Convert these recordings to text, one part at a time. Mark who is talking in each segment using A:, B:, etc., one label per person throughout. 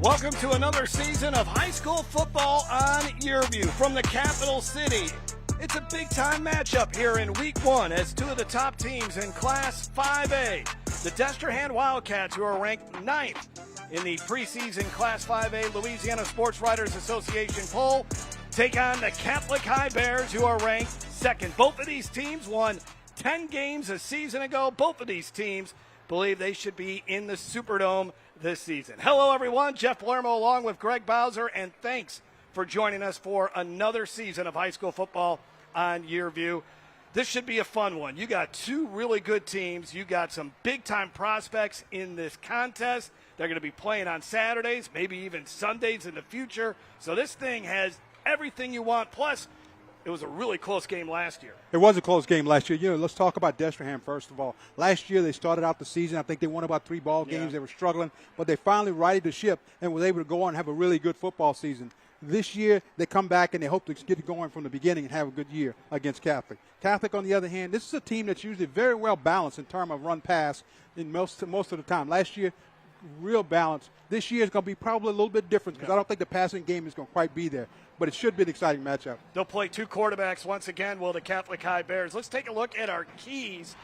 A: Welcome to another season of high school football on YurView from the capital city. It's a big-time matchup here in Week 1 as two of the top teams in Class 5A, the Destrehan Wildcats, who are ranked 9th in the preseason Class 5A Louisiana Sports Writers Association poll, take on the Catholic High Bears, who are ranked 2nd. Both of these teams won 10 games a season ago. Both of these teams believe they should be in the Superdome this season. Hello, everyone. Jeff Palermo along with Greg Bowser, and thanks for joining us for another season of high school football on YurView. This should be a fun one. You got two really good teams. You got some big-time prospects in this contest. They're going to be playing on Saturdays, maybe even Sundays in the future. So this thing has everything you want. Plus, it was a really close game last year.
B: It was a close game last year. Let's talk about Destrehan first of all. Last year they started out the season. I think they won about 3 ball games. They were struggling, but they finally righted the ship and was able to go on and have a really good football season. This year they come back and they hope to get it going from the beginning and have a good year against Catholic. Catholic, on the other hand, this is a team that's usually very well balanced in terms of run-pass in most of the time. Last year, real balance. This year is going to be probably a little bit different because I don't think the passing game is going to quite be there. But it should be an exciting matchup.
A: They'll play two quarterbacks once again, will the Catholic High Bears. Let's take a look at our keys.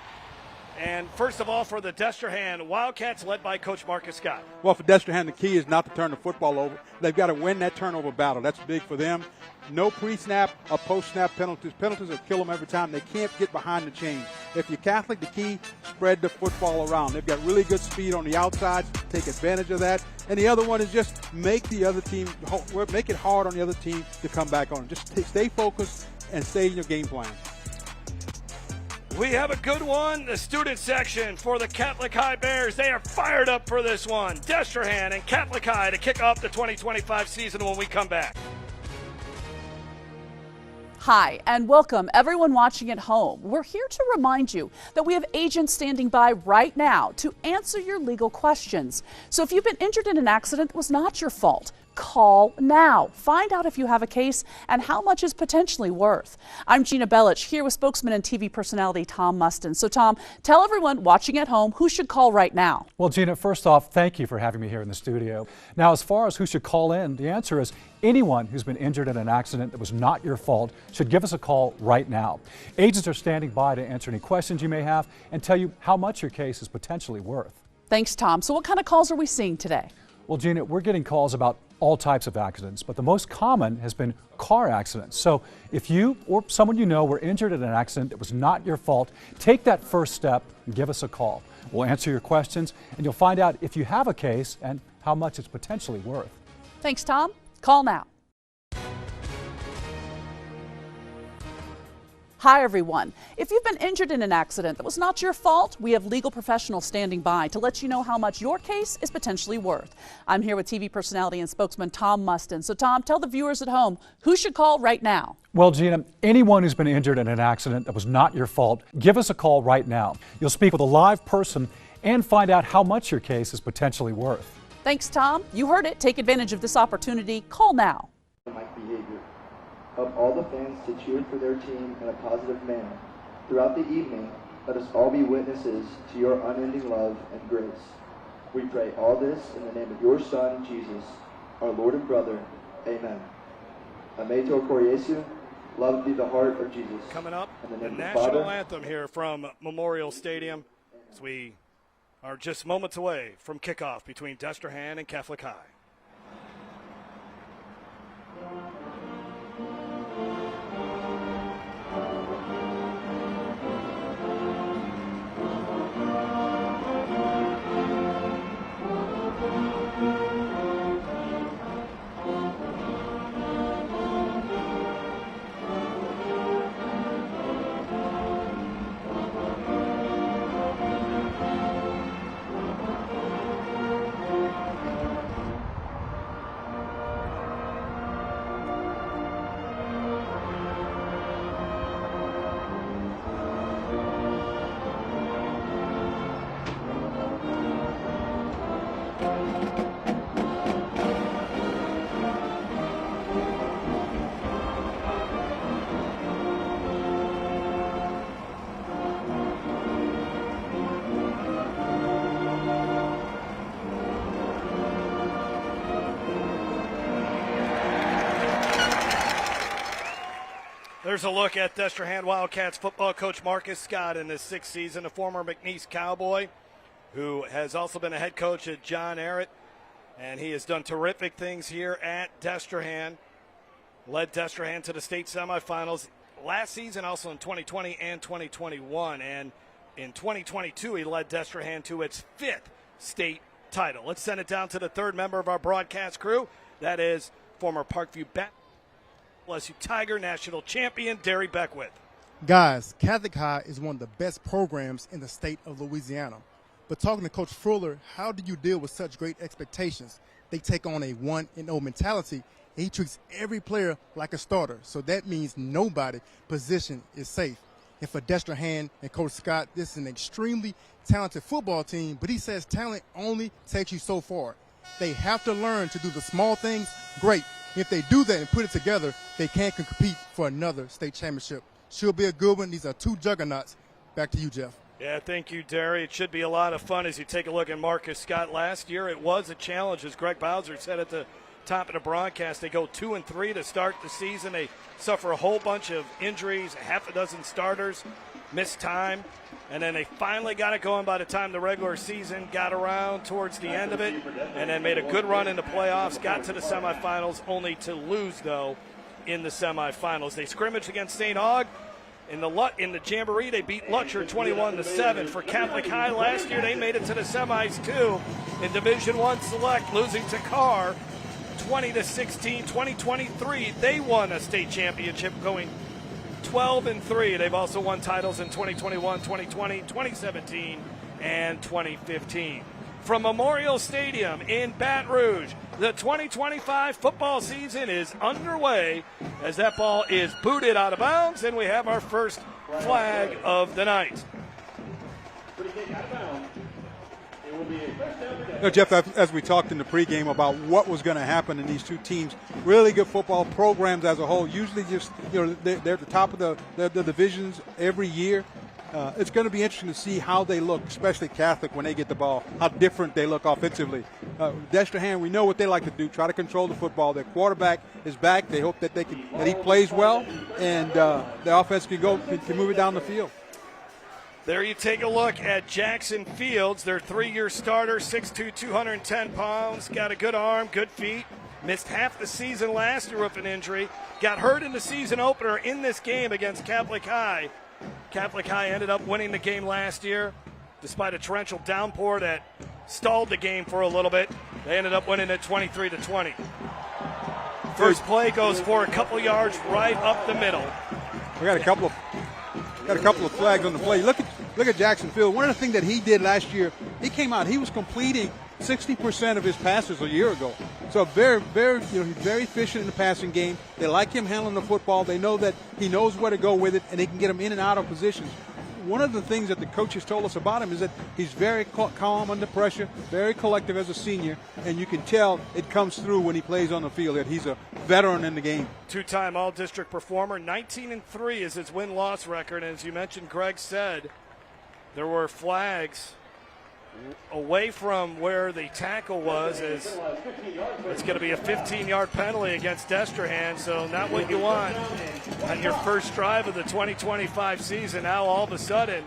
A: And first of all, for the Destrehan Wildcats, led by Coach Marcus Scott.
B: Well, for Destrehan, the key is not to turn the football over. They've got to win that turnover battle. That's big for them. No pre-snap or post-snap penalties. Penalties will kill them every time. They can't get behind the chains. If you're Catholic, the key, spread the football around. They've got really good speed on the outsides. Take advantage of that. And the other one is just make the other team, make it hard on the other team to come back on. Just stay focused and stay in your game plan.
A: We have a good one, the student section for the Catholic High Bears. They are fired up for this one. Destrehan and Catholic High to kick off the 2025 season when we come back.
C: Hi, and welcome everyone watching at home. We're here to remind you that we have agents standing by right now to answer your legal questions. So if you've been injured in an accident that was not your fault, call now. Find out if you have a case and how much is potentially worth. I'm Gina Bellich here with spokesman and TV personality Tom Mustin. So Tom, tell everyone watching at home who should call right now.
D: Well, Gina, first off, thank you for having me here in the studio. Now, as far as who should call in, the answer is anyone who's been injured in an accident that was not your fault should give us a call right now. Agents are standing by to answer any questions you may have and tell you how much your case is potentially worth.
C: Thanks, Tom. So what kind of calls are we seeing today?
D: Well, Gina, we're getting calls about all types of accidents, but the most common has been car accidents. So if you or someone you know were injured in an accident that was not your fault, take that first step and give us a call. We'll answer your questions and you'll find out if you have a case and how much it's potentially worth.
C: Thanks, Tom. Call now. Hi, everyone. If you've been injured in an accident that was not your fault, we have legal professionals standing by to let you know how much your case is potentially worth. I'm here with TV personality and spokesman Tom Mustin. So, Tom, tell the viewers at home who should call right now.
D: Well, Gina, anyone who's been injured in an accident that was not your fault, give us a call right now. You'll speak with a live person and find out how much your case is potentially worth.
C: Thanks, Tom. You heard it. Take advantage of this opportunity. Call now.
E: Help all the fans to cheer for their team in a positive manner. Throughout the evening, let us all be witnesses to your unending love and grace. We pray all this in the name of your Son, Jesus, our Lord and brother. Amen. Ameto Cor Jesu, love be the heart of Jesus.
A: Coming up,
E: in
A: the
E: name
A: national anthem here from Memorial Stadium as we are just moments away from kickoff between Destrehan and Catholic High. There's a look at Destrehan Wildcats football coach Marcus Scott in his 6th season, a former McNeese Cowboy who has also been a head coach at John Ehret, and he has done terrific things here at Destrehan. Led Destrehan to the state semifinals last season, also in 2020 and 2021, and in 2022 he led Destrehan to its 5th state title. Let's send it down to the 3rd member of our broadcast crew. That is former Parkview LSU Tiger national champion Derry Beckwith.
F: Guys, Catholic High is one of the best programs in the state of Louisiana. But talking to Coach Fuller, how do you deal with such great expectations? They take on a 1-0 mentality, and he treats every player like a starter. So that means nobody position is safe. And for Destrehan and Coach Scott, this is an extremely talented football team, but he says talent only takes you so far. They have to learn to do the small things great. If they do that and put it together, they can compete for another state championship. Should be a good one. These are 2 juggernauts. Back to you, Jeff.
A: Yeah, thank you, Derry. It should be a lot of fun as you take a look at Marcus Scott. Last year it was a challenge, as Greg Bowser said at the top of the broadcast. They go 2-3 to start the season. They suffer a whole bunch of injuries, half a dozen starters, missed time, and then they finally got it going by the time the regular season got around towards the end of it, and then made a good run in the playoffs, got to the semifinals, only to lose, though, in the semifinals. They scrimmaged against St. Aug. In the Jamboree, they beat Lutcher 21-7. For Catholic High last year, they made it to the semis, too. In Division I Select, losing to Carr 20-16. 2023, they won a state championship, going 12-3. They've also won titles in 2021, 2020, 2017, and 2015. From Memorial Stadium in Baton Rouge, the 2025 football season is underway as that ball is booted out of bounds, and we have our first flag of the night.
B: Jeff, as we talked in the pregame about what was going to happen in these 2 teams, really good football programs as a whole. Usually, just they're at the top of the divisions every year. It's going to be interesting to see how they look, especially Catholic when they get the ball, how different they look offensively. Destrehan, we know what they like to do, try to control the football. Their quarterback is back. They hope that he plays well, and the offense can move it down the field.
A: There you take a look at Jackson Fields, their 3-year starter, 6'2", 210 pounds, got a good arm, good feet. Missed half the season last year with an injury. Got hurt in the season opener in this game against Catholic High. Catholic High ended up winning the game last year, despite a torrential downpour that stalled the game for a little bit. They ended up winning it 23-20. First play goes for a couple yards right up the middle.
B: We got a couple of flags on the play. Look at Jackson Field. One of the things that he did last year, he came out, he was completing 60% of his passes a year ago. So very, very, he's very efficient in the passing game. They like him handling the football. They know that he knows where to go with it, and they can get him in and out of positions. One of the things that the coaches told us about him is that he's very calm under pressure, very collective as a senior, and you can tell it comes through when he plays on the field that he's a veteran in the game.
A: 2-time all-district performer, 19-3 is his win-loss record, and as you mentioned, Greg said, there were flags away from where the tackle was, as it's going to be a 15-yard penalty against Destrehan, so not what you want on your first drive of the 2025 season. Now all of a sudden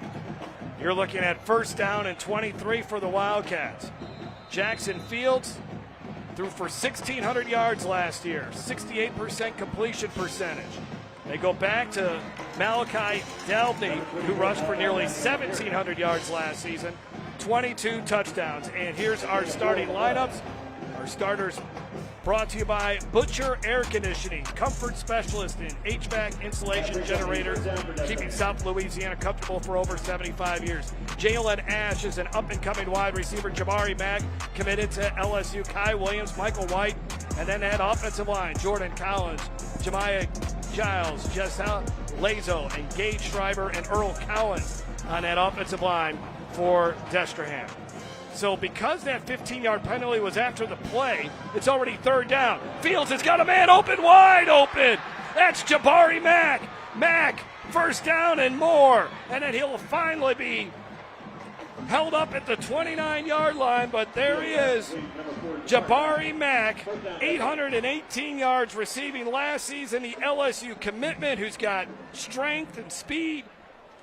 A: you're looking at 1st down and 23 for the Wildcats. Jackson Fields threw for 1,600 yards last year, 68% completion percentage. They go back to Malachi Delby, who rushed for nearly 1,700 yards last season, 22 touchdowns. And here's our starting lineups. Our starters brought to you by Butcher Air Conditioning, comfort specialist in HVAC insulation generators, keeping South Louisiana comfortable for over 75 years. Jalen Ash is an up-and-coming wide receiver. Jabari Mack committed to LSU. Kai Williams, Michael White, and then that offensive line, Jordan Collins, Jemiah Giles, Jessa Lazo, and Gage Schreiber and Earl Cowan on that offensive line for Destrehan. So because that 15-yard penalty was after the play, it's already 3rd down. Fields has got a man open, wide open. That's Jabari Mack. Mack, 1st down and more. And then he'll finally be held up at the 29-yard line, but there he is. Jabari Mack, 818 yards receiving last season, the LSU commitment who's got strength and speed,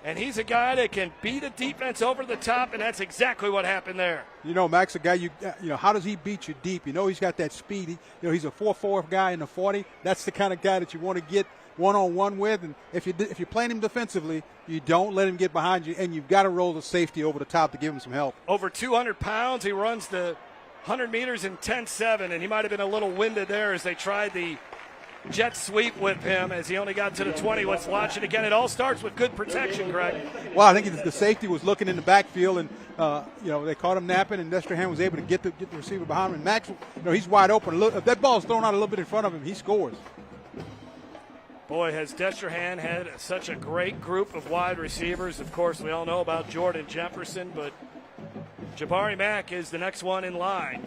A: and he's a guy that can beat a defense over the top, and that's exactly what happened there.
B: You know, Mack's a guy, how does he beat you deep? You know he's got that speed. He's a 4.4 guy in the 40. That's the kind of guy that you want to get one-on-one with, and if you're playing him defensively, you don't let him get behind you, and you've got to roll the safety over the top to give him some help.
A: Over 200 pounds, he runs the 100 meters in 10.7, and he might have been a little winded there as they tried the jet sweep with him as he only got to the 20. Let's watch it again. It all starts with good protection, Greg.
B: Well, I think the safety was looking in the backfield, and they caught him napping, and Destrehan was able to get the receiver behind him. And Max, he's wide open. If that ball's thrown out a little bit in front of him, he scores.
A: Boy, has Destrehan had such a great group of wide receivers. Of course, we all know about Jordan Jefferson, but Jabari Mack is the next one in line.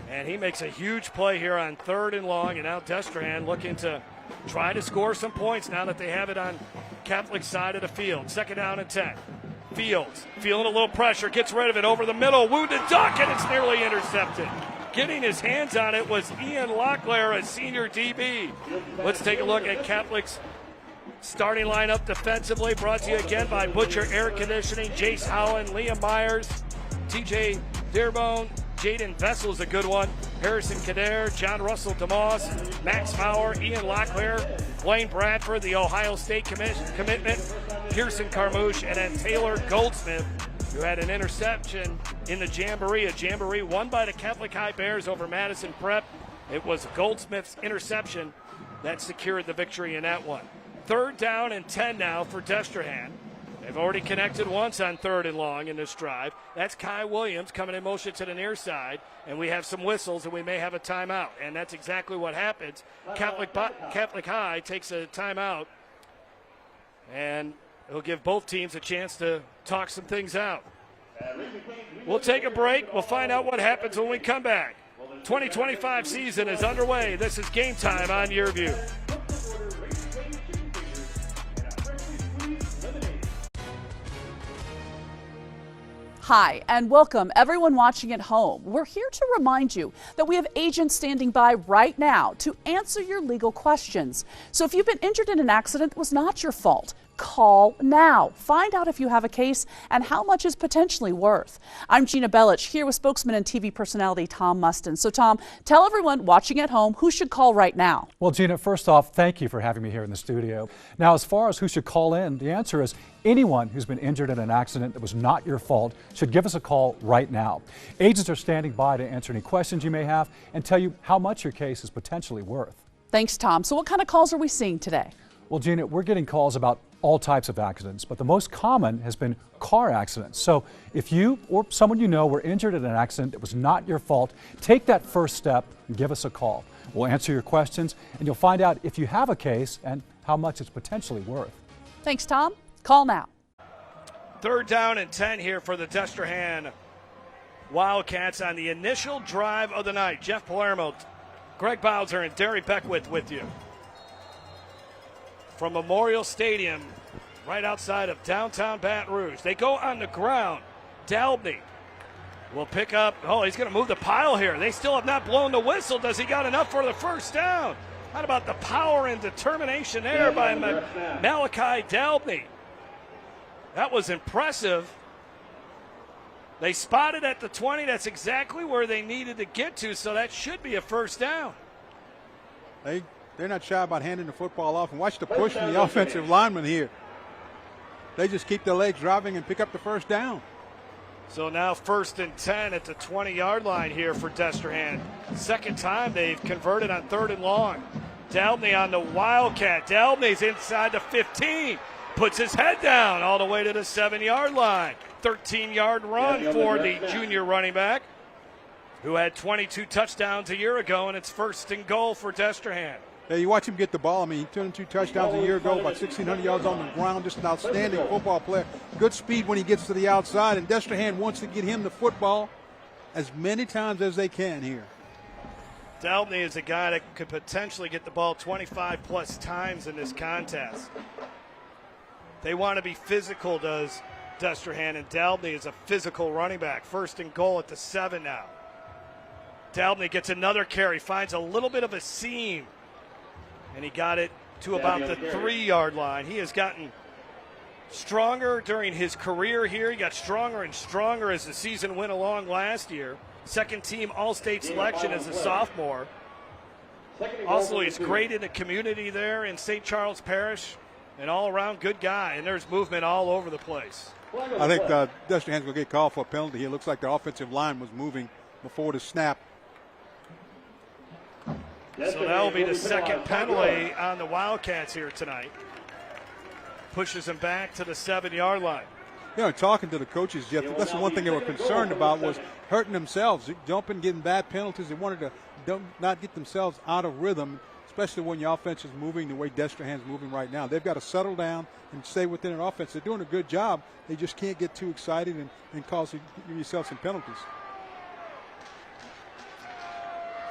A: And he makes a huge play here on 3rd and long, and now Destrehan looking to try to score some points now that they have it on Catholic's side of the field. 2nd down and 10. Fields feeling a little pressure, gets rid of it over the middle, wounded duck, and it's nearly intercepted. Getting his hands on it was Ian Locklear, a senior DB. Let's take a look at Catholic's starting lineup defensively, brought to you again by Butcher Air Conditioning, Jace Howland, Liam Myers, TJ Dearbone, Jaden Vessel's a good one, Harrison Kader, John Russell DeMoss, Max Fowler, Ian Locklear, Blaine Bradford, the Ohio State commitment, Pearson Carmouche, and then Taylor Goldsmith, who had an interception in the Jamboree. A Jamboree won by the Catholic High Bears over Madison Prep. It was Goldsmith's interception that secured the victory in that one. 3rd down and 10 now for Destrehan. They've already connected once on 3rd and long in this drive. That's Kai Williams coming in motion to the near side, and we have some whistles, and we may have a timeout. And that's exactly what happens. Catholic High takes a timeout, and it'll give both teams a chance to talk some things out. We'll take a break. We'll find out what happens when we come back. 2025 season is underway. This is Game Time on YurView.
C: Hi, and welcome everyone watching at home. We're here to remind you that we have agents standing by right now to answer your legal questions. So if you've been injured in an accident that was not your fault, call now. Find out if you have a case and how much is potentially worth. I'm Gina Bellich, here with spokesman and TV personality Tom Mustin. So Tom, tell everyone watching at home who should call right now.
D: Well, Gina, first off, thank you for having me here in the studio. Now, as far as who should call in, the answer is anyone who's been injured in an accident that was not your fault should give us a call right now. Agents are standing by to answer any questions you may have and tell you how much your case is potentially worth.
C: Thanks, Tom. So what kind of calls are we seeing today?
D: Well, Gina, we're getting calls about all types of accidents, but the most common has been car accidents. So if you or someone you know were injured in an accident that was not your fault, take that first step and give us a call. We'll answer your questions, and you'll find out if you have a case and how much it's potentially worth.
C: Thanks, Tom. Call now.
A: 3rd down and 10 here for the Destrehan Wildcats on the initial drive of the night. Jeff Palermo, Greg Bowser, and Derry Beckwith with you from Memorial Stadium, right outside of downtown Baton Rouge. They go on the ground. Dalbney will pick up. Oh, he's going to move the pile here. They still have not blown the whistle. Does he got enough for the first down? How about the power and determination there by Malachi Dalbney? That was impressive. They spotted at the 20. That's exactly where they needed to get to, so that should be a first down.
B: They're not shy about handing the football off. And watch the push from the offensive lineman here. They just keep their legs driving and pick up the first down.
A: So now 1st and 10 at the 20-yard line here for Destrehan. 2nd time they've converted on 3rd and long. Dalbney on the Wildcat. Dalbney's inside the 15. Puts his head down all the way to the 7-yard line. 13-yard run for the junior running back, who had 22 touchdowns a year ago, and it's 1st and goal for Destrehan.
B: Yeah, you watch him get the ball. I mean, he turned 2 touchdowns a year ago, about 1,600 yards on the ground. Just an outstanding football player. Good speed when he gets to the outside, and Destrehan wants to get him the football as many times as they can here.
A: Dalbney is a guy that could potentially get the ball 25-plus times in this contest. They want to be physical, does Destrehan, and Dalbney is a physical running back. 1st and goal at the 7 now. Dalbney gets another carry, finds a little bit of a seam, and he got it to about the 3-yard line. He has gotten stronger during his career here. He got stronger and stronger as the season went along last year. 2nd team All-State selection as a sophomore. Also, he's great in the community there in St. Charles Parish. An all-around good guy, and there's movement all over the place.
B: I think Destrehan's going to get called for a penalty here. It looks like the offensive line was moving before the snap.
A: So that will be the 2nd penalty on the Wildcats here tonight. Pushes them back to the 7-yard line.
B: You know, talking to the coaches, Jeff, that's the one thing they were concerned about was hurting themselves, jumping, getting bad penalties. They wanted to not get themselves out of rhythm, especially when your offense is moving the way Destrehan's moving right now. They've got to settle down and stay within an offense. They're doing a good job. They just can't get too excited and cause yourself some penalties.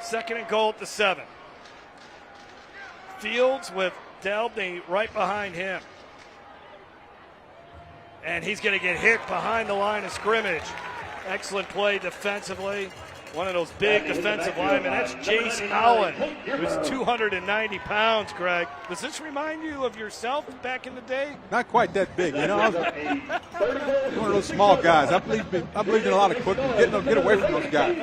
A: 2nd and goal at the 7. Fields with Dalbney right behind him. And he's going to get hit behind the line of scrimmage. Excellent play defensively. One of those big defensive linemen. That's Jace Allen, who's 290 pounds, Greg. Does this remind you of yourself back in the day?
B: Not quite that big, you know. I was one of those small guys. I believe in a lot of quick, get away from those guys.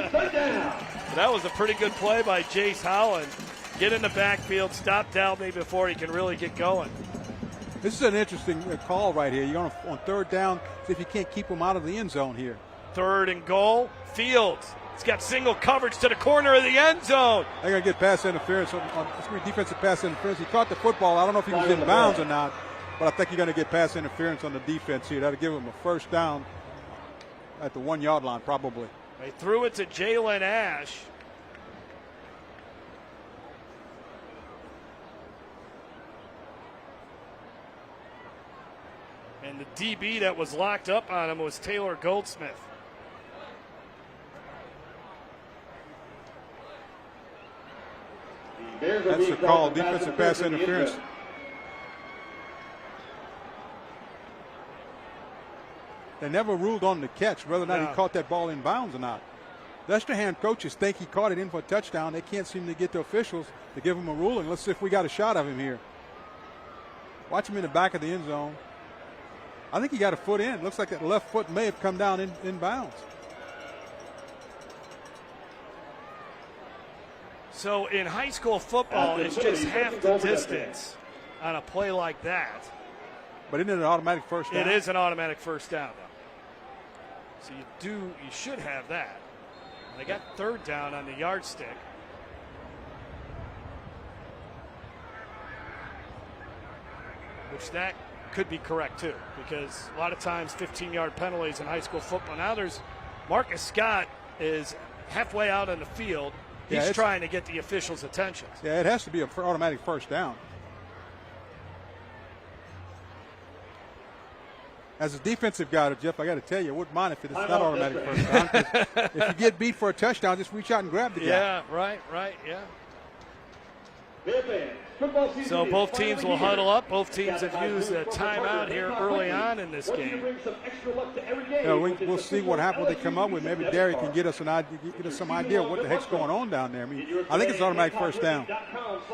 A: That was a pretty good play by Jace Allen. Get in the backfield, stop Dalbney before he can really get going.
B: This is an interesting call right here. You're on 3rd down, see if you can't keep them out of the end zone here.
A: 3rd and goal. Fields. He's got single coverage to the corner of the end zone.
B: They're going to get pass interference. It's going to be defensive pass interference. He caught the football. I don't know if he was in bounds or not, but I think you're going to get pass interference on the defense here. That'll give him a 1st down at the 1-yard line probably.
A: They threw it to Jalen Ash. And the DB that was locked up on him was Taylor Goldsmith.
B: That's the call, defensive pass interference. They never ruled on the catch, whether or not he caught that ball in bounds or not. Destrehan coaches think he caught it in for a touchdown. They can't seem to get the officials to give him a ruling. Let's see if we got a shot of him here. Watch him in the back of the end zone. I think he got a foot in. Looks like that left foot may have come down in bounds.
A: So in high school football, it's just half the distance on a play like that.
B: But isn't it an automatic 1st down?
A: It is an automatic 1st down, though. So you should have that. They got 3rd down on the yardstick. Which that could be correct too, because a lot of times 15-yard penalties in high school football. Now there's Marcus Scott is halfway out on the field. He's trying to get the officials' attention.
B: Yeah, it has to be an automatic 1st down. As a defensive guy, Jeff, I got to tell you, I wouldn't mind if it's not automatic 1st down. If you get beat for a touchdown, just reach out and grab the guy.
A: Yeah, right, yeah. So both teams will huddle up. Both teams have used a timeout here early on in this game.
B: Yeah, we'll see what happens when they come up with. Maybe Derek can get us some idea of what the heck's going on down there. I mean, I think it's automatic 1st down.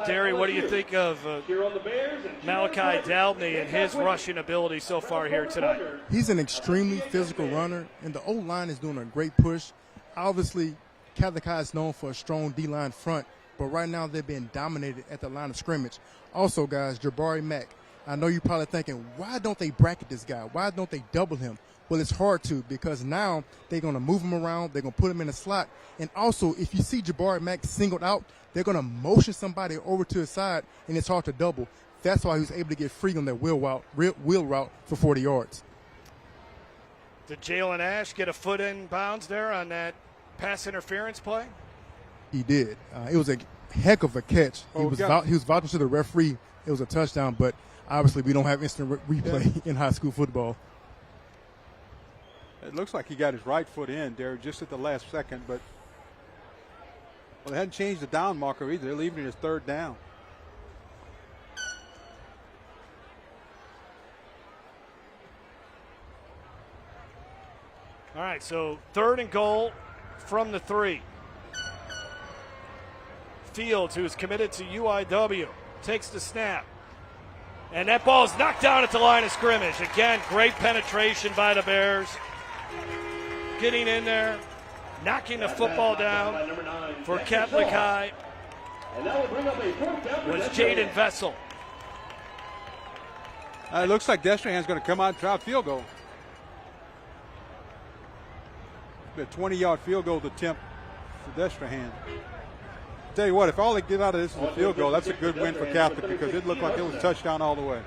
A: Derry, what do you think of Malachi Dalbney and his rushing ability so far here tonight?
F: He's an extremely physical runner, and the O-line is doing a great push. Obviously, Catholic High is known for a strong D-line front, but right now they're being dominated at the line of scrimmage. Also, guys, Jabari Mack, I know you're probably thinking, why don't they bracket this guy? Why don't they double him? Well, it's hard to, because now they're going to move him around. They're going to put him in a slot. And also, if you see Jabari Mack singled out, they're going to motion somebody over to his side, and it's hard to double. That's why he was able to get free on that wheel route for 40 yards.
A: Did Jalen Ash get a foot in bounds there on that pass interference play?
F: He did. It was a heck of a catch. He was vouching to the referee. It was a touchdown, but obviously we don't have instant replay in high school football.
B: It looks like he got his right foot in there just at the last second, but they hadn't changed the down marker either. They're leaving it as 3rd down.
A: All right, so 3rd and goal from the 3. Fields, who's committed to UIW, takes the snap. And that ball is knocked down at the line of scrimmage. Again, great penetration by the Bears. Getting in there, knocking the football down for Catholic High was Jaden Vessel.
B: It looks like Destrehan's going to come out and try a field goal. A 20-yard field goal attempt for Destrehan. Tell you what, if all they get out of this is a field goal, that's a good win for Catholic because it looked like it was a touchdown all the way.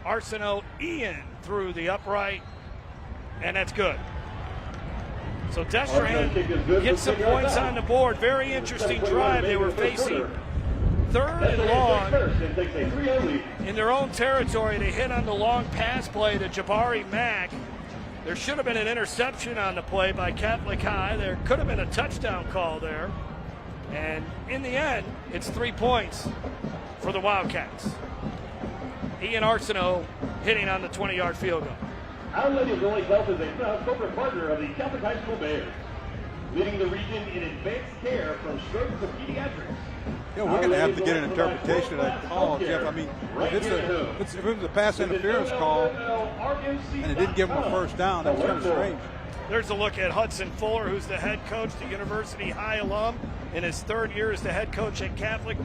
A: Arsenault Ian through the upright, and that's good. So Destrehan gets some points on the board. Very interesting drive. They were facing 3rd and long in their own territory. They hit on the long pass play to Jabari Mack. There should have been an interception on the play by Catholic High. There could have been a touchdown call there. And in the end, it's 3 points for the Wildcats. Ian Arsenault hitting on the 20-yard field goal.
G: Our Lady of Rolling Health is a proud corporate partner of the Catholic High School Bears, leading the region in advanced care from stroke to pediatrics.
B: You know, we're going to have to get an interpretation of that call, Jeff. I mean, if it was a pass interference call and it didn't give him a first down, that was kind of strange.
A: There's a look at Hudson Fuller, who's the head coach, the University High alum, in his 3rd year as the head coach at Catholic.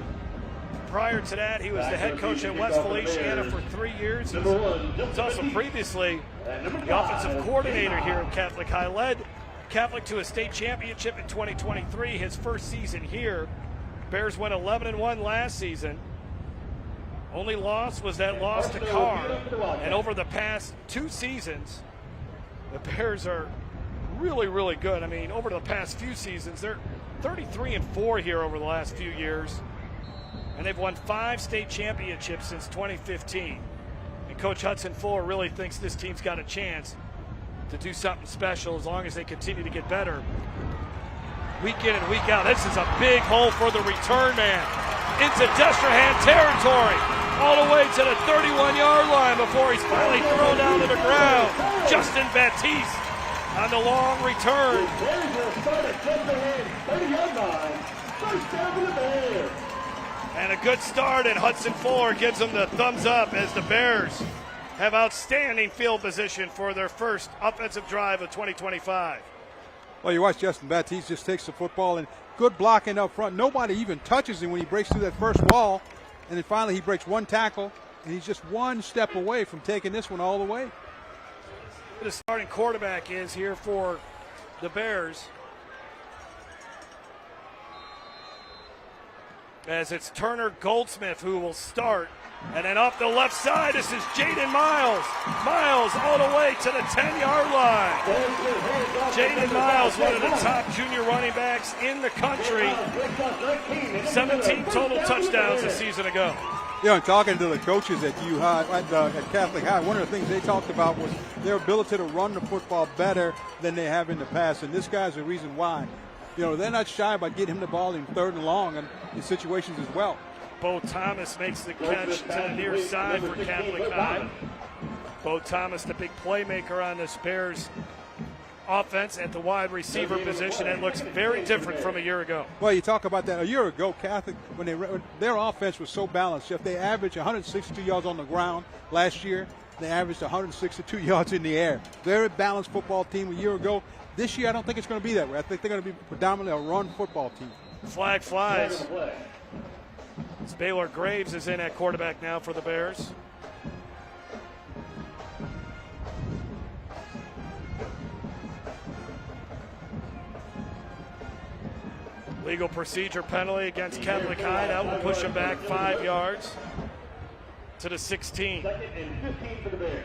A: Prior to that, he was the head coach at West Feliciana for 3 years. He's also previously the offensive coordinator here at Catholic High. Led Catholic to a state championship in 2023, his first season here. Bears went 11-1 last season. Only loss was that loss to Carr. And over the past 2 seasons, the Bears are really, really good. I mean, over the past few seasons, they're 33-4 here over the last few years. And they've won 5 state championships since 2015. And Coach Hudson Fuller really thinks this team's got a chance to do something special as long as they continue to get better week in and week out. This is a big hole for the return man into Destrehan territory, all the way to the 31-yard line before he's finally thrown down to the ground. Justin Baptiste on the long return. And a good start, and Hudson Fuller gives them the thumbs up as the Bears have outstanding field position for their first offensive drive of 2025.
B: Well, you watch Justin Baptiste just takes the football and good blocking up front. Nobody even touches him when he breaks through that first wall. And then finally he breaks 1 tackle, and he's just 1 step away from taking this one all the way.
A: The starting quarterback is here for the Bears. As it's Turner Goldsmith who will start. And then off the left side, this is Jaden Miles. Miles all the way to the 10-yard line. Jaden Miles, one of the top junior running backs in the country. 17 total touchdowns a season ago.
B: You know, talking to the coaches at at Catholic High, one of the things they talked about was their ability to run the football better than they have in the past. And this guy's the reason why. You know, they're not shy about getting him the ball in 3rd and long and in situations as well.
A: Bo Thomas makes the catch to the near side for Catholic High. Bo Thomas, the big playmaker on this Bears offense at the wide receiver position. It looks very different from a year ago.
B: Well, you talk about that. A year ago, Catholic, when their offense was so balanced, if they averaged 162 yards on the ground last year, they averaged 162 yards in the air. Very balanced football team a year ago. This year, I don't think it's going to be that way. I think they're going to be predominantly a run football team.
A: Flag flies. Baylor Graves is in at quarterback now for the Bears. Legal procedure penalty against Catholic High. That will push him back 5 yards to the 16.
G: 2nd and 15 for the Bears.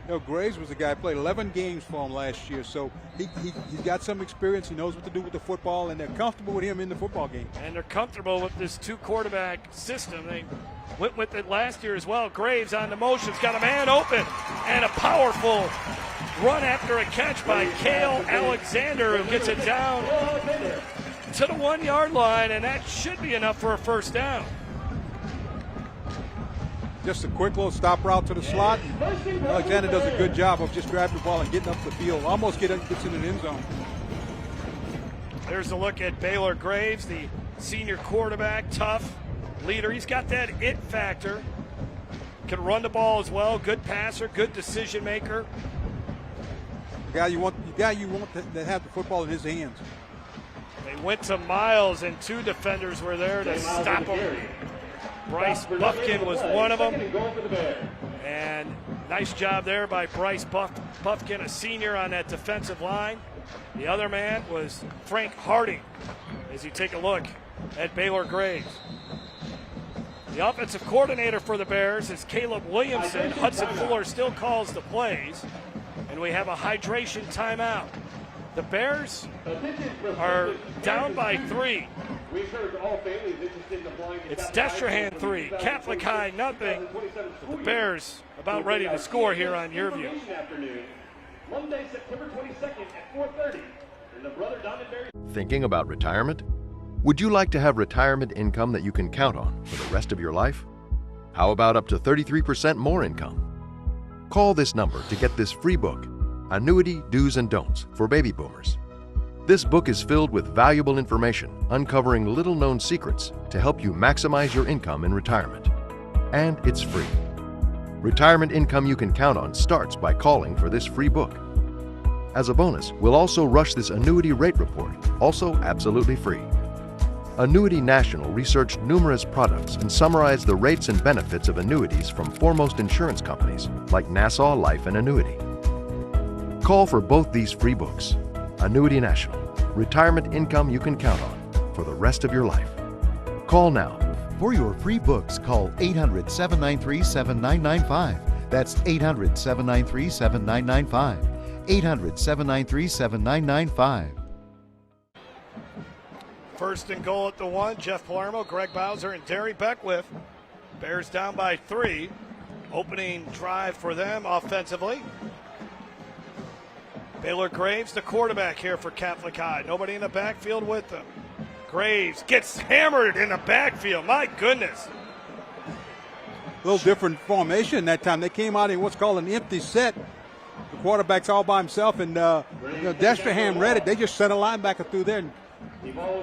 B: You know, Graves was a guy who played 11 games for him last year, so he's got some experience. He knows what to do with the football, and they're comfortable with him in the football game.
A: And they're comfortable with this 2-quarterback system. They went with it last year as well. Graves on the motions, got a man open, and a powerful run after a catch by Cale Alexander, who gets it down to the 1-yard line, and that should be enough for a first down.
B: Just a quick little stop route to the slot. And Alexander does a good job of just grabbing the ball and getting up the field. Almost gets in the end zone.
A: There's a look at Baylor Graves, the senior quarterback, tough leader. He's got that it factor. Can run the ball as well. Good passer, good decision maker.
B: The guy you want to have the football in his hands.
A: They went to Miles, and 2 defenders were there to stop him. Bryce Buffkin was one of them. And nice job there by Bryce Buffkin, a senior on that defensive line. The other man was Frank Harding, as you take a look at Baylor Graves. The offensive coordinator for the Bears is Caleb Williamson. Hudson Fuller still calls the plays, and we have a hydration timeout. The Bears are down by 3. It's Destrehan 3, Catholic High nothing. The Bears about ready to score here on YurView.
G: Monday, September 22nd at 4:30 in the Brother Donenberry.
H: Thinking about retirement? Would you like to have retirement income that you can count on for the rest of your life? How about up to 33% more income? Call this number to get this free book, Annuity Do's and Don'ts for Baby Boomers. This book is filled with valuable information uncovering little-known secrets to help you maximize your income in retirement. And it's free. Retirement income you can count on starts by calling for this free book. As a bonus, we'll also rush this annuity rate report, also absolutely free. Annuity National researched numerous products and summarized the rates and benefits of annuities from foremost insurance companies like Nassau Life and Annuity. Call for both these free books. Annuity National, retirement income you can count on for the rest of your life. Call now.
I: For your free books, call 800-793-7995. That's 800-793-7995. 800-793-7995.
A: First and goal at the 1. Jeff Palermo, Greg Bowser, and Derry Beckwith. Bears down by 3. Opening drive for them offensively. Baylor Graves, the quarterback here for Catholic High. Nobody in the backfield with them. Graves gets hammered in the backfield. My goodness.
B: A little different formation that time. They came out in what's called an empty set. The quarterback's all by himself, and Destrehan read it. They just sent a linebacker through there and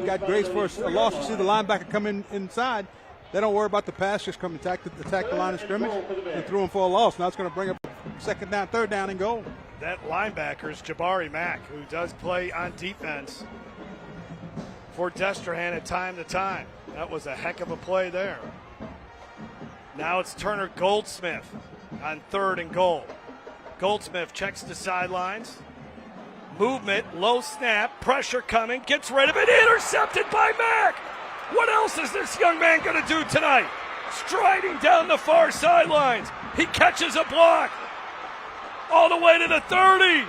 B: got Graves for a loss. You see the linebacker come inside. They don't worry about the pass, just come attack the line of scrimmage and threw him for a loss. Now it's going to bring up second down, third down, and goal.
A: That linebacker is Jabari Mack, who does play on defense for Destrehan at time to time. That was a heck of a play there. Now it's Turner Goldsmith on 3rd and goal. Goldsmith checks the sidelines. Movement, low snap, pressure coming, gets rid of it, intercepted by Mack. What else is this young man going to do tonight? Striding down the far sidelines. He catches a block. All the way to the 30.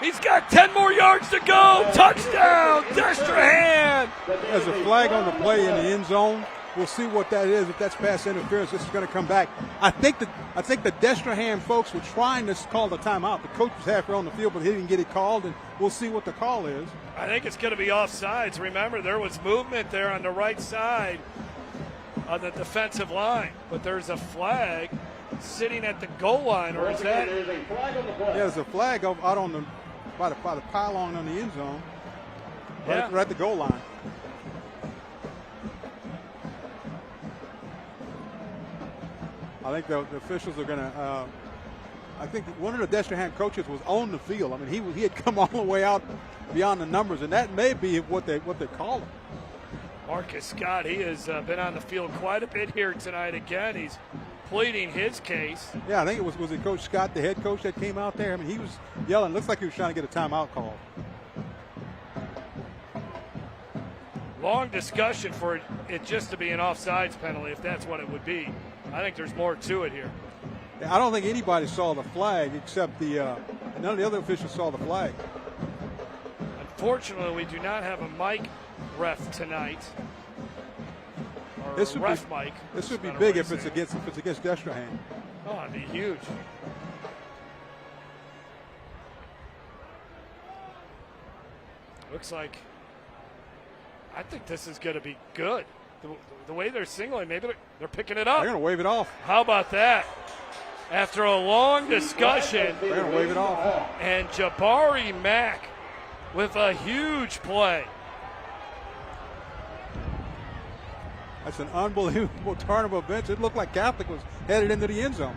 A: He's got 10 more yards to go. Touchdown, Destrehan.
B: There's a flag on the play in the end zone. We'll see what that is. If that's pass interference, this is going to come back. I think the Destrehan folks were trying to call the timeout. The coach was halfway on the field, but he didn't get it called, and we'll see what the call is.
A: I think it's going to be offsides. Remember, there was movement there on the right side of the defensive line, but there's a flag sitting at the goal line, or is that?
G: There's a flag on the play.
B: Yeah, there's a flag out on the by the pylon on the end zone, right at the goal line. I think the officials are going to. I think one of the Destrehan coaches was on the field. I mean, he had come all the way out beyond the numbers, and that may be what they call him.
A: Marcus Scott, he has been on the field quite a bit here tonight. Again, he's pleading his case.
B: Yeah, I think it was it Coach Scott, the head coach, that came out there. I mean, he was yelling. Looks like he was trying to get a timeout call.
A: Long discussion for it just to be an offsides penalty, if that's what it would be. I think there's more to it here.
B: I don't think anybody saw the flag except none of the other officials saw the flag.
A: Unfortunately, we do not have a mic ref tonight.
B: This would
A: ref
B: be,
A: mic.
B: This would be big if it's against Destrehan.
A: Oh, it'd be huge. Looks like I think this is going to be good. the way they're singling, maybe they're picking it up.
B: They're going to wave it off.
A: How about that? After a long discussion,
B: they're going to wave it off.
A: And Jabari Mack with a huge play.
B: That's an unbelievable turn of events. It looked like Catholic was headed into the end zone.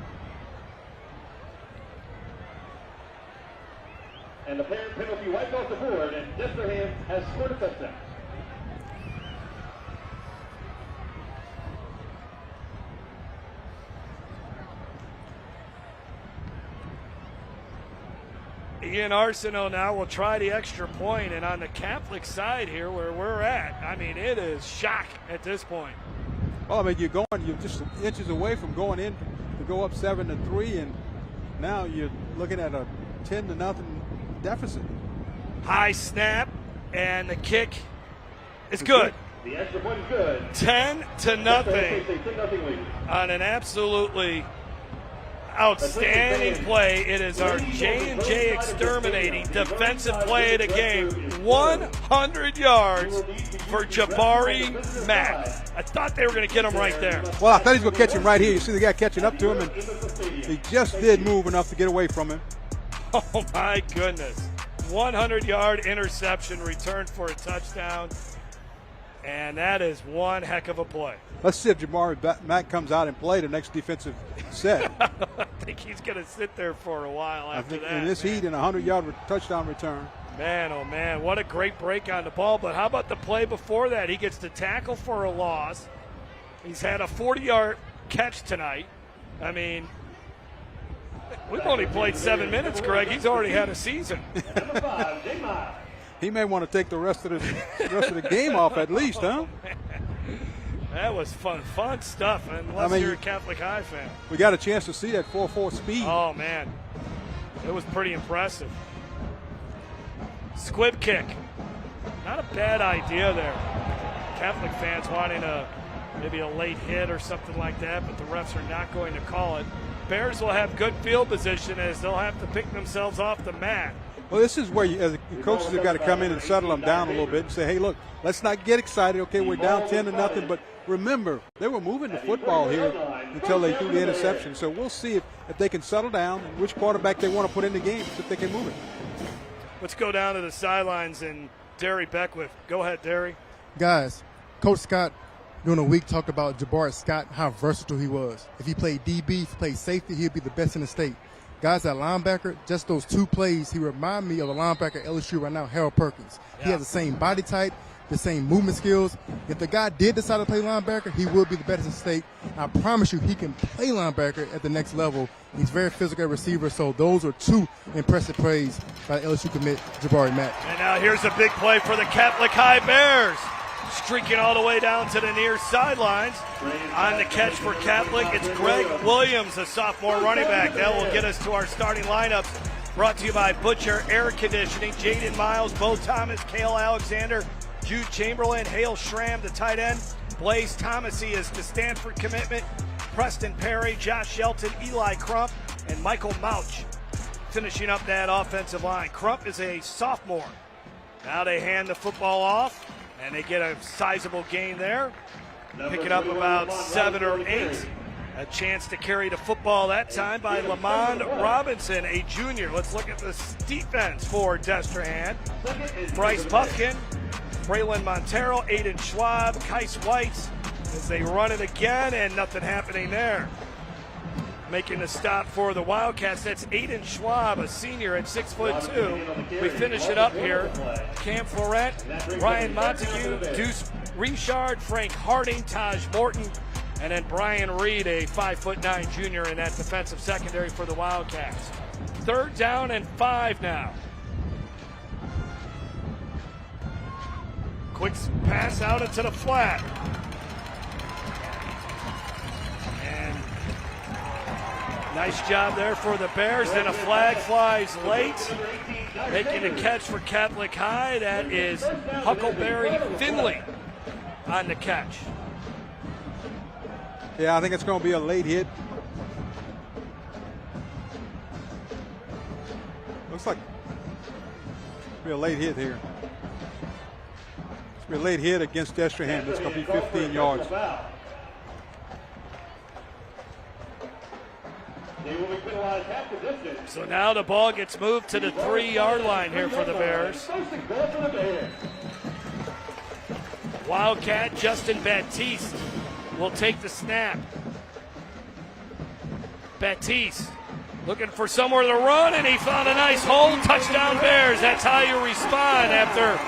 G: And the player penalty wiped off the board, and Destrehan has scored a touchdown.
A: Ian Arsenault now will try the extra point, and on the Catholic side here where we're at, I mean, it is shock at this point.
B: Well, I mean, you're just inches away from going in to go up 7-3, and now you're looking at a 10-0 deficit.
A: High snap, and the kick is good.
G: The extra point is good.
A: 10-0 on an absolutely outstanding play. It is our J&J exterminating defensive play of the game. 100 yards for Jabari Mack. I thought they were going to get him right there.
B: Well, I thought he was going to catch him right here. You see the guy catching up to him, and he just did move enough to get away from him.
A: Oh, my goodness. 100-yard interception returned for a touchdown, and that is one heck of a play.
B: Let's see if Jabari Mack comes out and play the next defensive set.
A: I think he's going to sit there for a while after that.
B: In this heat, in a 100-yard touchdown return.
A: Man, oh, man, what a great break on the ball. But how about the play before that? He gets to tackle for a loss. He's had a 40-yard catch tonight. I mean, we've only played 7 minutes, Greg. He's already had a season.
B: He may want to take the rest of the game off at least, huh?
A: That was fun stuff, unless you're a Catholic High fan.
B: We got a chance to see that 4.4 speed.
A: Oh, man. It was pretty impressive. Squib kick. Not a bad idea there. Catholic fans wanting maybe a late hit or something like that, but the refs are not going to call it. Bears will have good field position as they'll have to pick themselves off the mat.
B: Well, this is where as coaches have got to come in and settle them down a little bit and say, hey, look, let's not get excited. Okay, we're down 10-0, but remember, they were moving the football here until they threw the interception. So we'll see if they can settle down and which quarterback they want to put in the game, so if they can move it.
A: Let's go down to the sidelines and Derry Beckwith. Go ahead, Derry.
F: Guys, Coach Scott during the week talked about Jabari Scott, how versatile he was. If he played DB, if he played safety, he'd be the best in the state. Guys, at linebacker, just those 2 plays, he remind me of a linebacker at LSU right now, Harold Perkins. He has the same body type, the same movement skills. If the guy did decide to play linebacker, he would be the best in the state. I promise you, he can play linebacker at the next level. He's very physical receiver, so those are 2 impressive plays by the LSU commit, Jabari Mack.
A: And now here's a big play for the Catholic High Bears. Streaking all the way down to the near sidelines. On the catch for Catholic, it's Greg Williams, a sophomore running back. That will get us to our starting lineups. Brought to you by Butcher Air Conditioning, Jaden Miles, Bo Thomas, Cale Alexander, Jude Chamberlain, Hale Schramm, the tight end. Blaze Thomasy is the Stanford commitment. Preston Perry, Josh Shelton, Eli Crump, and Michael Mouch finishing up that offensive line. Crump is a sophomore. Now they hand the football off, and they get a sizable gain there. Picking up about 7 or 8. A chance to carry the football that time by Lamond Robinson, a junior. Let's look at the defense for Destrehan. Bryce Puffkin, Braylon Montero, Aiden Schwab, Kais White as they run it again, and nothing happening there. Making the stop for the Wildcats, that's Aiden Schwab, a senior at 6'2". We finish it up here. Cam Florent, Ryan Montague, Deuce Richard, Frank Harding, Taj Morton, and then Brian Reed, a 5'9" junior in that defensive secondary for the Wildcats. 3rd down and 5 now. Quick pass out into the flat. And nice job there for the Bears. Then a flag flies late. Making the catch for Catholic High. That is Huckleberry Finley on the catch.
B: Yeah, I think it's going to be a late hit. Looks like it'll be a late hit here. It's been a late hit against Destrehan. It's going to be 15 yards.
A: So now the ball gets moved to the 3-yard line here for the Bears. Wildcat Justin Baptiste will take the snap. Baptiste looking for somewhere to run, and he found a nice hole. Touchdown Bears. That's how you respond after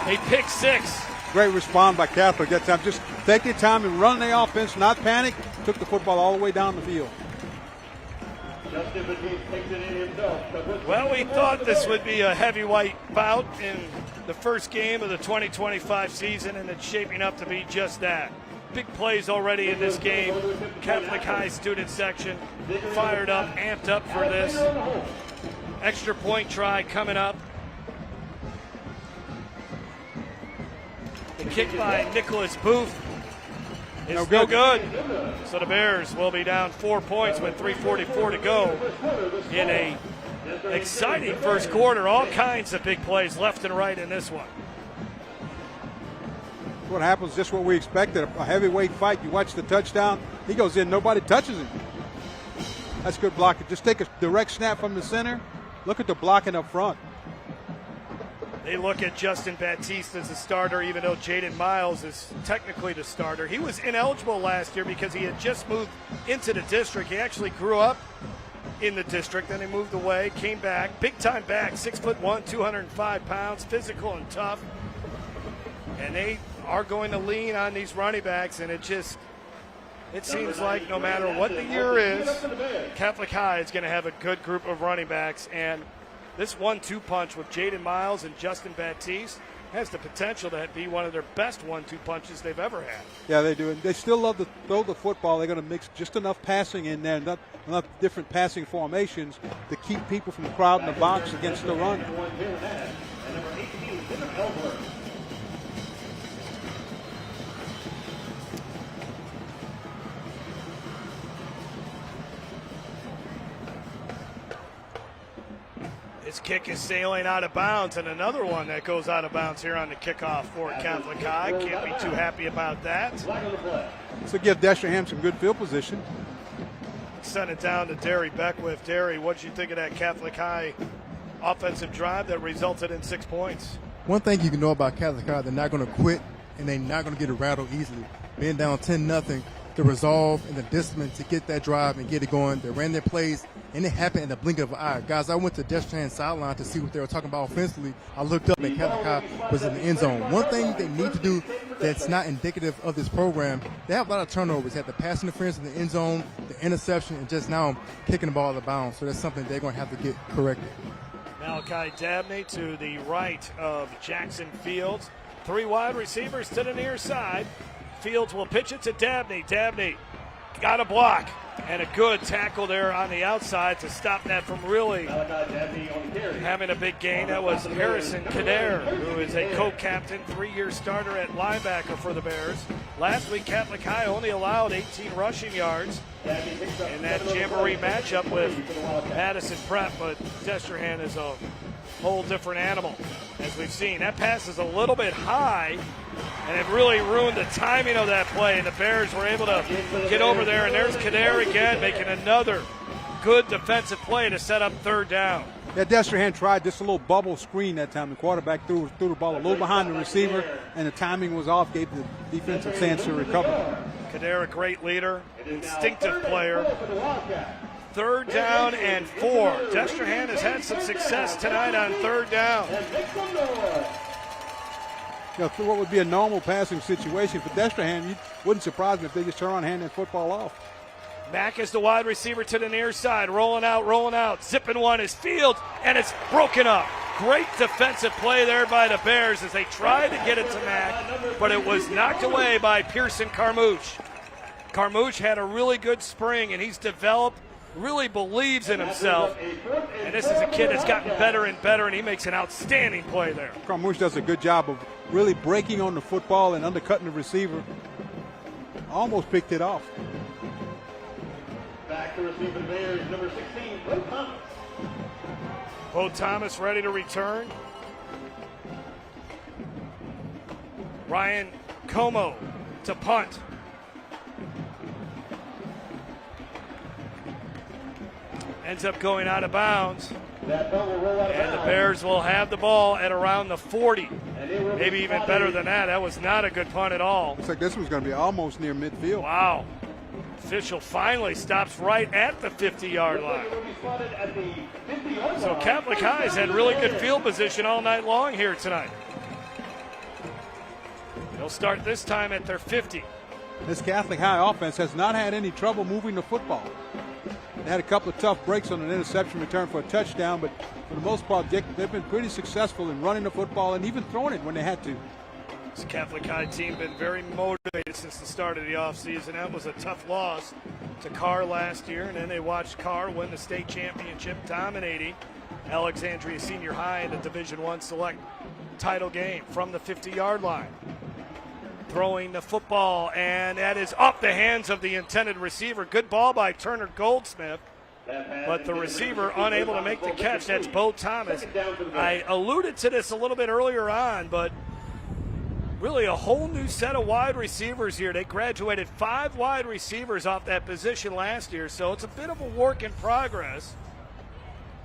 A: a pick six.
B: Great response by Catholic that time. Just take your time and run the offense, not panic. Took the football all the way down the field.
A: Well, we thought this would be a heavyweight bout in the first game of the 2025 season, and it's shaping up to be just that. Big plays already in this game. Catholic High student section fired up, amped up for this. Extra point try coming up. The kick by Nicholas Booth is no good. So the Bears will be down 4 points with 3:44 to go in a exciting first quarter. All kinds of big plays left and right in this one.
B: What happens, just what we expected, a heavyweight fight. You watch the touchdown, he goes in, nobody touches him. That's good blocking. Just take a direct snap from the center. Look at the blocking up front.
A: They look at Justin Baptiste as a starter, even though Jaden Miles is technically the starter. He was ineligible last year because he had just moved into the district. He actually grew up in the district, then he moved away, came back, big time back, 6'1", 205 pounds, physical and tough. And they are going to lean on these running backs, and it seems like no matter what the year is, Catholic High is going to have a good group of running backs, and this 1-2 punch with Jaden Miles and Justin Baptiste has the potential to be one of their best 1-2 punches they've ever had.
B: Yeah, they do. And they still love to throw the football. They're going to mix just enough passing in there, enough different passing formations to keep people from crowding the box against the run.
A: This kick is sailing out of bounds, and another one that goes out of bounds here on the kickoff for Catholic High. Can't be too happy about that.
B: So give Destrehan some good field position.
A: Send it down to Derry Beckwith. Derry, what did you think of that Catholic High offensive drive that resulted in 6 points?
F: One thing you can know about Catholic High, they're not going to quit, and they're not going to get rattled easily. Being down 10-0, the resolve and the discipline to get that drive and get it going. They ran their plays, and it happened in the blink of an eye. Guys, I went to Destrehan sideline to see what they were talking about offensively. I looked up, and Catholic High was in the end zone. One thing they need to do that's not indicative of this program, they have a lot of turnovers. They had the pass interference in the end zone, the interception, and just now kicking the ball out of bounds. So that's something they're going to have to get corrected.
A: Malachi Dabney to the right of Jackson Fields. 3 wide receivers to the near side. Fields will pitch it to Dabney. Dabney got a block and a good tackle there on the outside to stop that from really having a big gain. That was Harrison Kader, who is a co-captain, 3-year starter at linebacker for the Bears. Last week, Catholic High only allowed 18 rushing yards in that jamboree matchup with Madison Prep, but Destrehan is a whole different animal, as we've seen. That pass is a little bit high, and it really ruined the timing of that play. And the Bears were able to get over there, and there's Kader again making another good defensive play to set up 3rd down.
B: Yeah, Destrehan tried just a little bubble screen that time. The quarterback threw the ball a little behind the receiver, and the timing was off, gave the defense a chance to recover.
A: Kader, a great leader, instinctive player. 3rd down and 4. Destrehan has had some success tonight on 3rd down.
B: You know, what would be a normal passing situation for Destrehan, you wouldn't surprise me if they just turn on hand and football off.
A: Mack is the wide receiver to the near side, rolling out. Zipping one is Fields, and it's broken up. Great defensive play there by the Bears as they tried to get it to Mack, but it was knocked away by Pearson Carmouche. Carmouche had a really good spring, and he's developed, really believes in himself. And this is a kid that's gotten better and better, and he makes an outstanding play there.
B: Carmouche does a good job of really breaking on the football and undercutting the receiver. Almost picked it off.
G: Back to receive the Bears, number 16, Bo Thomas.
A: Bo Thomas ready to return. Ryan Como to punt. Ends up going out of bounds. And the Bears will have the ball at around the 40. Maybe even better than that. That was not a good punt at all.
B: Looks like this was going to be almost near midfield.
A: Wow. Official finally stops right at the 50-yard line. So Catholic High's had really good field position all night long here tonight. They'll start this time at their 50.
B: This Catholic High offense has not had any trouble moving the football. They had a couple of tough breaks on an interception return for a touchdown, but for the most part, they've been pretty successful in running the football and even throwing it when they had to.
A: This Catholic High team been very motivated since the start of the offseason. That was a tough loss to Carr last year, and then they watched Carr win the state championship, dominating Alexandria Senior High in the Division I Select title game from the 50-yard line. Throwing the football, and that is off the hands of the intended receiver. Good ball by Turner Goldsmith, but the receiver unable to make the catch. That's Bo Thomas. I alluded to this a little bit earlier on, but really a whole new set of wide receivers here. They graduated 5 wide receivers off that position last year, so it's a bit of a work in progress.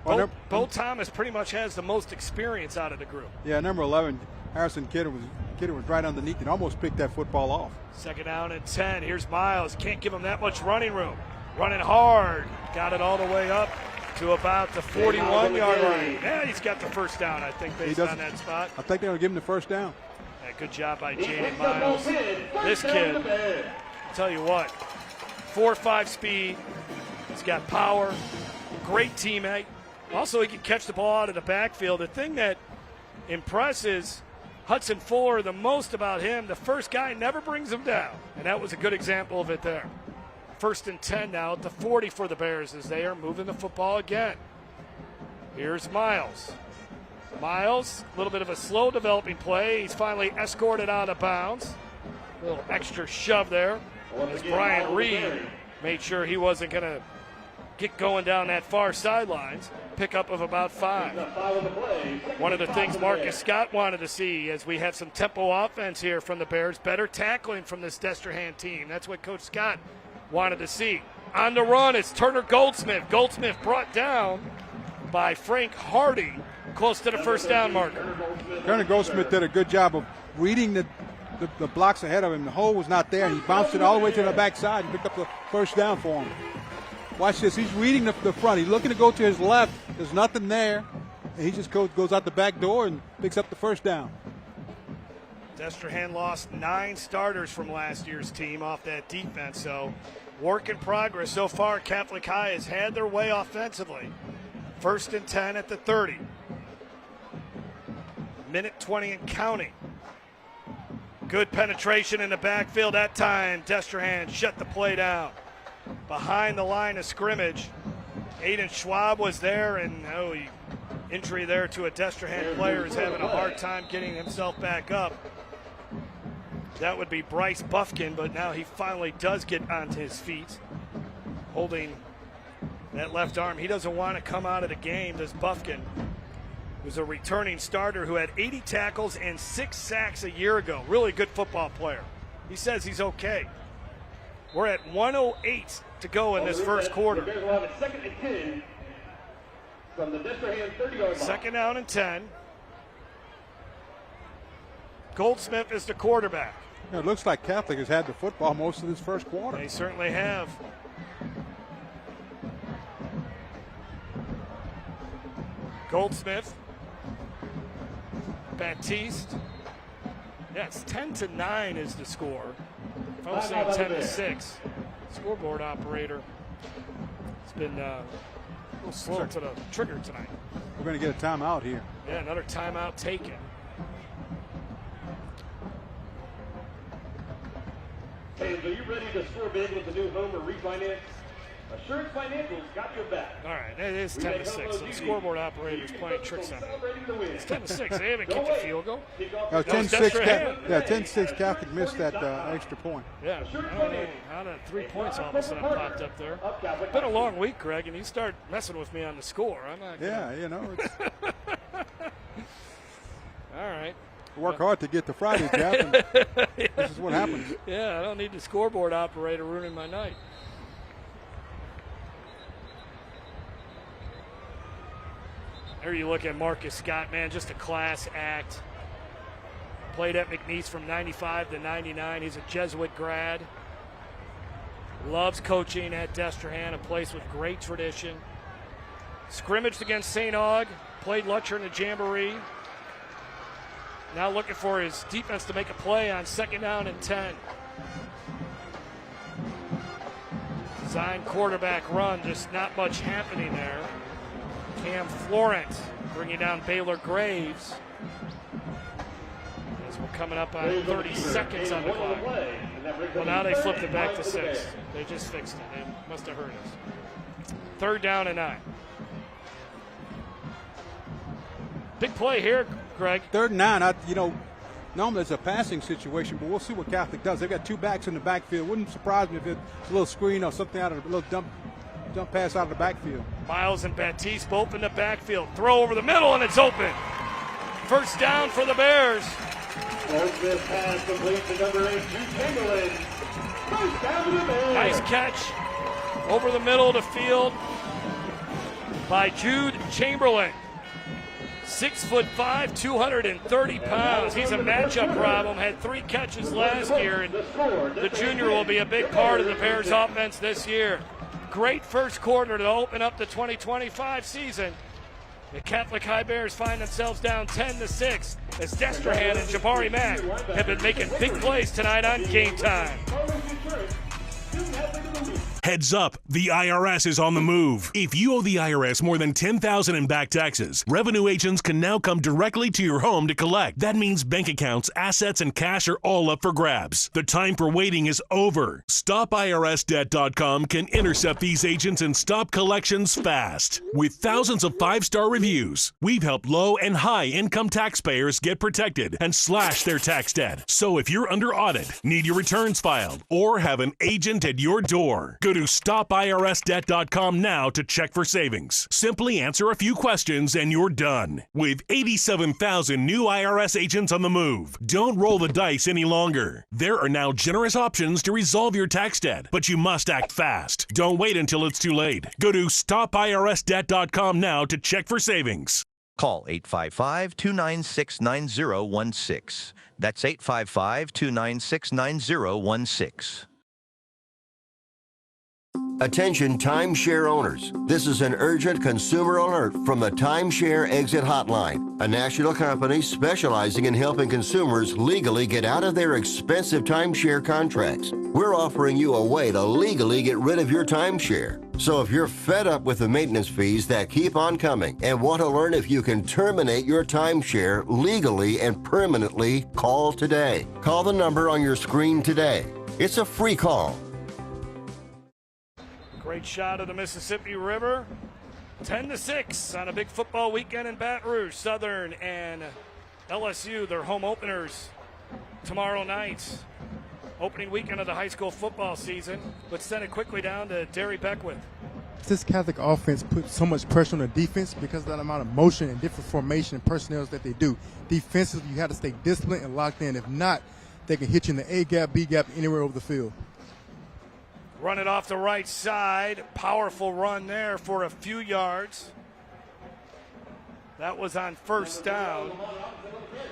A: Bo Thomas pretty much has the most experience out of the group.
B: Yeah, number 11, Harrison Kidder was right underneath and almost picked that football off.
A: 2nd down and 10. Here's Miles. Can't give him that much running room. Running hard. Got it all the way up to about the 41-yard line. Yeah, he's got the first down, I think, based on that spot.
B: I think they're going to give him the first down.
A: Yeah, good job by Jaden Miles. This kid, I'll tell you what, 4.5 speed. He's got power. Great teammate. Also, he can catch the ball out of the backfield. The thing that impresses Hudson Fuller the most about him, the first guy never brings him down. And that was a good example of it there. 1st and 10 now at the 40 for the Bears as they are moving the football again. Here's Miles. Miles, a little bit of a slow developing play. He's finally escorted out of bounds. A little extra shove there as Brian Reed made sure he wasn't going to get going down that far sidelines. Pickup of about 5. One of the things Marcus Scott wanted to see as we have some tempo offense here from the Bears, better tackling from this Destrehan team. That's what Coach Scott wanted to see. On the run, it's Turner Goldsmith. Goldsmith brought down by Frank Hardy, close to the first down marker.
B: Turner Goldsmith did a good job of reading the blocks ahead of him. The hole was not there, and he bounced it all the way to the backside and picked up the first down for him. Watch this. He's reading the front. He's looking to go to his left. There's nothing there. And he just goes out the back door and picks up the first down.
A: Destrehan lost 9 starters from last year's team off that defense. So work in progress so far. Catholic High has had their way offensively. 1st and 10 at the 30. Minute 20 and counting. Good penetration in the backfield that time. Destrehan shut the play down. Behind the line of scrimmage, Aiden Schwab was there, and injury there to a Destrehan player is having a hard time getting himself back up. That would be Bryce Buffkin, but now he finally does get onto his feet, holding that left arm. He doesn't want to come out of the game, this Buffkin, who's a returning starter who had 80 tackles and 6 sacks a year ago. Really good football player. He says he's okay. We're at 1:08 to go in this first quarter.
G: 2nd and 10 from the Destrehan 30-yard line.
A: 2nd down and 10. Goldsmith is the quarterback.
B: It looks like Catholic has had the football most of this first quarter.
A: They certainly have. Goldsmith. Baptiste. Yeah, it's 10-9 is the score. If I was saying 10-6, scoreboard operator has been a little slow to the trigger tonight.
B: We're going to get a timeout here.
A: Yeah, another timeout taken.
G: Fans, are you ready to score big with the new home or refinance? Assurance Financial's got your back.
A: All right, it is 10-6. So the scoreboard operator's playing tricks on me. It's 10-6. They haven't kicked a field goal.
B: 10-6 Catholic missed that extra point.
A: Yeah, I don't know how that 3 points all of a sudden popped up there. It's been a long week, Greg, and you start messing with me on the score. I'm not gonna...
B: Yeah, you know. It's...
A: All right.
B: Work hard to get to Friday, Jeff. And this is what happens.
A: Yeah, I don't need the scoreboard operator ruining my night. There you look at Marcus Scott, man, just a class act. Played at McNeese from 95 to 99. He's a Jesuit grad. Loves coaching at Destrehan, a place with great tradition. Scrimmaged against St. Aug, played Lutcher in the Jamboree. Now looking for his defense to make a play on 2nd down and 10. Design quarterback run, just not much happening there. Cam Florent bringing down Baylor Graves. As we're coming up on 30 seconds on the clock. Well, now they flipped it back to 6. They just fixed it. They must have heard us. 3rd down and 9. Big play here, Greg.
B: 3rd and 9. Normally it's a passing situation, but we'll see what Catholic does. They've got 2 backs in the backfield. Wouldn't surprise me if it's a little screen or something out of a little dump pass out of the backfield.
A: Miles and Baptiste both in the backfield. Throw over the middle, and it's open. 1st down for the Bears.
G: This pass complete to number 8, Jude Chamberlain. 1st down to the Bears.
A: Nice catch over the middle of the field by Jude Chamberlain. 6'5", 230 pounds. He's a matchup problem. Had 3 catches last year, and the junior will be a big part of the Bears' offense this year. Great first quarter to open up the 2025 season. The Catholic High Bears find themselves down 10-6 as Destrehan and Jabari Mack have been making big plays tonight on Game Time.
J: Heads up, the IRS is on the move. If you owe the IRS more than $10,000 in back taxes, revenue agents can now come directly to your home to collect. That means bank accounts, assets, and cash are all up for grabs. The time for waiting is over. StopIRSDebt.com can intercept these agents and stop collections fast. With thousands of 5-star reviews, we've helped low and high income taxpayers get protected and slash their tax debt. So if you're under audit, need your returns filed, or have an agent at your door, go to StopIRSDebt.com now to check for savings. Simply answer a few questions and you're done. With 87,000 new IRS agents on the move, don't roll the dice any longer. There are now generous options to resolve your tax debt, but you must act fast. Don't wait until it's too late. Go to StopIRSDebt.com now to check for savings.
K: Call 855-296-9016. That's 855-296-9016.
L: Attention timeshare owners. This is an urgent consumer alert from the Timeshare Exit Hotline, a national company specializing in helping consumers legally get out of their expensive timeshare contracts. We're offering you a way to legally get rid of your timeshare. So if you're fed up with the maintenance fees that keep on coming and want to learn if you can terminate your timeshare legally and permanently, call today. Call the number on your screen today. It's a free call.
A: Great shot of the Mississippi River. 10-6 on a big football weekend in Baton Rouge. Southern and LSU, their home openers tomorrow night. Opening weekend of the high school football season. Let's send it quickly down to Derry Beckwith.
F: This Catholic offense puts so much pressure on the defense because of that amount of motion and different formation and personnel that they do. Defensively, you have to stay disciplined and locked in. If not, they can hit you in the A gap, B gap, anywhere over the field.
A: Run it off the right side. Powerful run there for a few yards. That was on 1st down.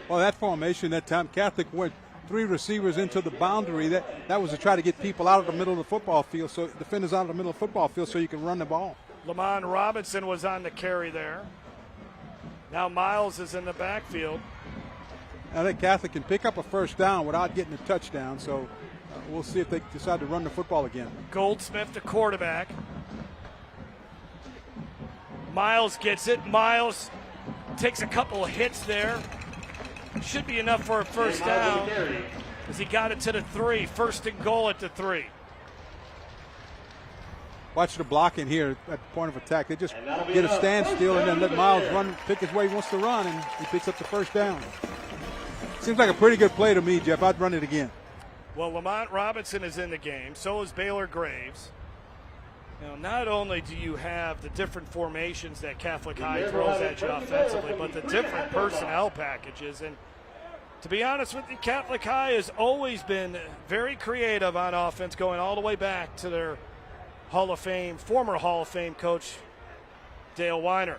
B: Well, that formation that time, Catholic went 3 receivers into the boundary. That was to try to get people out of the middle of the football field, so defenders out of the middle of the football field so you can run the ball.
A: Lamont Robinson was on the carry there. Now Miles is in the backfield.
B: I think Catholic can pick up a 1st down without getting a touchdown, so we'll see if they decide to run the football again.
A: Goldsmith, the quarterback. Miles gets it. Miles takes a couple of hits there. Should be enough for a 1st down as he got it to the 3. 1st and goal at the 3.
B: Watch the blocking here at the point of attack. They just get a standstill and then let Miles run, pick his way he wants to run, and he picks up the 1st down. Seems like a pretty good play to me, Jeff. I'd run it again.
A: Well, Lamont Robinson is in the game. So is Baylor Graves. Now, not only do you have the different formations that Catholic High throws at you offensively, but the different personnel packages. And To be honest with you, Catholic High has always been very creative on offense, going all the way back to their former Hall of Fame coach, Dale Weiner.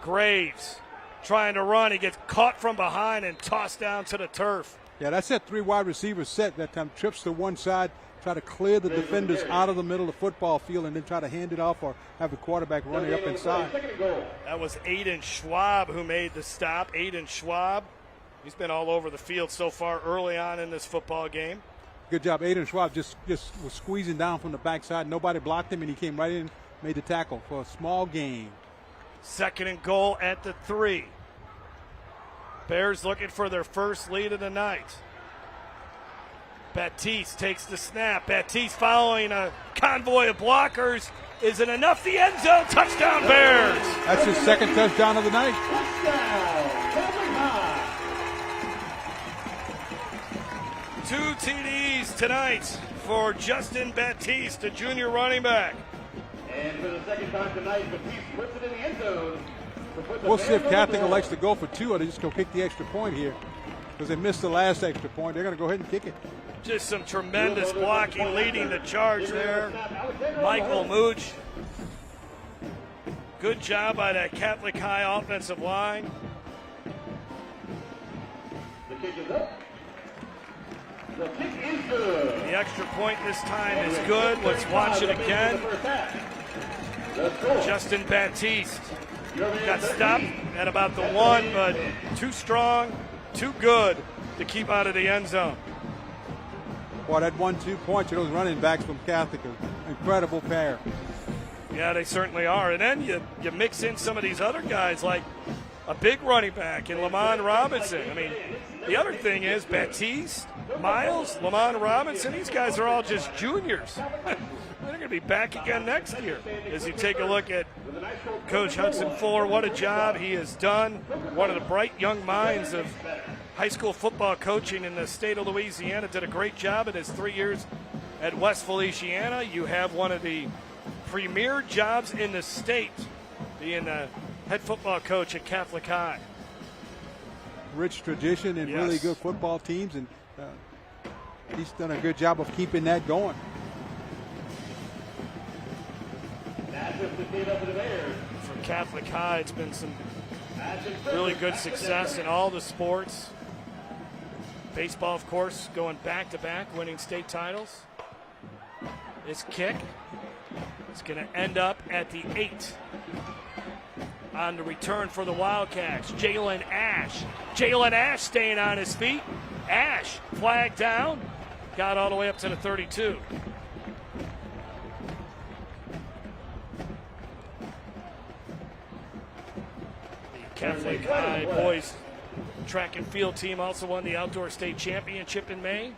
A: Graves trying to run. He gets caught from behind and tossed down to the turf.
B: Yeah, that's that 3 wide receiver set that time. Trips to one side, try to clear the defenders out of the middle of the football field, and then try to hand it off or have the quarterback running up inside.
A: That was Aiden Schwab who made the stop. Aiden Schwab, he's been all over the field so far early on in this football game.
B: Good job. Aiden Schwab just was squeezing down from the backside. Nobody blocked him, and he came right in, made the tackle for a small gain.
A: 2nd and goal at the 3. Bears looking for their first lead of the night. Baptiste takes the snap. Baptiste following a convoy of blockers. Isn't enough. The end zone. Touchdown, Bears.
B: That's his 2nd touchdown of the night.
A: Touchdown. 2 TDs tonight for Justin Baptiste, a junior running back.
G: And for the 2nd time tonight, Baptiste puts it in the end zone.
B: We'll see if Catholic elects to go for 2 or they just go kick the extra point here. Because they missed the last extra point. They're going to go ahead and kick it.
A: Just some tremendous blocking leading the charge there. Michael Mooch. Good job by that Catholic High offensive line.
G: The kick is up. The kick is good.
A: The extra point this time is good. Let's watch it again. Justin Baptiste got stopped at about the 1, but too strong, too good to keep out of the end zone.
B: Boy, that 1-2 point to those running backs from Catholic, an incredible pair.
A: Yeah, they certainly are. And then you mix in some of these other guys like a big running back in Lamont Robinson. I mean, the other thing is Baptiste, Miles, Lamont Robinson, these guys are all just juniors. They're going to be back again next year. As you take a look at Coach Hudson Fuller, what a job he has done. One of the bright young minds of high school football coaching in the state of Louisiana. Did a great job in his 3 years at West Feliciana. You have one of the premier jobs in the state, being the head football coach at Catholic High.
B: Rich tradition and really good football teams, and he's done a good job of keeping that going.
A: For Catholic High, it's been some really good success in all the sports. Baseball, of course, going back-to-back, winning state titles. This kick is going to end up at the 8. On the return for the Wildcats, Jalen Ash. Jalen Ash staying on his feet. Ash flagged down, got all the way up to the 32. Catholic High boys track and field team also won the outdoor state championship in May.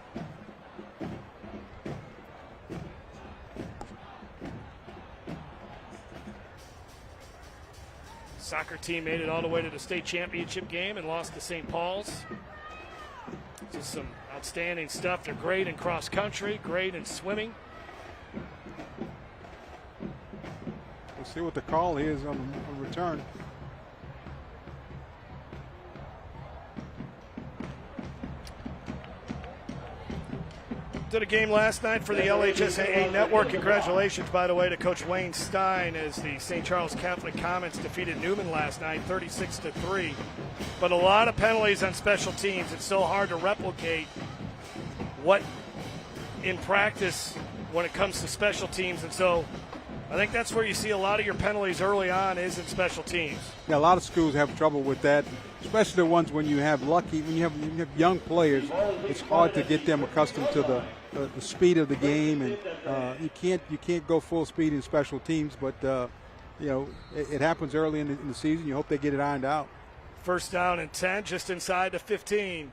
A: Soccer team made it all the way to the state championship game and lost to St. Paul's. Just some outstanding stuff. They're great in cross country, great in swimming.
B: We'll see what the call is on return.
A: Did a game last night for the LHSAA Network. Congratulations, by the way, to Coach Wayne Stein as the St. Charles Catholic Comets defeated Newman last night, 36-3. But a lot of penalties on special teams. It's so hard to replicate what in practice when it comes to special teams. And so I think that's where you see a lot of your penalties early on is in special teams.
B: Yeah, a lot of schools have trouble with that, especially the ones when you have young players. It's hard to get them accustomed to the speed of the game, and you can't go full speed in special teams. But it happens early in the season. You hope they get it ironed out.
A: First down and 10, just inside the 15.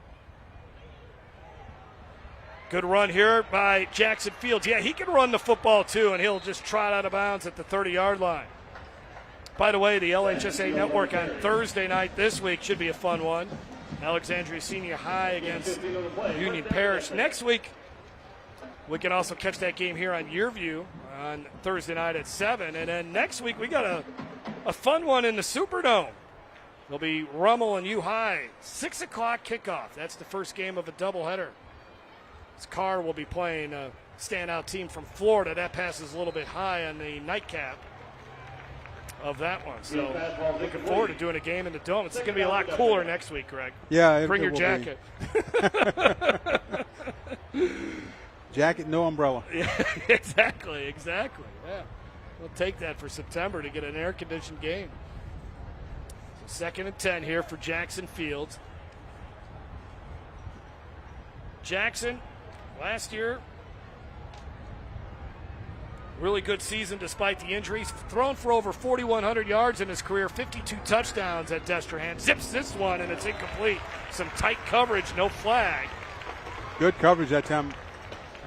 A: Good run here by Jackson Fields. Yeah, he can run the football too, and he'll just trot out of bounds at the 30-yard line. By the way, the LHSA Network on Thursday night this week should be a fun one. Alexandria Senior High against Union Parish. Next week, we can also catch that game here on YurView on Thursday night at 7. And then next week, we got a fun one in the Superdome. It'll be Rummel and U-High. 6 o'clock kickoff. That's the first game of a doubleheader. This Carr will be playing a standout team from Florida. That passes a little bit high on the nightcap of that one. So looking forward to doing a game in the Dome. It's going to be a lot cooler next week, Greg.
B: Yeah.
A: Bring your jacket.
B: Jacket, no umbrella.
A: Yeah, exactly. Yeah. We'll take that for September to get an air-conditioned game. So 2nd and 10 here for Jackson Fields. Jackson, last year, really good season despite the injuries. Thrown for over 4,100 yards in his career, 52 touchdowns at Destrehan. Zips this one, and it's incomplete. Some tight coverage, no flag.
B: Good coverage that time.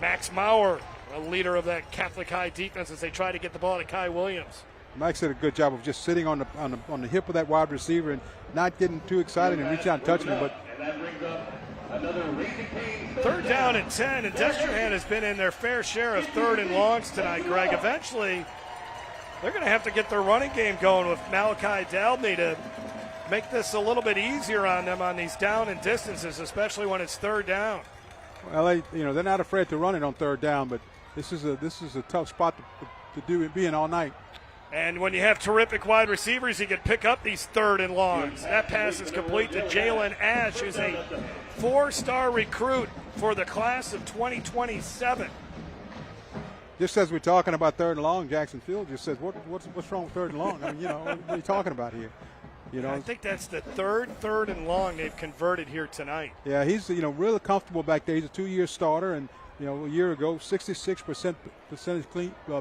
A: Max Maurer, a leader of that Catholic High defense, as they try to get the ball to Kai Williams.
B: Max did a good job of just sitting on the hip of that wide receiver and not getting too excited and reach out and touching him. But
G: that brings up another Raising Cane's
A: 3rd down and 10, and Destrehan has been in their fair share of 3rd and longs tonight, Greg. Eventually, they're going to have to get their running game going with Malachi Dalby to make this a little bit easier on them on these down and distances, especially when it's 3rd down.
B: Well, they're not afraid to run it on 3rd down, but this is a tough spot to do it being all night.
A: And when you have terrific wide receivers, you can pick up these 3rd and longs. That pass is complete to Jalen Ash, who's a 4-star recruit for the class of 2027.
B: Just as we're talking about 3rd and long, Jackson Field just says, what's wrong with 3rd and long? I mean, what are you talking about here?
A: I think that's the 3rd and long they've converted here tonight.
B: Yeah, he's really comfortable back there. He's a 2-year starter, and a year ago, 66%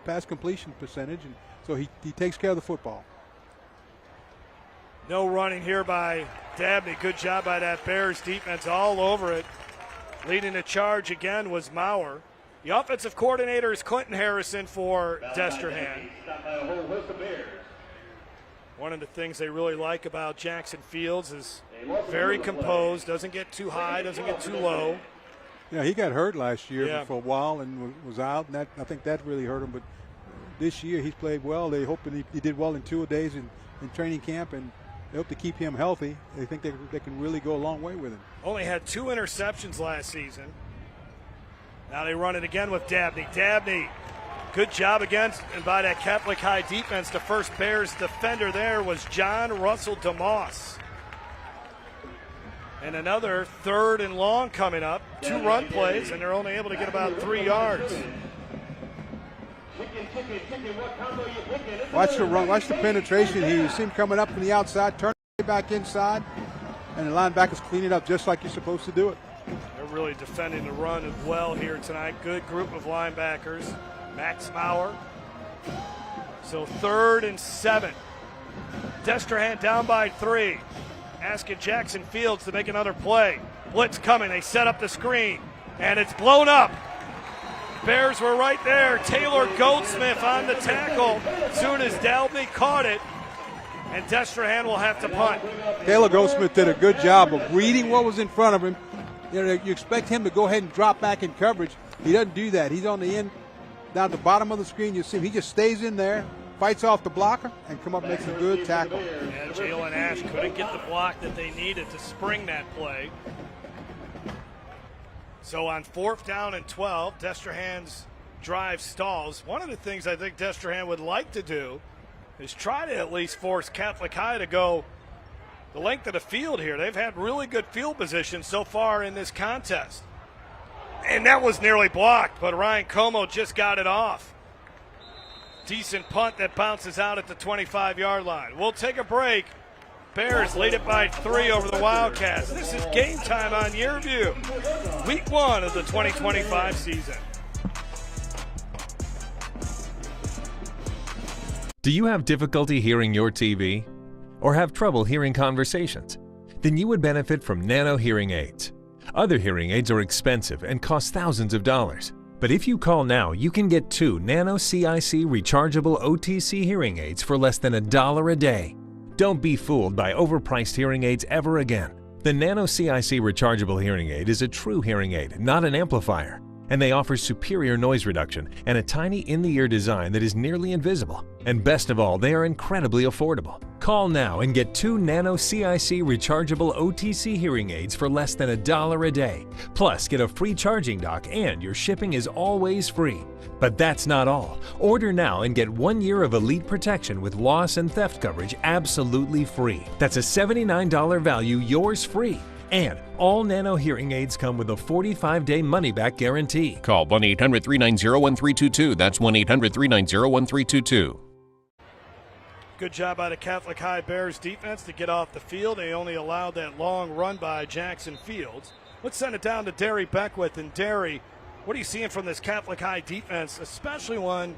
B: pass completion percentage, and so he takes care of the football.
A: No running here by Dabney. Good job by that Bears defense, all over it. Leading the charge again was Maurer. The offensive coordinator is Clinton Harrison for Destrehan. One of the things they really like about Jackson Fields is very composed, doesn't get too high, doesn't get too low.
B: Yeah, he got hurt last year for a while and was out, and I think that really hurt him. But this year he's played well. They hope he did well in 2 days in training camp, and they hope to keep him healthy. They think they can really go a long way with him.
A: Only had 2 interceptions last season. Now they run it again with Dabney. Dabney, good job again by that Catholic High defense. The first Bears defender there was John Russell DeMoss. And another 3rd and long coming up. 2 run plays, and they're only able to get about 3 yards.
B: Watch the run. Watch the penetration here. You see him coming up from the outside, turn it back inside, and the linebackers clean it up just like you're supposed to do it.
A: They're really defending the run as well here tonight. Good group of linebackers. Max Maurer. So 3rd and 7. Destrehan down by 3. Asking Jackson Fields to make another play. Blitz coming. They set up the screen, and it's blown up. Bears were right there. Taylor Goldsmith on the tackle. Soon as Dalby caught it, and Destrehan will have to punt.
B: Taylor Goldsmith did a good job of reading what was in front of him. You expect him to go ahead and drop back in coverage. He doesn't do that. He's on the end, down the bottom of the screen. You see him. He just stays in there, fights off the blocker, and come up and makes a good tackle.
A: And Jalen Ash couldn't get the block that they needed to spring that play. So on 4th down and 12, Destrehan's drive stalls. One of the things I think Destrehan would like to do is try to at least force Catholic High to go the length of the field here. They've had really good field position so far in this contest. And that was nearly blocked, but Ryan Como just got it off. Decent punt that bounces out at the 25-yard line. We'll take a break. Bears lead it by 3 over the Wildcats. This is Game Time on YurView. Week 1 of the 2025 season.
M: Do you have difficulty hearing your TV? Or have trouble hearing conversations? Then you would benefit from Nano hearing aids. Other hearing aids are expensive and cost thousands of dollars. But if you call now, you can get 2 Nano CIC rechargeable OTC hearing aids for less than $1 a day. Don't be fooled by overpriced hearing aids ever again. The Nano CIC rechargeable hearing aid is a true hearing aid, not an amplifier. And they offer superior noise reduction and a tiny in-the-ear design that is nearly invisible. And best of all, they are incredibly affordable. Call now and get 2 Nano CIC rechargeable OTC hearing aids for less than $1 a day. Plus, get a free charging dock and your shipping is always free. But that's not all. Order now and get 1 year of elite protection with loss and theft coverage absolutely free. That's a $79 value, yours free. And all Nano hearing aids come with a 45-day money-back guarantee.
N: Call 1-800-390-1322. That's 1-800-390-1322.
A: Good job by the Catholic High Bears defense to get off the field. They only allowed that long run by Jackson Fields. Let's send it down to Derry Beckwith. And Derry, what are you seeing from this Catholic High defense, especially when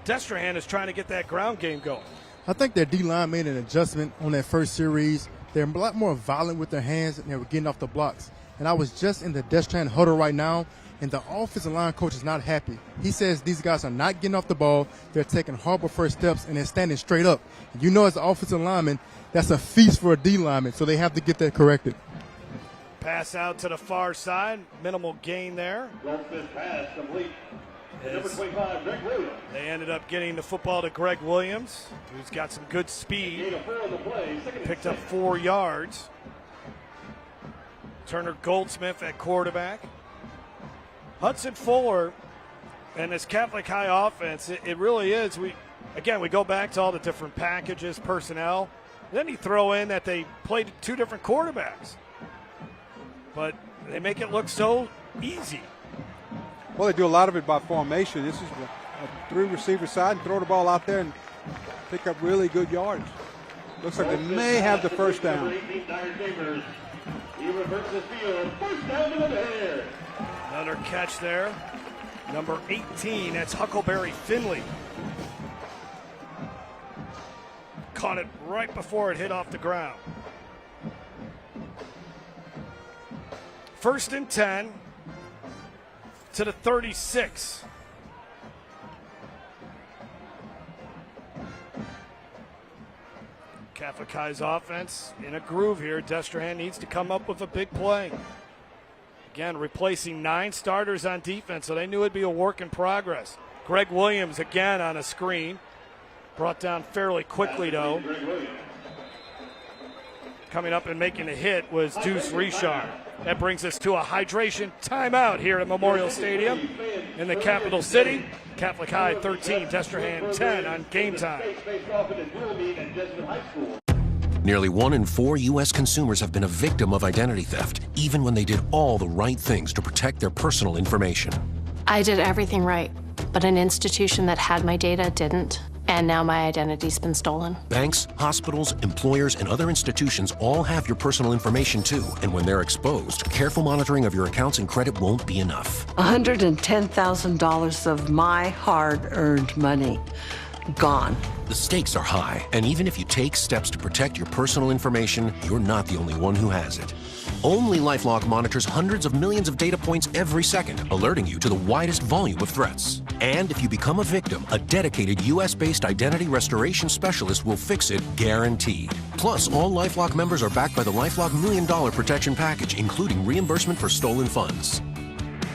A: Destrehan is trying to get that ground game going?
F: I think their D-line made an adjustment on that first series. They're a lot more violent with their hands, and they were getting off the blocks. And I was just in the Destrehan huddle right now, and the offensive line coach is not happy. He says these guys are not getting off the ball. They're taking horrible first steps, and they're standing straight up. And you know, as an offensive lineman, that's a feast for a D lineman, so they have to get that corrected.
A: Pass out to the far side. Minimal gain there.
G: Pass complete. Number 25, Greg Williams.
A: They ended up getting the football to Greg Williams, who's got some good speed. Picked up 4 yards. Turner Goldsmith at quarterback. Hudson Fuller and this Catholic High offense, it really is. We go back to all the different packages, personnel. Then you throw in that they played 2 different quarterbacks. But they make it look so easy.
B: Well, they do a lot of it by formation. This is a 3-receiver side and throw the ball out there and pick up really good yards. Looks like they may have the first down.
G: He reverses the field. First down to the Bears.
A: Another catch there. Number 18, that's Huckleberry Finley. Caught it right before it hit off the ground. 1st and 10 to the 36. Catholic High's offense in a groove here. Destrehan needs to come up with a big play. Again, replacing 9 starters on defense, so they knew it'd be a work in progress. Greg Williams again on a screen. Brought down fairly quickly, though. Coming up and making a hit was Deuce Richard. That brings us to a hydration timeout here at Memorial Stadium in the capital city. Catholic High 13, Destrehan 10 on Game Time.
O: Nearly 1 in 4 U.S. consumers have been a victim of identity theft, even when they did all the right things to protect their personal information.
P: I did everything right, but an institution that had my data didn't. And now my identity's been stolen.
O: Banks, hospitals, employers, and other institutions all have your personal information too. And when they're exposed, careful monitoring of your accounts and credit won't be enough.
Q: $110,000 of my hard-earned money gone.
O: The stakes are high, and even if you take steps to protect your personal information, you're not the only one who has it. Only LifeLock monitors hundreds of millions of data points every second, alerting you to the widest volume of threats. And if you become a victim, a dedicated U.S.-based identity restoration specialist will fix it, guaranteed. Plus, all LifeLock members are backed by the LifeLock $1 Million Protection Package, including reimbursement for stolen funds.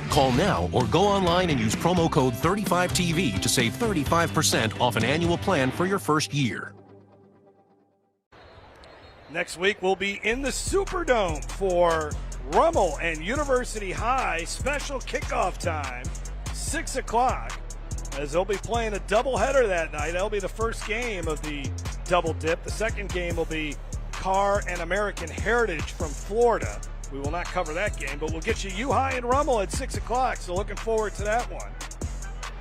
O: Call now or go online and use promo code 35TV to save 35% off an annual plan for your first year.
A: Next week, we'll be in the Superdome for Rummel and University High special kickoff time, 6 o'clock, as they'll be playing a doubleheader that night. That'll be the first game of the double dip. The second game will be Carr and American Heritage from Florida. We will not cover that game, but we'll get you U-High and Rummel at 6 o'clock, so looking forward to that one.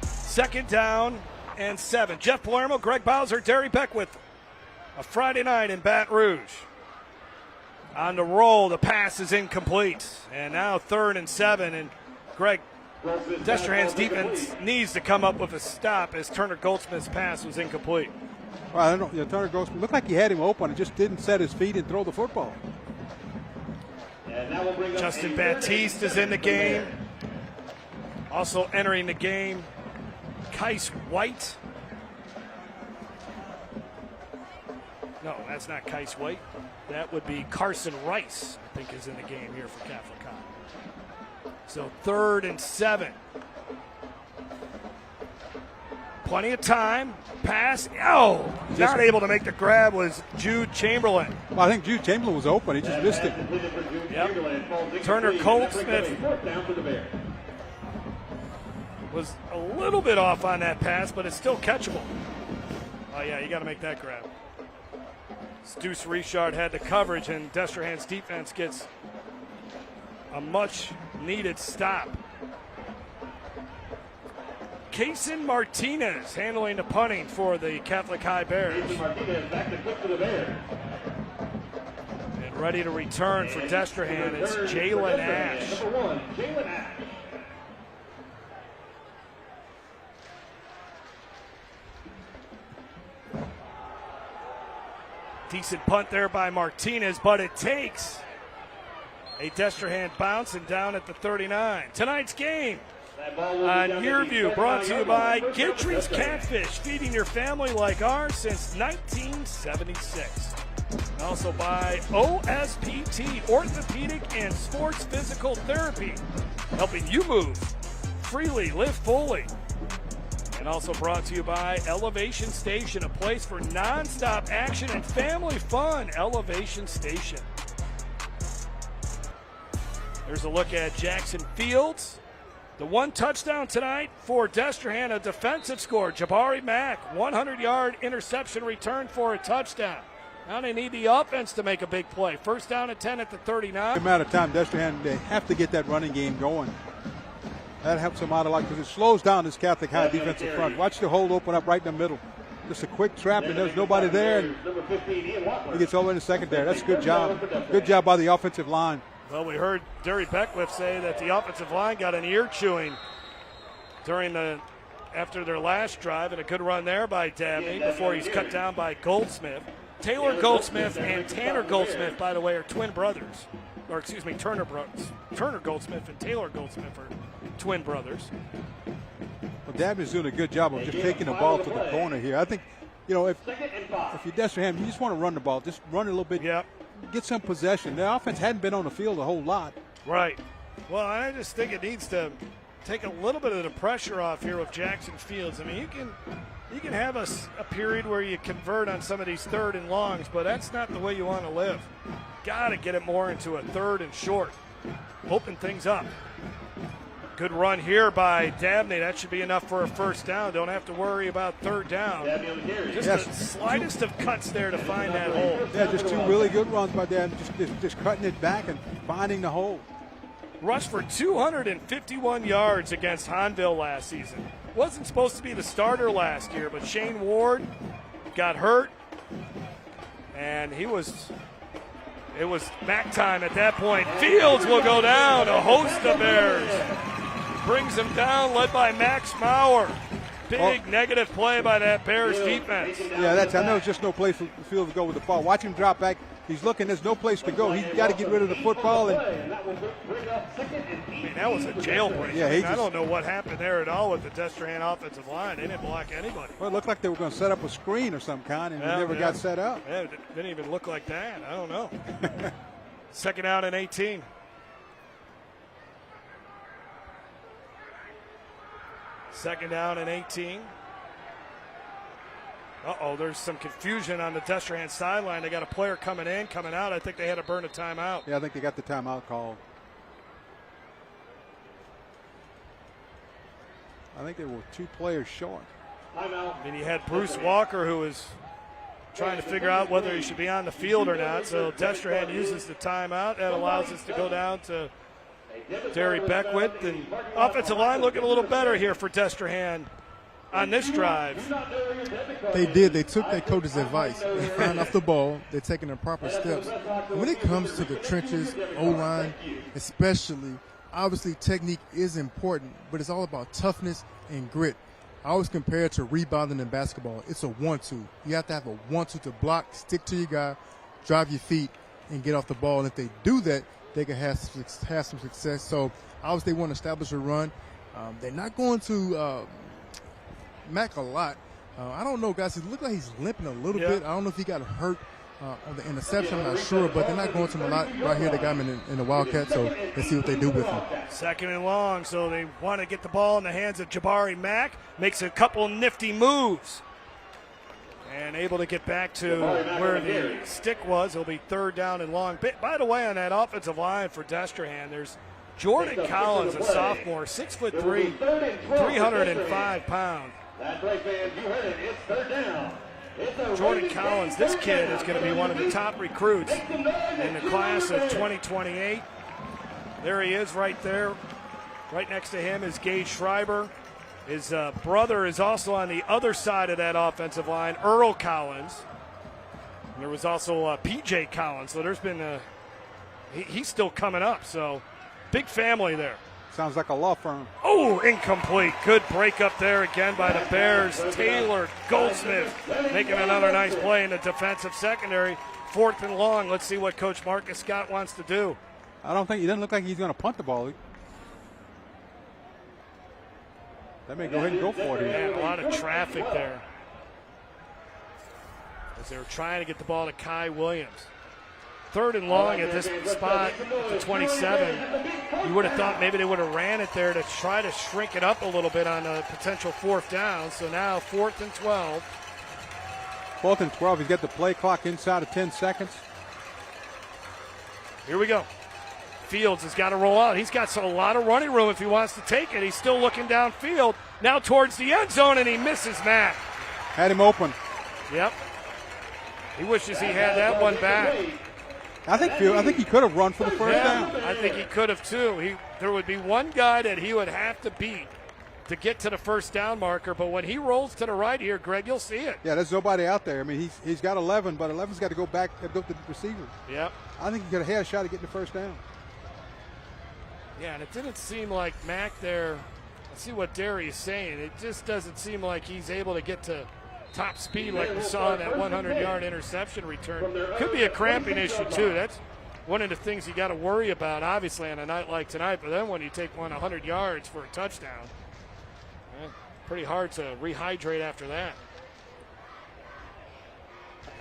A: 2nd down and 7. Jeff Palermo, Greg Bowser, Derry Beckwith. A Friday night in Baton Rouge. On the roll, the pass is incomplete. And now 3rd and 7, and Greg, Destrehan's defense needs to come up with a stop as Turner Goldsmith's pass was incomplete.
B: Well, I don't know. Turner Goldsmith looked like he had him open and just didn't set his feet and throw the football.
A: Justin Baptiste is in the game. Also entering the game, Kais White. No, that's not Kais White. That would be Carson Rice, I think, is in the game here for Catholic High. So 3rd and 7. Plenty of time. Pass. Oh, not able to make the grab was Jude Chamberlain.
B: Well, I think Jude Chamberlain was open. He just missed it.
A: Yep. Turner Coltsmith was a little bit off on that pass, but it's still catchable. Oh, yeah, you got to make that grab. Deuce Richard had the coverage, and Destrehan's defense gets a much-needed stop. Kaysen Martinez handling the punting for the Catholic High Bears. And ready to return for Destrehan, it's Jalen Ash. Decent punt there by Martinez, but it takes a Destrehan bounce and down at the 39. Tonight's game on YurView brought to you by Gidry's Catfish, feeding your family like ours since 1976. And also by OSPT, Orthopedic and Sports Physical Therapy, helping you move freely, live fully. And also brought to you by Elevation Station, a place for nonstop action and family fun. Elevation Station. There's a look at Jackson Fields. The one touchdown tonight for Destrehan, a defensive score. Jabari Mack, 100-yard interception return for a touchdown. Now they need the offense to make a big play. First down at 10 at the 39.
B: Amount of time, Destrehan, they have to get that running game going. That helps them out a lot because it slows down this Catholic High defensive front. Watch the hole open up right in the middle. Just a quick trap, and there's nobody there. And he gets over in the secondary. That's a good job. Good job by the offensive line.
A: Well, we heard Derry Beckwith say that the offensive line got an ear chewing after their last drive, and a good run there by Dabney before he's cut down by Goldsmith. Taylor Goldsmith and Tanner Goldsmith, by the way, are twin brothers. Or excuse me, Turner Goldsmith and Taylor Goldsmith are twin brothers.
B: Well, Dabney's doing a good job of just taking the ball to the corner here. I think, if you're Destrehan, you just want to run the ball. Just run it a little bit.
A: Yep.
B: Get some possession. The offense hadn't been on the field a whole lot.
A: Right. Well, I just think it needs to take a little bit of the pressure off here with Jackson Fields. I mean, you can have a period where you convert on some of these third and longs, but that's not the way you want to live. Got to get it more into a third and short. Open things up. Good run here by Dabney. That should be enough for a first down. Don't have to worry about third down. Just the slightest of cuts there to find that hole.
B: Yeah, just two really good runs by Dabney. Just cutting it back and finding the hole.
A: Rushed for 251 yards against Hahnville last season. Wasn't supposed to be the starter last year, but Shane Ward got hurt, and it was Mac time at that point. Fields will go down. A host of Bears brings him down, led by Max Maurer. Big negative play by that Bears defense.
B: Yeah, I know it's just no place for Fields to go with the ball. Watch him drop back. He's looking. There's no place to go. He's got to get rid of the football. And
A: that was a jailbreak.
B: Yeah,
A: I don't know what happened there at all with the Destrehan offensive line. They didn't block anybody.
B: Well, it looked like they were going to set up a screen or some kind, and it never got set up.
A: Yeah, it didn't even look like that. I don't know. Second out and 18. Second down and 18. There's some confusion on the Destrehan sideline. They got a player coming in, coming out. I think they had to burn a timeout.
B: Yeah, I think they got the timeout called. I think they were two players short.
A: And you had Bruce Walker, who was trying to figure out whether he should be on the field or not. So Destrehan uses the timeout. That allows us to go down to Derry Beckwith. And offensive line looking a little better here for Destrehan on this drive.
F: They did. They took their coach's advice. They found off the ball. They're taking the proper steps. And when it comes to the trenches, O-line especially, obviously technique is important, but it's all about toughness and grit. I always compare it to rebounding in basketball. It's a 1-2. You have to have a 1-2 to block, stick to your guy, drive your feet, and get off the ball. And if they do that, they can have some success. So obviously they want to establish a run. They're not going to Mac a lot. I don't know, guys. It looked like he's limping a little bit. I don't know if he got hurt on the interception. I'm not sure, but they're not going to him a lot right here. They got him in the Wildcat, so let's see what they do with him.
A: Second and long, so they want to get the ball in the hands of Jabari Mack. Makes a couple nifty moves. And able to get back to where the stick was. It'll be third down and long. By the way, on that offensive line for Destrehan, there's Jordan Collins, a sophomore, 6'3", 305 pounds.
G: That's right, fans. You heard it. It's third down.
A: Jordan Collins, this kid is going to be one of the top recruits in the class of 2028. There he is right there. Right next to him is Gage Schreiber. His brother is also on the other side of that offensive line, Earl Collins. And there was also P.J. Collins. So there's been he's still coming up. So big family there.
B: Sounds like a law firm.
A: Oh, incomplete. Good break up there again by the Bears. Taylor Goldsmith making another nice play in the defensive secondary. Fourth and long. Let's see what Coach Marcus Scott wants to do.
B: I don't think he doesn't look like he's going to punt the ball. They may go ahead and go for it here.
A: Man, a lot of traffic there as they were trying to get the ball to Kai Williams. Third and long at this spot at the 27. You would have thought maybe they would have ran it there to try to shrink it up a little bit on a potential fourth down. So now 4th and 12.
B: 4th and 12. He's got the play clock inside of 10 seconds.
A: Here we go. Fields has got to roll out. He's got a lot of running room if he wants to take it. He's still looking downfield. Now towards the end zone, and he misses Matt.
B: Had him open.
A: Yep. He wishes he had that one back.
B: I think he could have run for the first down.
A: I think he could have too. There would be one guy that he would have to beat to get to the first down marker, but when he rolls to the right here, Greg, you'll see it.
B: Yeah, there's nobody out there. I mean, he's got 11, but 11's got to go back and go to the receiver.
A: Yep.
B: I think he could have had a shot at getting the first down.
A: Yeah, and it didn't seem like Mack there. I see what Derry is saying. It just doesn't seem like he's able to get to top speed like we saw in that 100-yard interception return. Could be a cramping issue, too. That's one of the things you got to worry about, obviously, on a night like tonight. But then when you take one 100 yards for a touchdown, pretty hard to rehydrate after that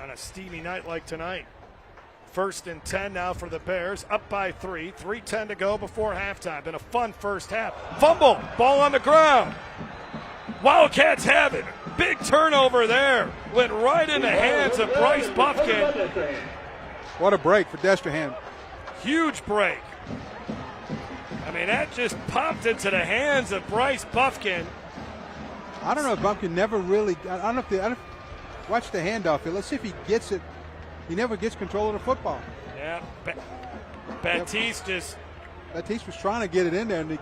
A: on a steamy night like tonight. 1st and 10 now for the Bears, up by 3. 3:10 to go before halftime. Been a fun first half. Fumble, ball on the ground. Wildcats have it. Big turnover there. Went right in the hands of Bryce Buffkin.
B: What a break for Destrehan.
A: Huge break. I mean, that just popped into the hands of Bryce Buffkin.
B: I don't know if Buffkin never really, I don't know watch the handoff here. Let's see if he gets it. He never gets control of the football.
A: Yeah, Baptiste
B: was trying to get it in there, and the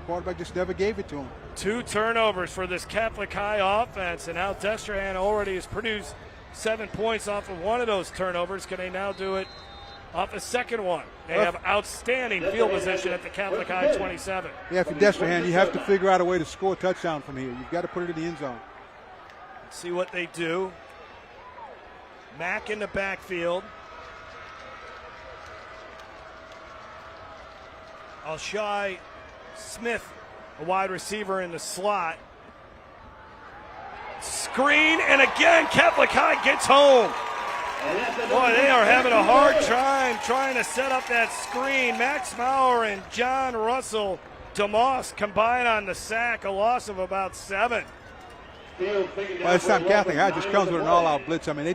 B: quarterback just never gave it to him.
A: 2 turnovers for this Catholic High offense, and now Destrehan already has produced 7 points off of one of those turnovers. Can they now do it off a second one? They have outstanding field position at the Catholic High 27.
B: Yeah, for Destrehan, you have to figure out a way to score a touchdown from here. You've got to put it in the end zone.
A: Let's see what they do. Mack in the backfield. Alshai Smith, a wide receiver in the slot. Screen, and again, Catholic High gets home. Boy, they are having a hard time trying to set up that screen. Max Maurer and John Russell DeMoss combine on the sack, a loss of about 7.
B: By this time, Catholic High just comes with an all-out blitz. I mean,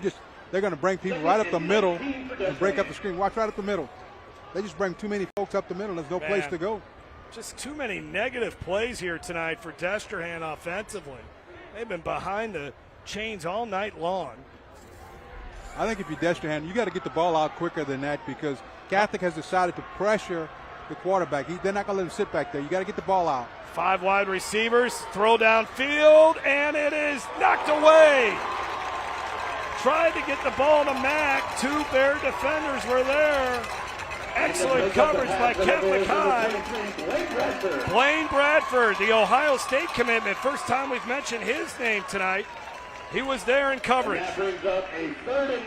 B: they're going to bring people right up the middle and break up the screen. Watch right up the middle. They just bring too many folks up the middle. There's no place to go.
A: Just too many negative plays here tonight for Destrehan offensively. They've been behind the chains all night long.
B: I think if you're Destrehan, you got to get the ball out quicker than that because Catholic has decided to pressure the quarterback. They're not going to let him sit back there. You got to get the ball out.
A: 5 wide receivers, throw downfield, and it is knocked away. Tried to get the ball to Mack. 2 Bear defenders were there. Excellent coverage by Catholic High. Blaine Bradford, the Ohio State commitment. First time we've mentioned his name tonight. He was there in coverage.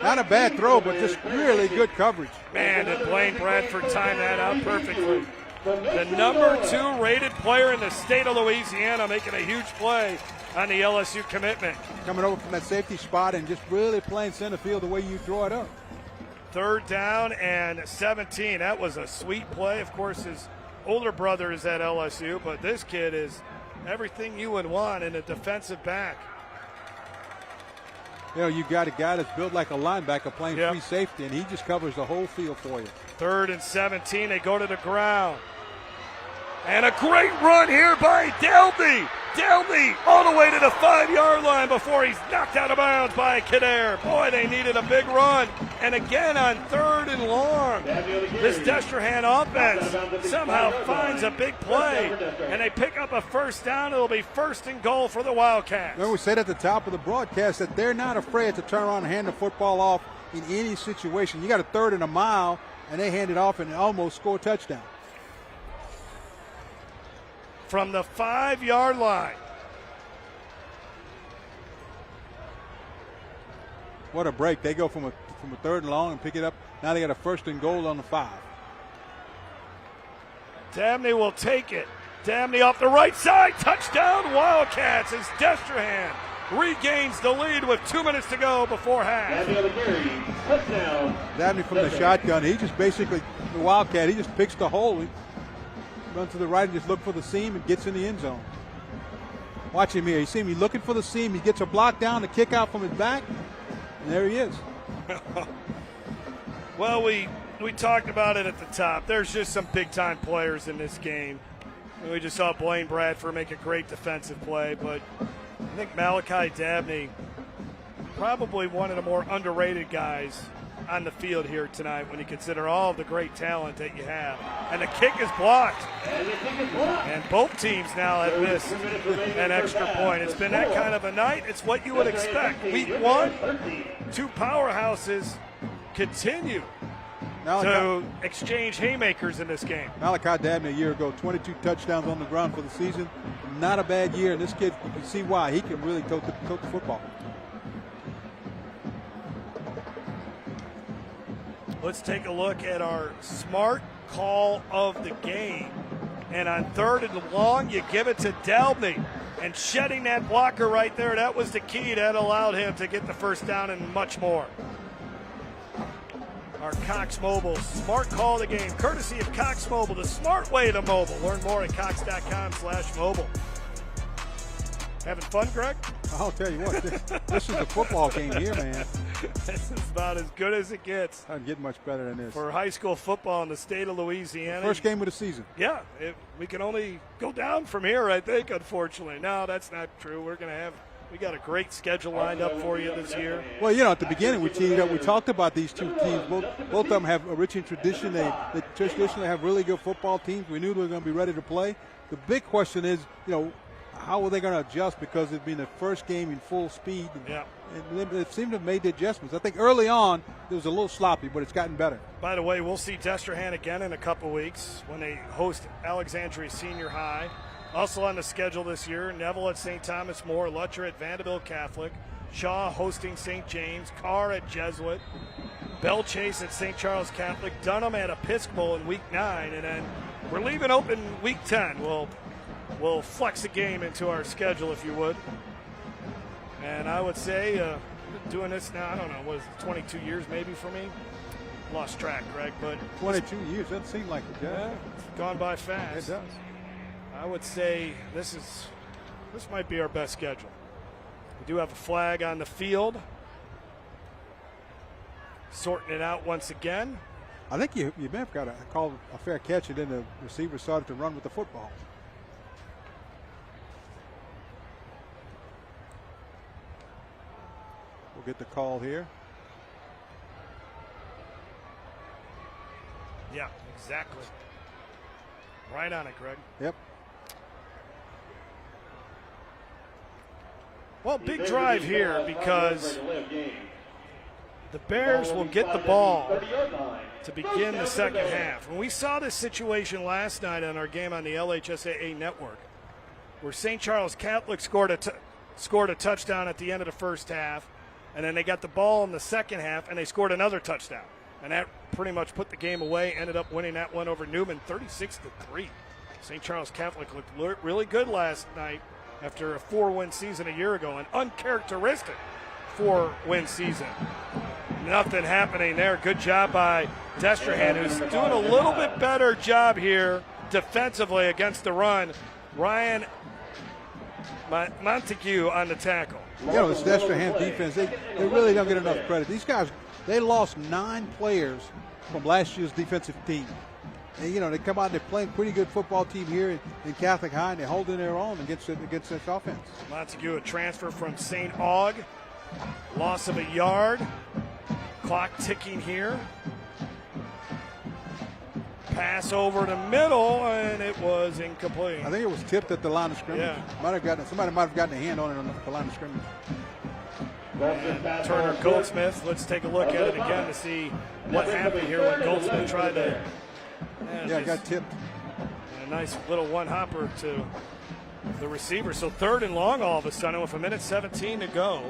B: Not a bad throw, but just really good coverage.
A: Man, did Blaine Bradford time that out perfectly. The number 2 rated player in the state of Louisiana making a huge play. on the LSU commitment.
B: Coming over from that safety spot and just really playing center field the way you draw it up.
A: 3rd down and 17. That was a sweet play. Of course, his older brother is at LSU, but this kid is everything you would want in a defensive back.
B: You know, you got a guy that's built like a linebacker playing free safety, and he just covers the whole field for you.
A: 3rd and 17. They go to the ground. And a great run here by Delby. Delby all the way to the 5-yard line before he's knocked out of bounds by Kader. Boy, they needed a big run. And again on 3rd and long, this Destrehan offense somehow finds a big play. And they pick up a 1st down. It'll be 1st and goal for the Wildcats.
B: Well, we said at the top of the broadcast that they're not afraid to turn around and hand the football off in any situation. You got a 3rd and a mile, and they hand it off and almost score a touchdown.
A: From the 5-yard line.
B: What a break. They go from a 3rd and long and pick it up. Now they got a 1st and goal on the 5.
A: Dabney will take it. Dabney off the right side. Touchdown Wildcats as Destrehan regains the lead with 2 minutes to go before half.
B: Dabney from the shotgun. He just basically, the Wildcat, he just picks the hole. He runs to the right and just look for the seam and gets in the end zone. Watch him here. You see him, he's looking for the seam. He gets a block down, the kick out from his back, and there he is.
A: Well, we talked about it at the top. There's just some big-time players in this game. And we just saw Blaine Bradford make a great defensive play, but I think Malachi Dabney, probably one of the more underrated guys on the field here tonight when you consider all of the great talent that you have. And the kick is blocked. And both teams now have missed an extra point. It's been that kind of a night. It's what you would expect. Week 1, 2 powerhouses continue to exchange haymakers in this game.
B: Malachi Dabney a year ago, 22 touchdowns on the ground for the season. Not a bad year, and this kid, you can see why. He can really coach the football.
A: Let's take a look at our smart call of the game. And on 3rd and long, you give it to Delby. And shedding that blocker right there, that was the key. That allowed him to get the 1st down and much more. Our Cox Mobile smart call of the game, courtesy of Cox Mobile, the smart way to mobile. Learn more at cox.com/mobile. Having fun, Greg?
B: I'll tell you what, this is a football game here, man.
A: This is about as good as it gets.
B: Doesn't get much better than this.
A: For high school football in the state of Louisiana.
B: First game of the season.
A: Yeah, we can only go down from here, I think, unfortunately. No, that's not true. We got a great schedule lined up for you this year.
B: Well, you know, at the beginning we teamed up. We talked about these two teams. Both of them have a rich in tradition. They traditionally have really good football teams. We knew they were going to be ready to play. The big question is, you know, how are they going to adjust, because it's been the first game in full speed. And they seem to have made the adjustments. I think early on it was a little sloppy, but it's gotten better.
A: By the way, we'll see Destrehan again in a couple weeks when they host Alexandria Senior High. Also on the schedule this year, Neville at St. Thomas More, Lutcher at Vanderbilt Catholic, Shaw hosting St. James, Carr at Jesuit, Bell Chase at St. Charles Catholic, Dunham at Episcopal in Week 9, and then we're leaving open Week 10. We'll flex a game into our schedule, if you would. And I would say, doing this now, I don't know, what is it, 22 years maybe for me? Lost track, Greg, but
B: 22 years, doesn't seem like it,
A: yeah, it's gone by fast.
B: It does.
A: I would say this might be our best schedule. We do have a flag on the field. Sorting it out once again.
B: I think you may have got a call a fair catch, and then the receiver started to run with the football. We'll get the call here.
A: Yeah, exactly. Right on it, Greg.
B: Yep.
A: Well, big drive here because the Bears will get the ball to begin the second half. And we saw this situation last night on our game on the LHSAA network, where St. Charles Catholic scored a touchdown at the end of the first half, and then they got the ball in the second half, and they scored another touchdown. And that pretty much put the game away, ended up winning that one over Newman 36-3. St. Charles Catholic looked really good last night after a 4-win season a year ago, an uncharacteristic 4-win season. Nothing happening there. Good job by Destrehan, who's doing a little bit better job here defensively against the run. Ryan Montague on the tackle.
B: You know, this Destrehan defense, they really don't get enough credit. These guys, they lost 9 players from last year's defensive team. And, you know, they come out and they're playing pretty good football team here in Catholic High, and they're holding their own against this offense.
A: Montague, a transfer from St. Aug. Loss of a yard. Clock ticking here. Pass over the middle, and it was incomplete.
B: I think it was tipped at the line of scrimmage.
A: Yeah.
B: Somebody might have gotten a hand on it on the line of scrimmage.
A: And Turner Goldsmith, let's take a look at it again to see what happened here when Goldsmith tried to.
B: Got tipped.
A: A nice little one-hopper to the receiver. So 3rd and long all of a sudden with 1:17 to go.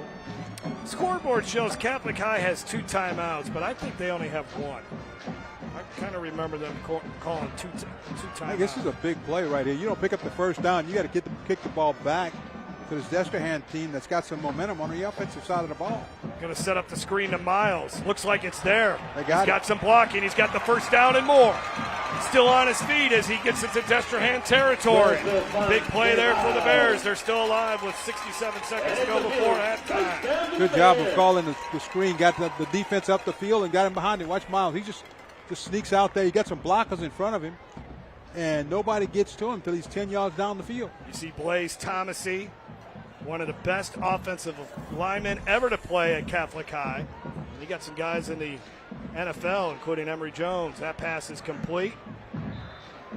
A: Scoreboard shows Catholic High has 2 timeouts, but I think they only have 1. I kind of remember them calling two timeouts.
B: I guess this is a big play right here. You don't pick up the first down. You got to kick the ball back to this Destrehan team that's got some momentum on the offensive side of the ball.
A: Going to set up the screen to Miles. Looks like it's there.
B: He's
A: got some blocking. He's got the first down and more. Still on his feet as he gets into Destrehan territory. Big play there for the Bears. They're still alive with 67 seconds to go before halftime.
B: Good job of calling the screen. Got the defense up the field and got him behind it. Watch Miles. He just sneaks out there. He got some blockers in front of him, and nobody gets to him until he's 10 yards down the field.
A: You see Blaze Thomasy, one of the best offensive linemen ever to play at Catholic High. And he got some guys in the NFL, including Emory Jones. That pass is complete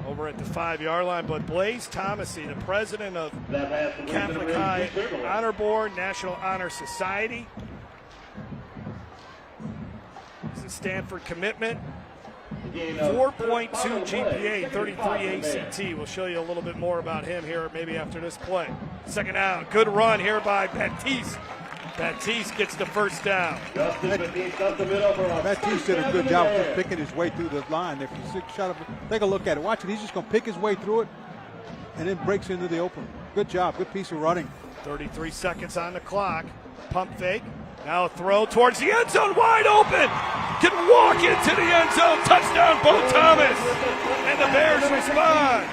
A: over at the 5-yard line. But Blaze Thomasy, the president of Catholic High Honor Board, National Honor Society, he's a Stanford commitment. 4.2 GPA, 33 ACT. We'll show you a little bit more about him here maybe after this play. Second down. Good run here by Baptiste. Baptiste gets the first down.
B: Baptiste did a good job of just picking his way through the line. If you take a look at it. Watch it. He's just going to pick his way through it and then breaks into the open. Good job. Good piece of running.
A: 33 seconds on the clock. Pump fake. Now a throw towards the end zone, wide open. Can walk into the end zone. Touchdown, Bo Thomas. And the Bears respond.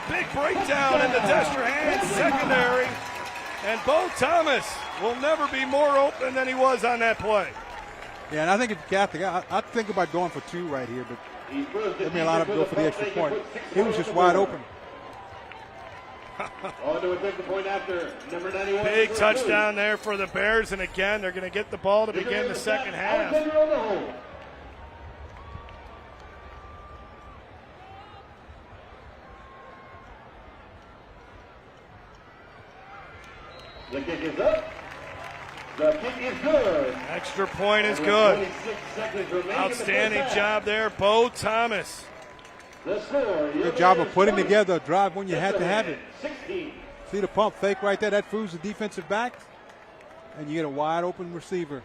A: Big breakdown in the Destrehan secondary. And Bo Thomas will never be more open than he was on that play.
B: Yeah, and I think if Catholic, I think about going for 2 right here, but let me allow him to go for the extra point. He was just wide open.
A: Big touchdown there for the Bears, and again, they're going to get the ball to begin the second half.
G: The kick is up. The kick is good.
A: Extra point is good. Outstanding job there, Bo Thomas.
B: Good job of putting together a drive when you had to have it. See the pump fake right there? That fools the defensive back, and you get a wide open receiver.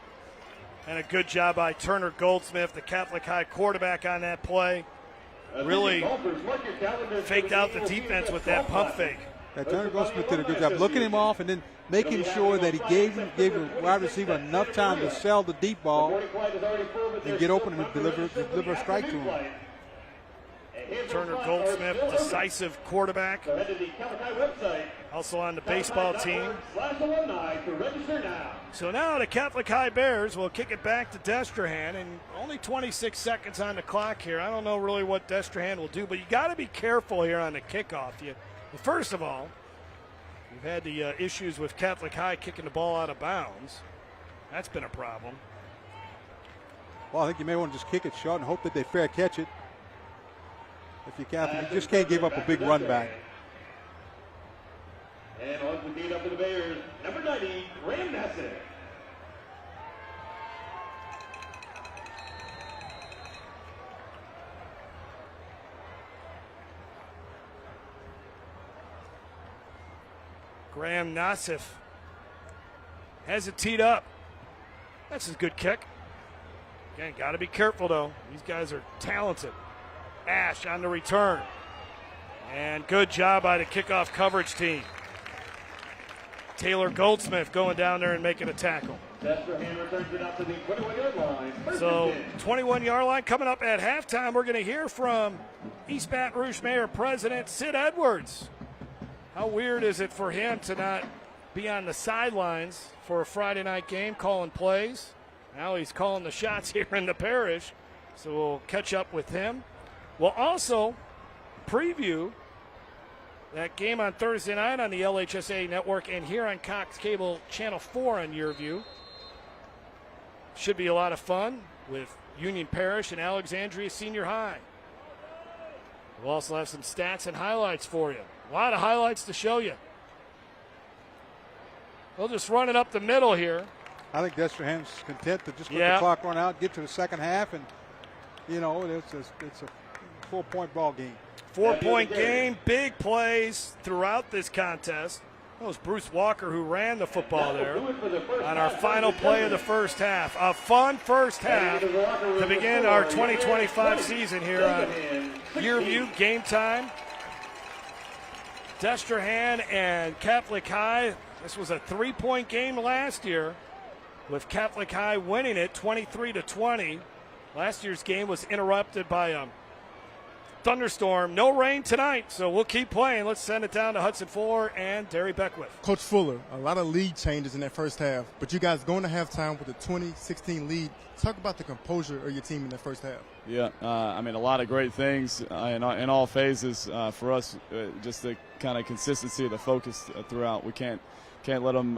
A: And a good job by Turner Goldsmith, the Catholic High quarterback on that play. Really faked out the defense with that pump fake.
B: Yeah, Turner Goldsmith did a good job looking him off and then making sure that he gave the wide receiver enough time to sell the deep ball and get open and deliver a strike to him.
A: Turner Goldsmith, decisive quarterback. Also on the baseball team. So now the Catholic High Bears will kick it back to Destrehan, and only 26 seconds on the clock here. I don't know really what Destrehan will do, but you got to be careful here on the kickoff. First of all, we've had the issues with Catholic High kicking the ball out of bounds. That's been a problem.
B: Well, I think you may want to just kick it short and hope that they fair catch it. If you Catholic, you just can't give up a big run back.
G: And on the gate up to the Bears, number 90, Graham Nassif.
A: Graham Nassif has it teed up. That's a good kick. Again, got to be careful, though. These guys are talented. Ash on the return. And good job by the kickoff coverage team. Taylor Goldsmith going down there and making a tackle.
G: Destrehan returns it out to the 21-yard line.
A: So 21-yard line coming up at halftime. We're going to hear from East Baton Rouge Mayor President Sid Edwards. How weird is it for him to not be on the sidelines for a Friday night game calling plays? Now he's calling the shots here in the parish, so we'll catch up with him. We'll also preview that game on Thursday night on the LHSA Network and here on Cox Cable Channel 4 on YurView. Should be a lot of fun with Union Parish and Alexandria Senior High. We'll also have some stats and highlights for you. A lot of highlights to show you. We'll just run it up the middle here.
B: I think Destrehan's content to just let the clock run out, get to the second half, and, it's a 4-point ball game.
A: 4-point game, big plays throughout this contest. That was Bruce Walker who ran the football there on our final play of the first half. A fun first half to begin our 2025 season here on YurView Game Time. Destrehan and Catholic High. This was a 3-point game last year with Catholic High winning it 23-20. Last year's game was interrupted by a thunderstorm. No rain tonight, so we'll keep playing. Let's send it down to Hudson Fuller and Derry Beckwith.
F: Coach Fuller, a lot of lead changes in that first half, but you guys going to halftime with a 20-16 lead. Talk about the composure of your team in that first half.
R: Yeah, a lot of great things in all phases for us. Just the kind of consistency of the focus throughout. We can't let them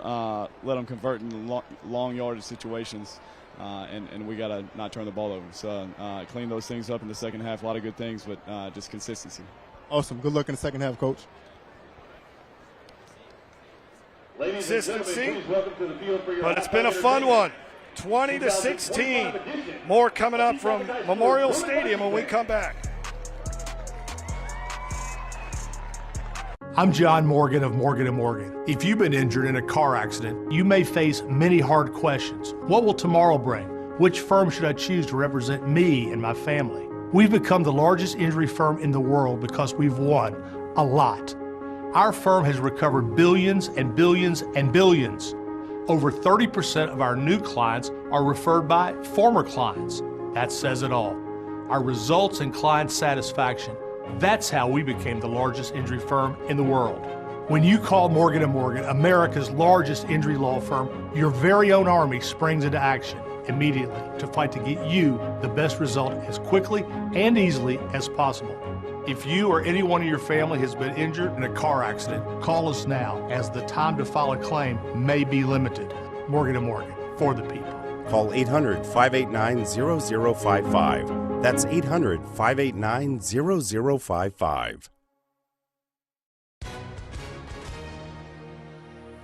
R: convert in long yardage situations. And we got to not turn the ball over. So clean those things up in the second half. A lot of good things, but just consistency.
F: Awesome. Good luck in the second half, Coach.
A: Consistency, but it's been a fun one. 20-16. More coming up from Memorial Stadium when we come back.
S: I'm John Morgan of Morgan & Morgan. If you've been injured in a car accident, you may face many hard questions. What will tomorrow bring? Which firm should I choose to represent me and my family? We've become the largest injury firm in the world because we've won a lot. Our firm has recovered billions and billions and billions. Over 30% of our new clients are referred by former clients. That says it all. Our results and client satisfaction. That's how we became the largest injury firm in the world. When you call Morgan & Morgan, America's largest injury law firm, your very own army springs into action immediately to fight to get you the best result as quickly and easily as possible. If you or anyone in your family has been injured in a car accident, call us now, as the time to file a claim may be limited. Morgan & Morgan, for the people.
T: Call 800-589-0055. That's 800-589-0055.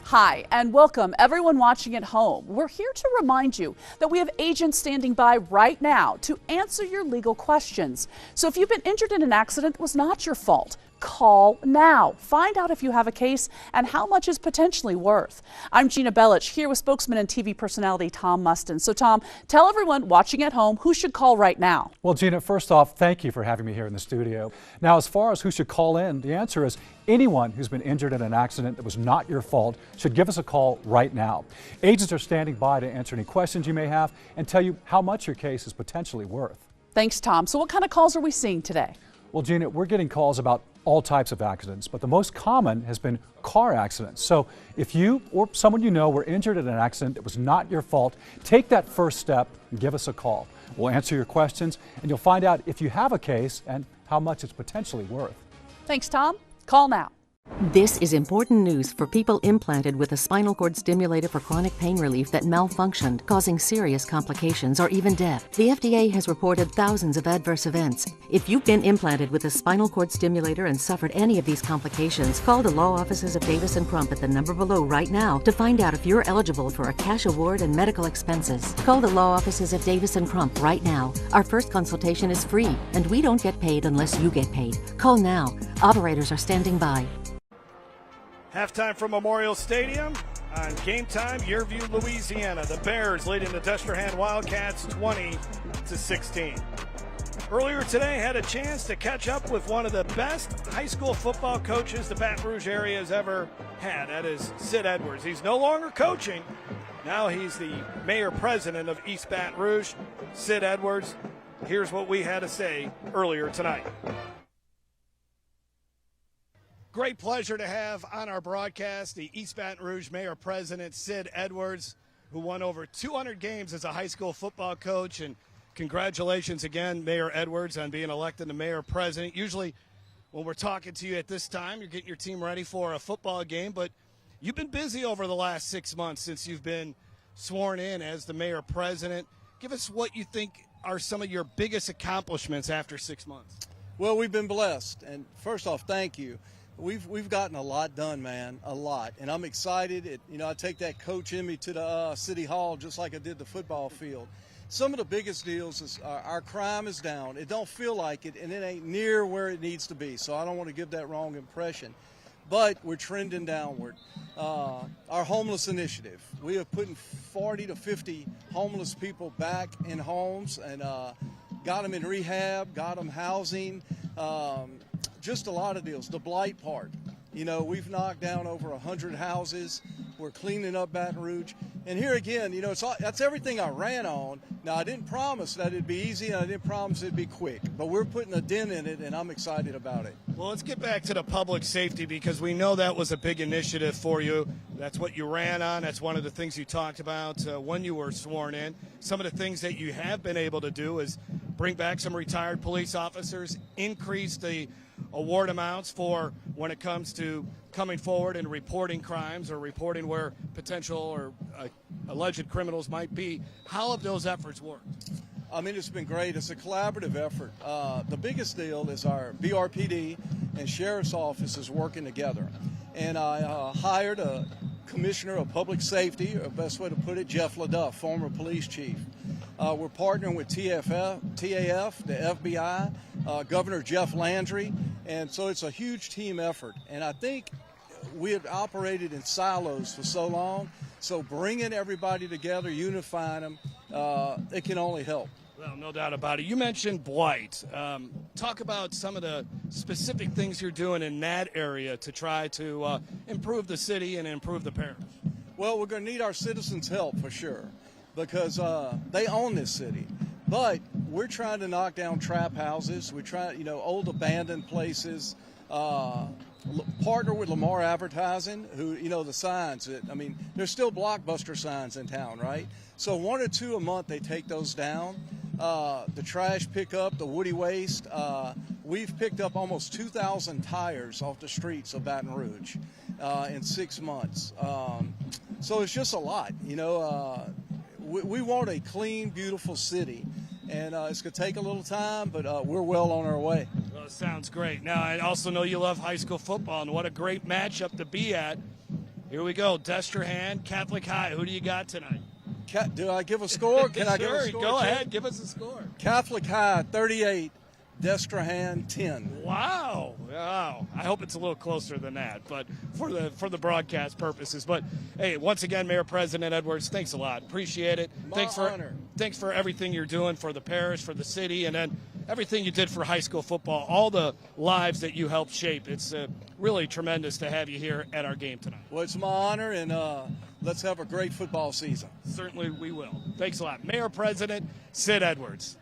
C: Hi, and welcome everyone watching at home. We're here to remind you that we have agents standing by right now to answer your legal questions. So if you've been injured in an accident that was not your fault, call now. Find out if you have a case and how much is potentially worth. I'm Gina Bellich, here with spokesman and TV personality Tom Mustin. So Tom, tell everyone watching at home who should call right now.
D: Well, Gina, first off, thank you for having me here in the studio. Now, as far as who should call in, the answer is anyone who's been injured in an accident that was not your fault should give us a call right now. Agents are standing by to answer any questions you may have and tell you how much your case is potentially worth.
C: Thanks, Tom. So what kind of calls are we seeing today?
D: Well, Gina, we're getting calls about all types of accidents, but the most common has been car accidents. So if you or someone you know were injured in an accident that was not your fault, take that first step and give us a call. We'll answer your questions and you'll find out if you have a case and how much it's potentially worth.
C: Thanks, Tom. Call now.
U: This is important news for people implanted with a spinal cord stimulator for chronic pain relief that malfunctioned, causing serious complications or even death. The FDA has reported thousands of adverse events. If you've been implanted with a spinal cord stimulator and suffered any of these complications, call the law offices of Davis & Crump at the number below right now to find out if you're eligible for a cash award and medical expenses. Call the law offices of Davis & Crump right now. Our first consultation is free, and we don't get paid unless you get paid. Call now. Operators are standing by.
A: Halftime from Memorial Stadium on Game Time, YurView, Louisiana. The Bears leading the Destrehan Wildcats 20-16. Earlier today, had a chance to catch up with one of the best high school football coaches the Baton Rouge area has ever had. That is Sid Edwards. He's no longer coaching. Now he's the mayor-president of East Baton Rouge. Sid Edwards, here's what we had to say earlier tonight. Great pleasure to have on our broadcast the East Baton Rouge mayor-president, Sid Edwards, who won over 200 games as a high school football coach. And congratulations again, Mayor Edwards, on being elected the mayor-president. Usually when we're talking to you at this time, you're getting your team ready for a football game, but you've been busy over the last 6 months since you've been sworn in as the mayor-president. Give us what you think are some of your biggest accomplishments after 6 months.
E: Well, we've been blessed, and first off, thank you. We've gotten a lot done, man, a lot, and I'm excited. I take that coach in me to the city hall just like I did the football field. Some of the biggest deals is our crime is down. It don't feel like it, and it ain't near where it needs to be, so I don't want to give that wrong impression. But we're trending downward. Our homeless initiative, we are putting 40 to 50 homeless people back in homes and got them in rehab, got them housing, just a lot of deals. The blight part, we've knocked down over 100 houses. We're cleaning up Baton Rouge. And here again, that's everything I ran on. Now, I didn't promise that it'd be easy, and I didn't promise it'd be quick. But we're putting a dent in it, and I'm excited about it.
A: Well, let's get back to the public safety, because we know that was a big initiative for you. That's what you ran on. That's one of the things you talked about when you were sworn in. Some of the things that you have been able to do is bring back some retired police officers, increase the award amounts for when it comes to coming forward and reporting crimes or reporting where potential or alleged criminals might be. How have those efforts worked?
E: I mean, it's been great. It's a collaborative effort. The biggest deal is our BRPD and Sheriff's Office is working together. And I hired a Commissioner of Public Safety, or best way to put it, Jeff LaDuff, former police chief. We're partnering with TAF, the FBI, Governor Jeff Landry, and so it's a huge team effort. And I think we have operated in silos for so long, so bringing everybody together, unifying them, it can only help.
A: Well, no doubt about it. You mentioned blight. Talk about some of the specific things you're doing in that area to try to improve the city and improve the parish.
E: Well, we're going to need our citizens' help for sure, because they own this city. But we're trying to knock down trap houses. We try, old abandoned places. Partner with Lamar Advertising, who, the signs. There's still Blockbuster signs in town, right? So 1 or 2 a month, they take those down. The trash pickup, the woody waste. We've picked up almost 2,000 tires off the streets of Baton Rouge in 6 months. So it's just a lot, We want a clean, beautiful city, and it's going to take a little time, but we're well on our way.
A: Well, it sounds great. Now, I also know you love high school football, and what a great matchup to be at. Here we go, Destrehan, Catholic High. Who do you got tonight?
E: Do I give a score? Can I give a
A: Sure,
E: score?
A: go ahead. Give us a score.
E: Catholic High, 38. Destrehan, 10.
A: Wow. I hope it's a little closer than that, but for the broadcast purposes. But hey, once again, Mayor President Edwards, thanks a lot. Appreciate it.
E: My honor.
A: Thanks for everything you're doing for the parish, for the city, and then everything you did for high school football, all the lives that you helped shape. It's really tremendous to have you here at our game tonight.
E: Well, it's my honor, and let's have a great football season.
A: Certainly we will. Thanks a lot. Mayor President Sid Edwards.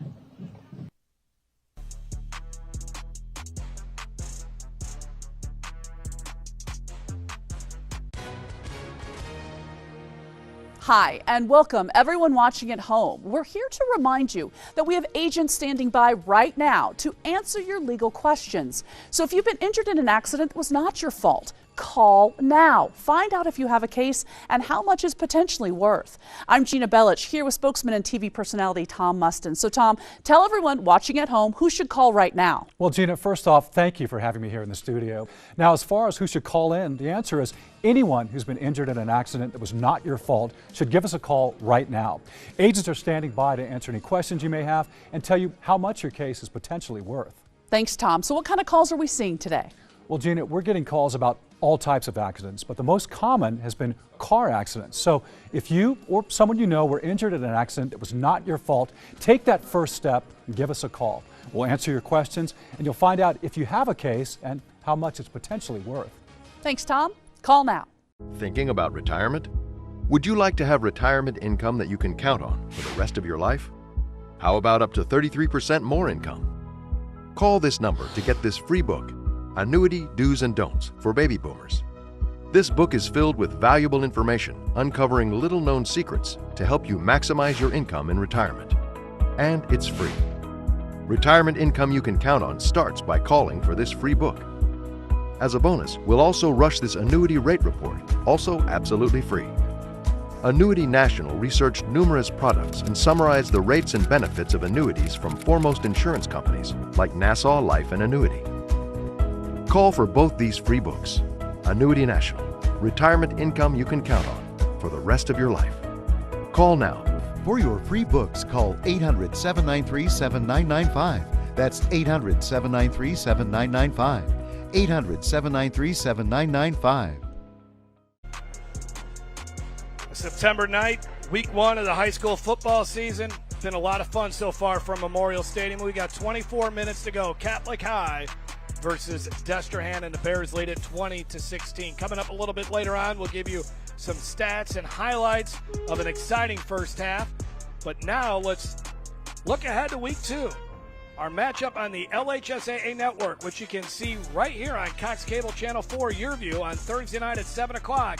C: Hi, and welcome everyone watching at home. We're here to remind you that we have agents standing by right now to answer your legal questions. So if you've been injured in an accident that was not your fault, call now. Find out if you have a case and how much is potentially worth. I'm Gina Bellich, here with spokesman and TV personality Tom Mustin. So Tom, tell everyone watching at home who should call right now.
D: Well, Gina, first off, thank you for having me here in the studio. Now, as far as who should call in, the answer is anyone who's been injured in an accident that was not your fault should give us a call right now. Agents are standing by to answer any questions you may have and tell you how much your case is potentially worth.
C: Thanks, Tom. So what kind of calls are we seeing today?
D: Well, Gina, we're getting calls about all types of accidents, but the most common has been car accidents. So if you or someone you know were injured in an accident that was not your fault, take that first step and give us a call. We'll answer your questions, and you'll find out if you have a case and how much it's potentially worth.
C: Thanks, Tom. Call now.
I: Thinking about retirement? Would you like to have retirement income that you can count on for the rest of your life? How about up to 33% more income? Call this number to get this free book, Annuity Do's and Don'ts for Baby Boomers. This book is filled with valuable information uncovering little-known secrets to help you maximize your income in retirement. And it's free. Retirement income you can count on starts by calling for this free book. As a bonus, we'll also rush this annuity rate report, also absolutely free. Annuity National researched numerous products and summarized the rates and benefits of annuities from foremost insurance companies like Nassau Life and Annuity. Call for both these free books, Annuity National, retirement income you can count on for the rest of your life. Call now. For your free books, call 800-793-7995. That's 800-793-7995. 800-793-7995.
A: September night, week 1 of the high school football season. It's been a lot of fun so far from Memorial Stadium. We got 24 minutes to go. Catholic High versus Destrehan, and the Bears lead it 20-16. Coming up a little bit later on, we'll give you some stats and highlights of an exciting first half. But now let's look ahead to week 2. Our matchup on the LHSAA network, which you can see right here on Cox Cable Channel 4, YurView, on Thursday night at 7 o'clock.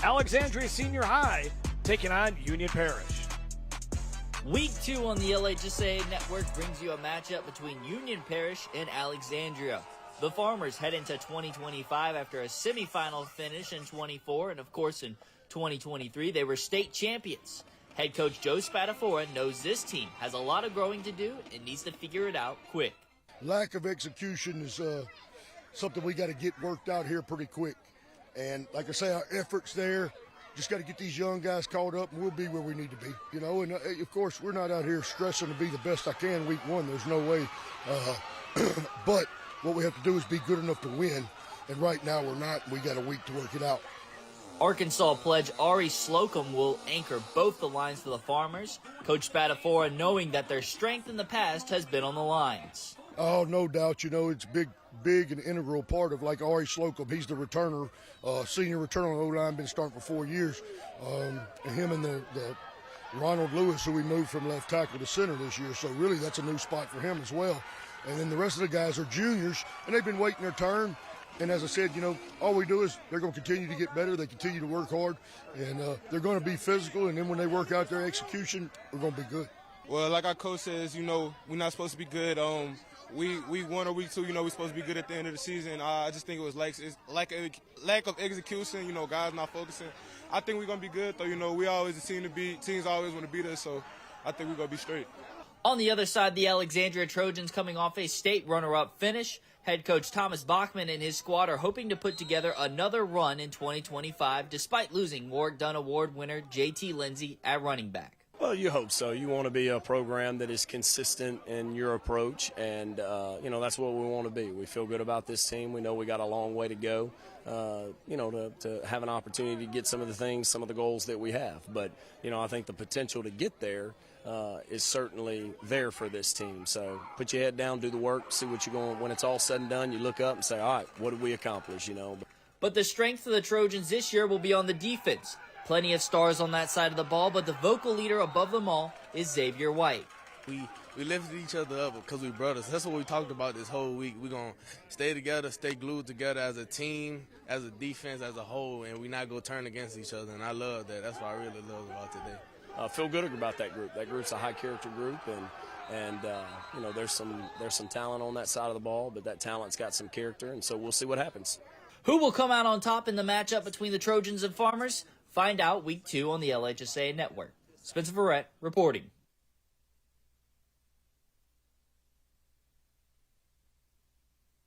A: Alexandria Senior High taking on Union Parish.
H: Week 2 on the LHSAA network brings you a matchup between Union Parish and Alexandria. The Farmers head into 2025 after a semifinal finish in 24, and of course in 2023 they were state champions. Head coach Joe Spadafora knows this team has a lot of growing to do and needs to figure it out quick.
V: Lack of execution is something we got to get worked out here pretty quick. And like I say, our effort's there. Just got to get these young guys caught up, and we'll be where we need to be. You know, and of course, we're not out here stressing to be the best I can week 1. There's no way. But what we have to do is be good enough to win. And right now we're not. We got a week to work it out.
H: Arkansas pledge Ari Slocum will anchor both the lines for the Farmers. Coach Spadafora knowing that their strength in the past has been on the lines.
V: Oh, no doubt. You know, it's big and integral part of like Ari Slocum. He's the returner, senior returner on the O-line, been starting for 4 years. And him and the Ronald Lewis, who we moved from left tackle to center this year. So really that's a new spot for him as well. And then the rest of the guys are juniors, and they've been waiting their turn. And as I said, you know, all we do is they're going to continue to get better. They continue to work hard, and they're going to be physical. And then when they work out their execution, we're going to be good.
W: Well, like our coach says, you know, we're not supposed to be good. Week 1 or week 2, you know, we're supposed to be good at the end of the season. I just think it's like a lack of execution. You know, guys not focusing. I think we're going to be good, though. You know, we always seem to be teams always want to beat us, so I think we're going to be straight.
H: On the other side, the Alexandria Trojans coming off a state runner-up finish. Head coach Thomas Bachman and his squad are hoping to put together another run in 2025, despite losing Ward Dunn Award winner J.T. Lindsay at running back.
X: Well, you hope so. You want to be a program that is consistent in your approach, and, you know, that's what we want to be. We feel good about this team. We know we got a long way to go, you know, to have an opportunity to get some of the goals that we have. But, you know, I think the potential to get there is certainly there for this team. So put your head down, do the work, see what you're going. When it's all said and done, you look up and say, all right, what did we accomplish, you know?
H: But the strength of the Trojans this year will be on the defense. Plenty of stars on that side of the ball, but the vocal leader above them all is Xavier White.
W: We lifted each other up because we brothers. That's what we talked about this whole week. We're going to stay together, stay glued together as a team, as a defense, as a whole, and we're not going to turn against each other. And I love that. That's what I really love about today.
X: Feel good about that group. That group's a high-character group, and you know, there's some talent on that side of the ball, but that talent's got some character, and so we'll see what happens.
H: Who will come out on top in the matchup between the Trojans and Farmers? Find out week 2 on the LHSAA network. Spencer Verrett reporting.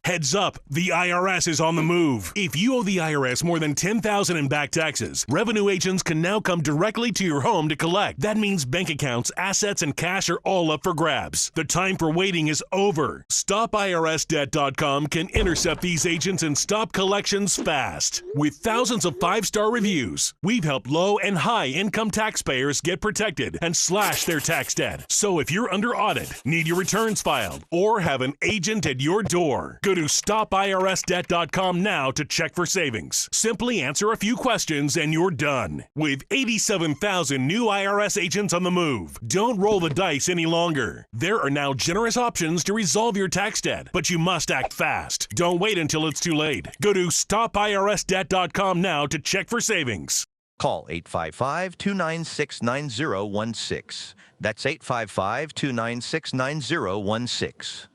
J: Heads up, the IRS is on the move. If you owe the IRS more than $10,000 in back taxes, revenue agents can now come directly to your home to collect. That means bank accounts, assets, and cash are all up for grabs. The time for waiting is over. StopIRSDebt.com can intercept these agents and stop collections fast. With thousands of 5-star reviews, we've helped low and high income taxpayers get protected and slash their tax debt. So if you're under audit, need your returns filed, or have an agent at your door, go to StopIRSDebt.com now to check for savings. Simply answer a few questions and you're done. With 87,000 new IRS agents on the move, don't roll the dice any longer. There are now generous options to resolve your tax debt, but you must act fast. Don't wait until it's too late. Go to StopIRSDebt.com now to check for savings.
K: Call 855-296-9016. That's 855-296-9016.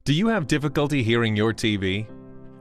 L: Do you have difficulty hearing your TV?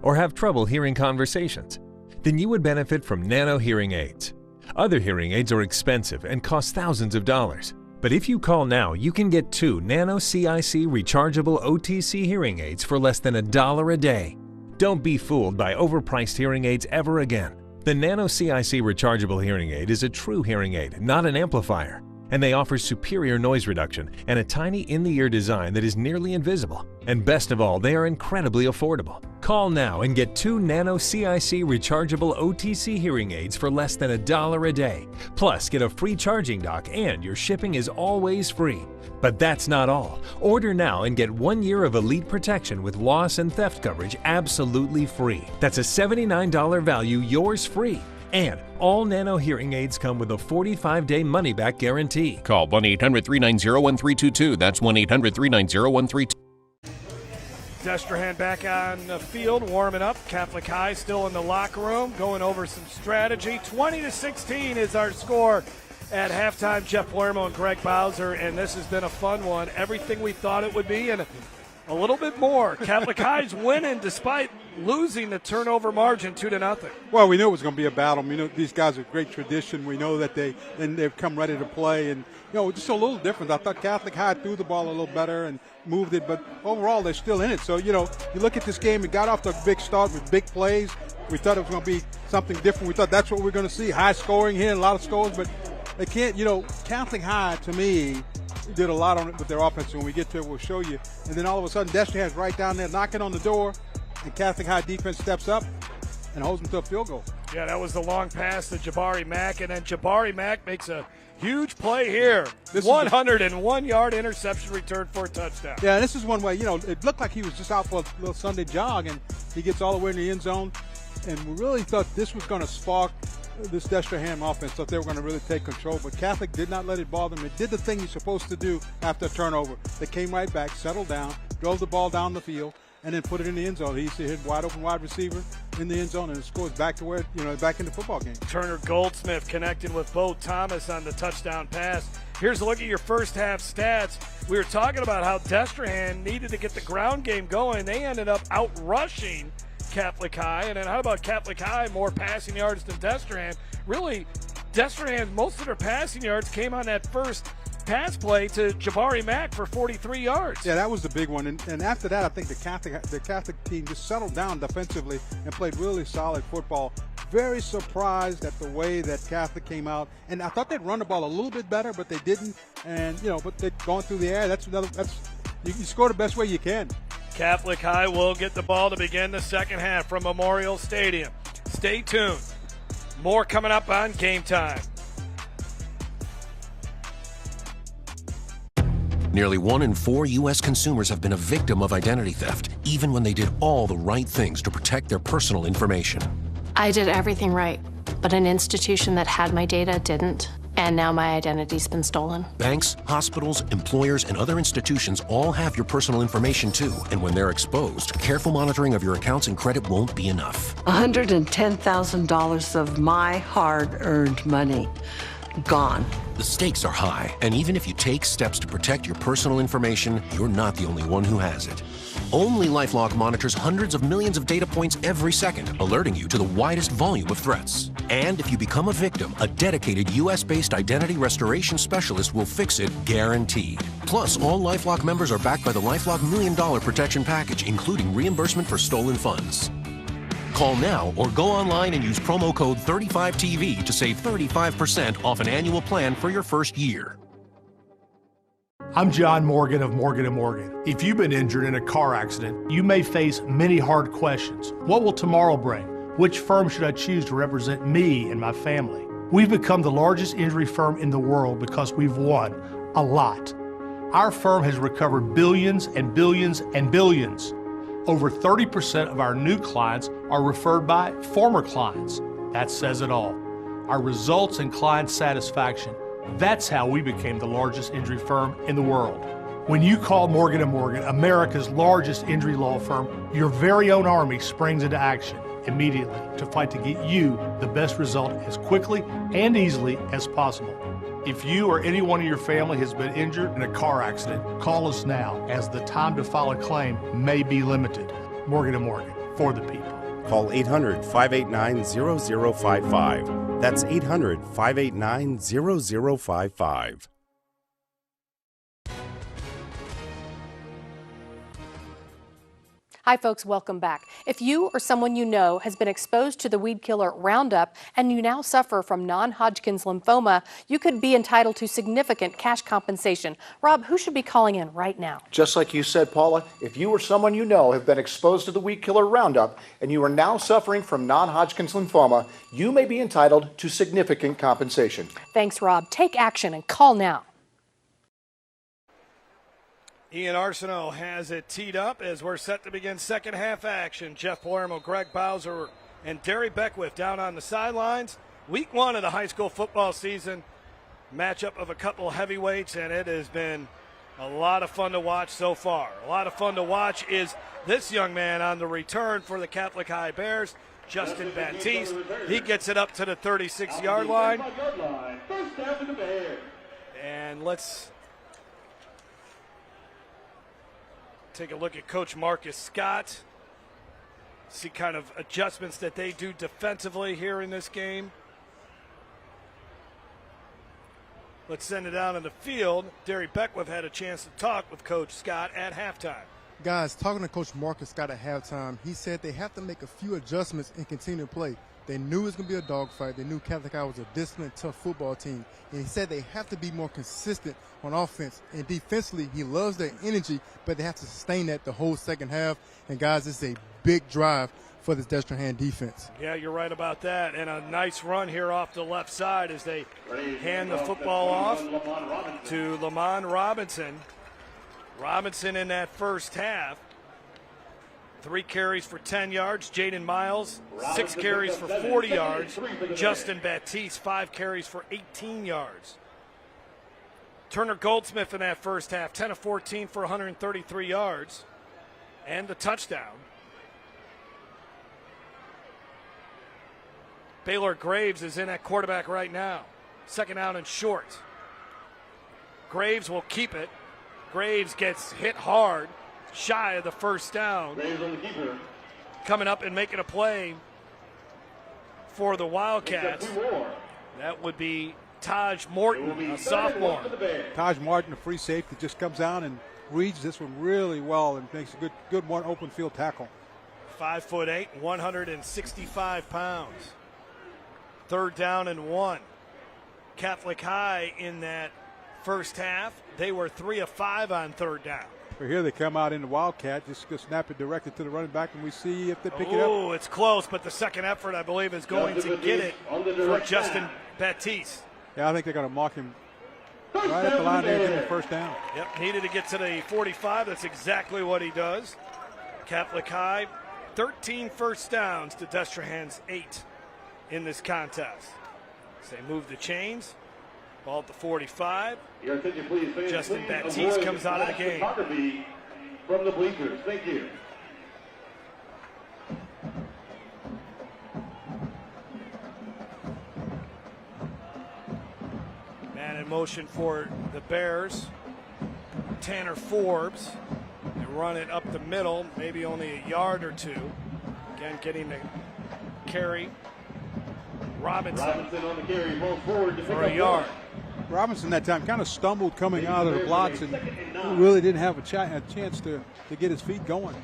L: Or have trouble hearing conversations? Then you would benefit from Nano hearing aids. Other hearing aids are expensive and cost thousands of dollars. But if you call now, you can get 2 Nano CIC rechargeable OTC hearing aids for less than $1 a day. Don't be fooled by overpriced hearing aids ever again. The Nano CIC rechargeable hearing aid is a true hearing aid, not an amplifier. And they offer superior noise reduction and a tiny in-the-ear design that is nearly invisible. And best of all, they are incredibly affordable. Call now and get 2 Nano CIC rechargeable OTC hearing aids for less than $1 a day. Plus, get a free charging dock and your shipping is always free. But that's not all. Order now and get 1 year of elite protection with loss and theft coverage absolutely free. That's a $79 value, yours free. And all Nano hearing aids come with a 45-day money-back guarantee.
N: Call 1-800-390-1322. That's 1-800-390-1322.
A: Destrehan back on the field, warming up. Catholic High still in the locker room, going over some strategy. 20-16 is our score at halftime. Jeff Palermo and Greg Bowser, and this has been a fun one. Everything we thought it would be, and a little bit more. Catholic High's winning despite losing the turnover margin 2-0.
B: Well, we knew it was going to be a battle. We know these guys are great tradition. We know that they've come ready to play, and just a little difference. I thought Catholic High threw the ball a little better and moved it, but overall they're still in it. So you look at this game. It got off to a big start with big plays. We thought it was going to be something different. We thought that's what we're going to see: high scoring here and a lot of scores. But they can't. Catholic High to me did a lot on it with their offense. When we get to it, we'll show you. And then all of a sudden, Destrehan's right down there knocking on the door, and Catholic High defense steps up and holds them to a field goal.
A: Yeah, that was the long pass to Jabari Mack, and then Jabari Mack makes a huge play here. 101-yard interception return for a touchdown.
B: Yeah, this is one way, it looked like he was just out for a little Sunday jog, and he gets all the way in the end zone. And we really thought this was going to spark this Destrehan offense, thought they were going to really take control. But Catholic did not let it bother them. It did the thing you're supposed to do after a turnover. They came right back, settled down, drove the ball down the field, and then put it in the end zone. He hit wide open wide receiver in the end zone, and it scores back to where, back in the football game.
A: Turner Goldsmith connecting with Bo Thomas on the touchdown pass. Here's a look at your first half stats. We were talking about how Destrehan needed to get the ground game going. They ended up out rushing Catholic High. And then how about Catholic High, more passing yards than Destrehan? Really, Destrehan, most of their passing yards came on that first pass play to Jabari Mack for 43 yards.
B: Yeah, that was the big one. And after that, I think the Catholic team just settled down defensively and played really solid football. Very surprised at the way that Catholic came out. And I thought they'd run the ball a little bit better, but they didn't. And, but they'd gone through the air. You score the best way you can.
A: Catholic High will get the ball to begin the second half from Memorial Stadium. Stay tuned. More coming up on Game Time.
O: Nearly 1 in 4 U.S. consumers have been a victim of identity theft, even when they did all the right things to protect their personal information.
P: I did everything right, but an institution that had my data didn't. And now my identity's been stolen.
O: Banks, hospitals, employers, and other institutions all have your personal information too. And when they're exposed, careful monitoring of your accounts and credit won't be enough.
Q: $110,000 of my hard-earned money gone.
O: The stakes are high, and even if you take steps to protect your personal information, you're not the only one who has it. Only LifeLock monitors hundreds of millions of data points every second, alerting you to the widest volume of threats. And if you become a victim, a dedicated U.S.-based identity restoration specialist will fix it guaranteed. Plus, all LifeLock members are backed by the LifeLock $1 Million Protection Package, including reimbursement for stolen funds. Call now or go online and use promo code 35TV to save 35% off an annual plan for your first year.
S: I'm John Morgan of Morgan & Morgan. If you've been injured in a car accident, you may face many hard questions. What will tomorrow bring? Which firm should I choose to represent me and my family? We've become the largest injury firm in the world because we've won a lot. Our firm has recovered billions and billions and billions. Over 30% of our new clients are referred by former clients. That says it all. Our results and client satisfaction, that's how we became the largest injury firm in the world. When you call Morgan & Morgan, America's largest injury law firm, your very own army springs into action immediately to fight to get you the best result as quickly and easily as possible. If you or anyone in your family has been injured in a car accident, call us now, as the time to file a claim may be limited. Morgan & Morgan, for the people.
T: Call 800-589-0055. That's 800-589-0055.
P: Hi folks, welcome back. If you or someone you know has been exposed to the weed killer Roundup and you now suffer from non-Hodgkin's lymphoma, you could be entitled to significant cash compensation. Rob, who should be calling in right now?
F: Just like you said, Paula, if you or someone you know have been exposed to the weed killer Roundup and you are now suffering from non-Hodgkin's lymphoma, you may be entitled to significant compensation.
P: Thanks, Rob. Take action and call now.
A: Ian Arsenault has it teed up as we're set to begin second half action. Jeff Palermo, Greg Bowser, and Derry Beckwith down on the sidelines. Week one of the high school football season. Matchup of a couple heavyweights, and it has been a lot of fun to watch so far. A lot of fun to watch is this young man on the return for the Catholic High Bears, Justin Baptiste. He gets it up to the 36-yard line. And let's take a look at Coach Marcus Scott. See kind of adjustments that they do defensively here in this game. Let's send it down in the field. Derry Beckwith had a chance to talk with Coach Scott at halftime.
G: Guys, talking to Coach Marcus Scott at halftime, he said they have to make a few adjustments and continue to play. They knew it was going to be a dogfight. They knew Catholic High was a disciplined, tough football team. And he said they have to be more consistent on offense. And defensively, he loves their energy, but they have to sustain that the whole second half. And, guys, it's a big drive for this Destrehan defense.
A: Yeah, you're right about that. And a nice run here off the left side as they hand the football off to Lamont Robinson. Robinson in that first half, 3 carries for 10 yards. Jaden Miles, 6 carries for 40 yards. Justin Baptiste, 5 carries for 18 yards. Turner Goldsmith in that first half, 10 of 14 for 133 yards and the touchdown. Baylor Graves is in at quarterback right now. Second down and short. Graves will keep it. Graves gets hit hard, shy of the first down. Coming up and making a play for the Wildcats. That would be Taj Morton, a sophomore.
B: Taj Morton, a free safety, just comes down and reads this one really well and makes a good one open field tackle.
A: 5'8", 165 pounds. Third down and 1. Catholic High in that first half, they were 3 of 5 on third down.
B: But here they come out in the Wildcat, just snap it directly to the running back, and we see if they pick it up.
A: Oh, it's close, but the second effort, I believe, is going to get it for Justin Baptiste.
B: Yeah, I think they're going to mark him right at the line there, get the first down.
A: Yep, needed to get to the 45. That's exactly what he does. Catholic High, 13 first downs to Destrehan's 8 in this contest. So they move the chains. Ball at the 45. Justin Baptiste comes out of the game.
M: From the bleachers. Thank you.
A: Man, and motion for the Bears. Tanner Forbes. They run it up the middle, maybe only a yard or two. Again, getting the carry. Robinson
M: on the carry, ball forward to pick
A: for
M: up
A: a yard.
B: Robinson that time kind of stumbled coming out of the blocks and really didn't have a chance to get his feet going.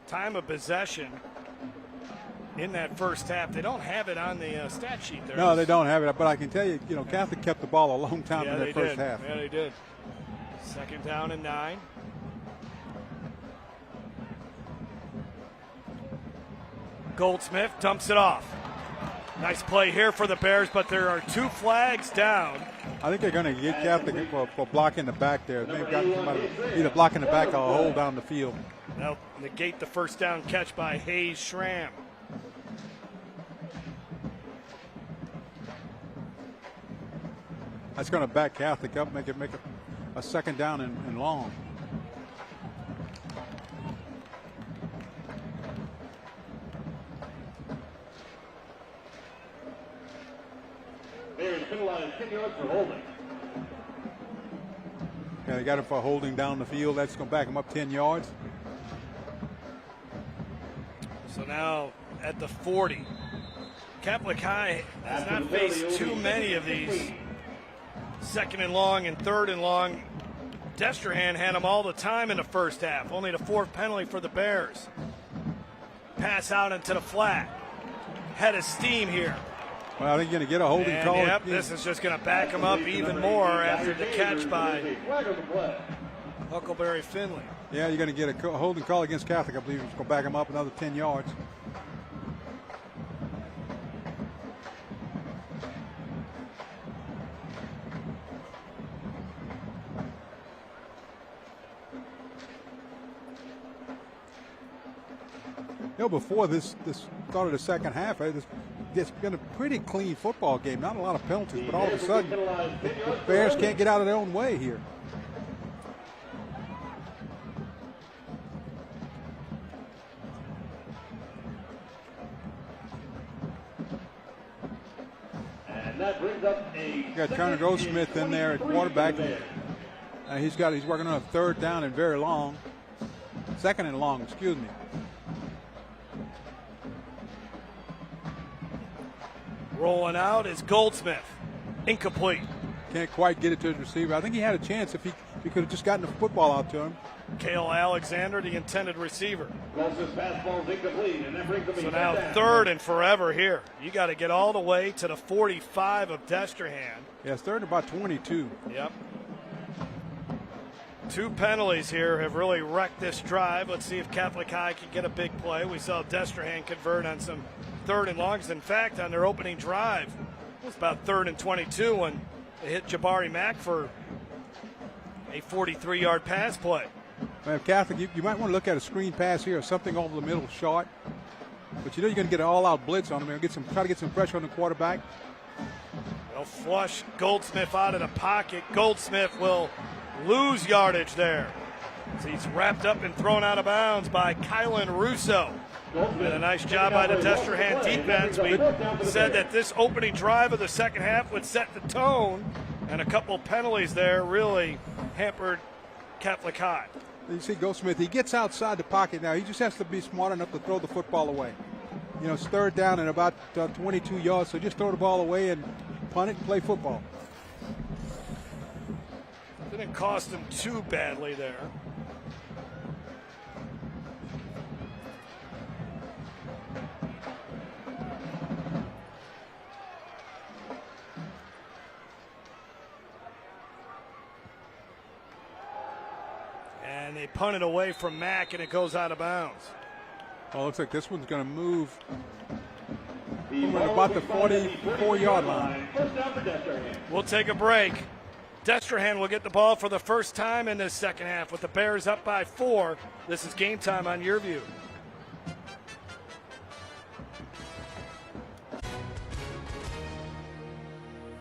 A: Time of possession in that first half. They don't have it on the stat sheet there.
B: No, they don't have it, but I can tell you, Catholic kept the ball a long time in that first half.
A: Yeah, they did. 2nd down and 9. Goldsmith dumps it off. Nice play here for the Bears, but there are 2 flags down.
B: I think they're going to get Catholic for blocking the back there. They've got somebody either blocking the back or a hold down the field.
A: They'll negate the first down catch by Hayes Schramm.
B: That's going to back Catholic up, make a 2nd down and long.
M: Bears penalized 10 yards for holding.
B: Yeah, they got him for holding down the field. That's going to back him up 10 yards.
A: So now at the 40. Catholic High has not faced too many of these 2nd and long and 3rd and long. Destrehan had them all the time in the first half. Only the 4th penalty for the Bears. Pass out into the flat. Head of steam here.
B: Well, I think you're going to get a holding call.
A: Yep, this is just going to back him up even more after the catch by Huckleberry Finley.
B: Yeah, you're going to get a holding call against Catholic. I believe it's going to back him up another 10 yards. Before this started the second half, it's been a pretty clean football game. Not a lot of penalties, but all of a sudden, the Bears can't get out of their own way here.
M: And that brings up a.
B: You got Turner Goldsmith in there at quarterback. He's working on a 3rd down and very long. 2nd and long, excuse me.
A: Rolling out is Goldsmith. Incomplete.
B: Can't quite get it to his receiver. I think he had a chance if he could have just gotten the football out to him.
A: Cale Alexander, the intended receiver.
M: Closest fastball is incomplete, and that brings up
A: so now 3rd and forever here. You got to get all the way to the 45 of Destrehan.
B: Yeah, it's 3rd and about 22.
A: Yep. 2 penalties here have really wrecked this drive. Let's see if Catholic High can get a big play. We saw Destrehan convert on some 3rd and longs. In fact, on their opening drive, it was about 3rd and 22 when they hit Jabari Mack for a 43-yard pass play.
B: Man, Catholic, you might want to look at a screen pass here or something over the middle short. But you're going to get an all-out blitz on them. Try to get some pressure on the quarterback.
A: They'll flush Goldsmith out of the pocket. Goldsmith will lose yardage there. So he's wrapped up and thrown out of bounds by Kylan Russo. And a nice job by the Destrehan defense. We said that this opening drive of the second half would set the tone, and a couple penalties there really hampered Catholic High.
B: You see Goldsmith, he gets outside the pocket now. He just has to be smart enough to throw the football away. It's 3rd down and about 22 yards, so just throw the ball away and punt it and play football.
A: Didn't cost him too badly there. And they punt it away from Mack, and it goes out of bounds.
B: Well, looks like this one's going to move about the 44-yard line.
A: We'll take a break. Destrehan will get the ball for the first time in this second half with the Bears up by 4. This is Game Time on Your View.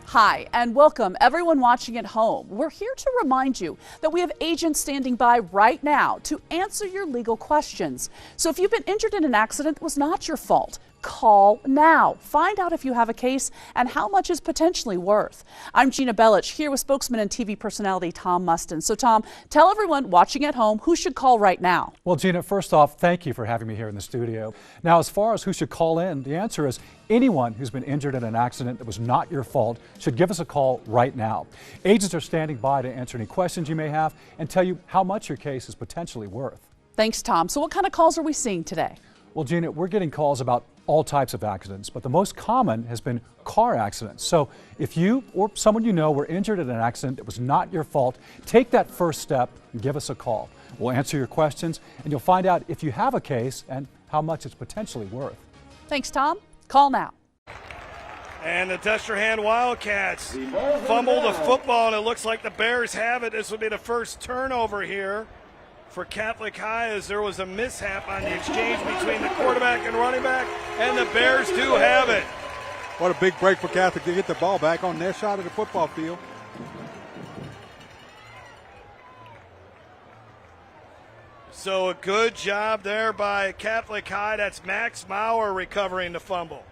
C: Hi, and welcome everyone watching at home. We're here to remind you that we have agents standing by right now to answer your legal questions. So if you've been injured in an accident, it was not your fault. Call now. Find out if you have a case and how much is potentially worth. I'm Gina Bellich here with spokesman and TV personality Tom Mustin. So Tom, tell everyone watching at home who should call right now.
D: Well, Gina, first off, thank you for having me here in the studio. Now, as far as who should call in, the answer is anyone who's been injured in an accident that was not your fault should give us a call right now. Agents are standing by to answer any questions you may have and tell you how much your case is potentially worth.
C: Thanks, Tom. So what kind of calls are we seeing today?
D: Well, Gina, we're getting calls about all types of accidents, but the most common has been car accidents. So if you or someone you know were injured in an accident that was not your fault, take that first step and give us a call. We'll answer your questions and you'll find out if you have a case and how much it's potentially worth.
C: Thanks, Tom. Call now.
A: And the Destrehan Wildcats fumble the football, and it looks like the Bears have it. This would be the first turnover here for Catholic High, as there was a mishap on the exchange between the quarterback and running back, and the Bears do have it.
B: What a big break for Catholic to get the ball back on their side of the football field.
A: So a good job there by Catholic High. That's Max Maurer recovering the fumble.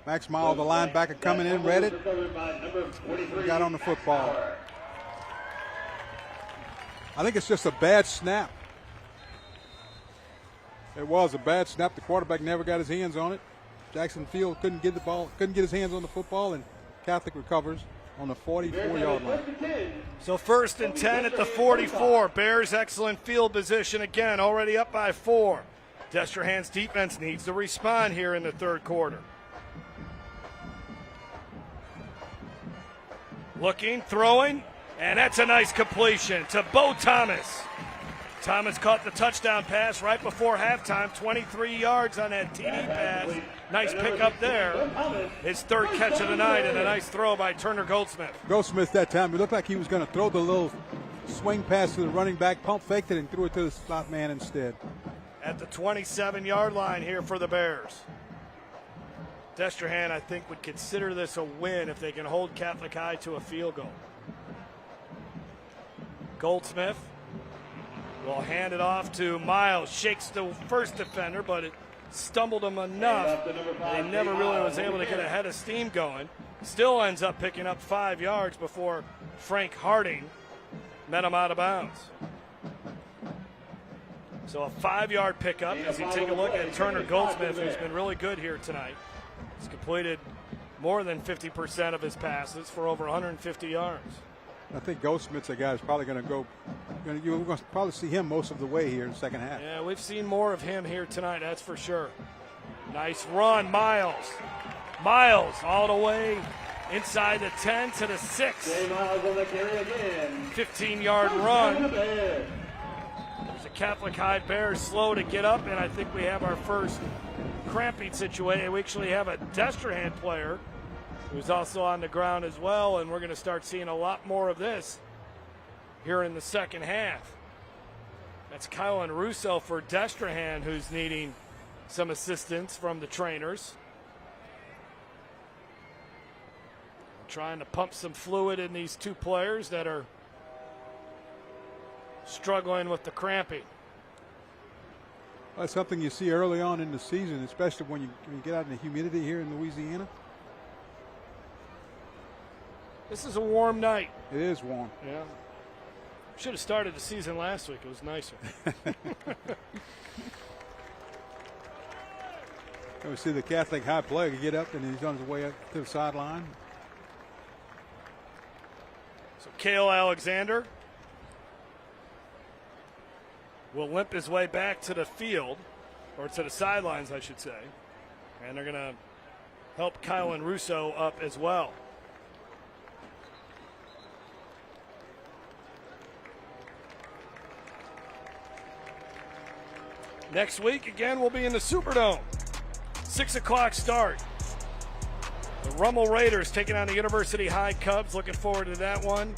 B: Max Maurer, the linebacker, coming in, read it, got on the football. I think it's just a bad snap. It was a bad snap. The quarterback never got his hands on it. Jackson Field couldn't get his hands on the football, and Catholic recovers on the 44-yard line.
A: So 1st and 10 at the 44. Bears excellent field position again, already up by 4. Destrehan's defense needs to respond here in the third quarter. Looking, throwing. And that's a nice completion to Bo Thomas. Thomas caught the touchdown pass right before halftime, 23 yards on that TD pass. Nice pickup there. His third catch of the night, and a nice throw by Turner Goldsmith.
B: Goldsmith that time, it looked like he was going to throw the little swing pass to the running back, pump faked it, and threw it to the slot man instead.
A: At the 27-yard line here for the Bears. Destrehan, I think, would consider this a win if they can hold Catholic High to a field goal. Goldsmith will hand it off to Miles. Shakes the first defender, but it stumbled him enough that he never really was able to get a head of steam going. Still ends up picking up 5 yards before Frank Harding met him out of bounds. So a 5-yard pickup as you take a look at Turner Goldsmith, who's been really good here tonight. He's completed more than 50% of his passes for over 150 yards.
B: I think Goldsmith's a guy who's probably going to go. You're going to probably see him most of the way here in the second half.
A: Yeah, we've seen more of him here tonight, that's for sure. Nice run, Miles. Miles all the way inside the 10 to the 6. 15-yard run. There's a Catholic High Bears slow to get up, and I think we have our first cramping situation. We actually have a Destrehan player who's also on the ground as well, and we're going to start seeing a lot more of this here in the second half. That's Kylan Russo for Destrehan, who's needing some assistance from the trainers. Trying to pump some fluid in these two players that are struggling with the cramping.
B: Well, that's something you see early on in the season, especially when you get out in the humidity here in Louisiana.
A: This is a warm night.
B: It is warm.
A: Yeah. Should have started the season last week. It was nicer.
B: We see the Catholic High player get up, and he's on his way up to the sideline.
A: So Cale Alexander will limp his way back to the field, or to the sidelines, I should say. And they're going to help Kylan Russo up as well. Next week, again, we'll be in the Superdome. 6 o'clock start. The Rummel Raiders taking on the University High Cubs. Looking forward to that one.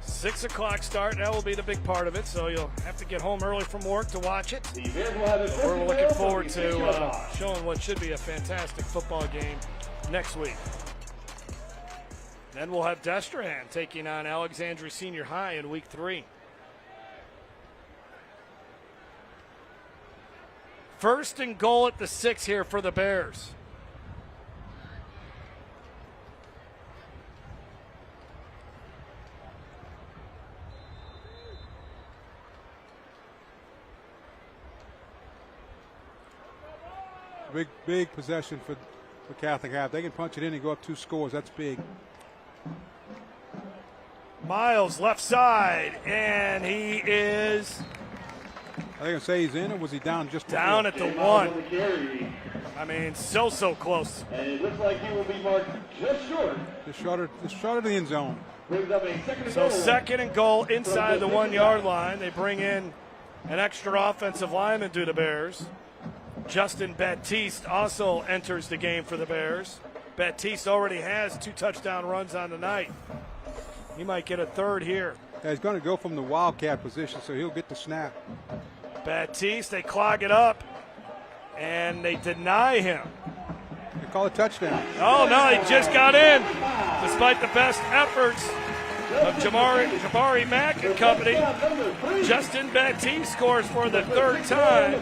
A: 6 o'clock start. That will be the big part of it, so you'll have to get home early from work to watch it. We're looking forward to showing what should be a fantastic football game next week. Then we'll have Destrehan taking on Alexandria Senior High in week 3. First and goal at the 6 here for the Bears.
B: Big possession for Catholic half. They can punch it in and go up 2 scores. That's big.
A: Miles left side, and he is.
B: Are they going to say he's in, or was he down just
A: down
B: before?
A: at the 1? I mean, so close.
M: And it looks like he will be marked just short.
B: Just short of the end zone.
M: Brings up a second and
A: So
M: goal.
A: second and goal inside the 1-yard line. They bring in an extra offensive lineman to the Bears. Justin Baptiste also enters the game for the Bears. Baptiste already has 2 touchdown runs on the night. He might get a third here.
B: Yeah, he's going to go from the wildcat position, so he'll get the snap.
A: Baptiste, they clog it up, and they deny him.
B: They call a touchdown.
A: Oh, no, he just got in. Despite the best efforts of Jabari Mack and company, Justin Baptiste scores for the 3rd time,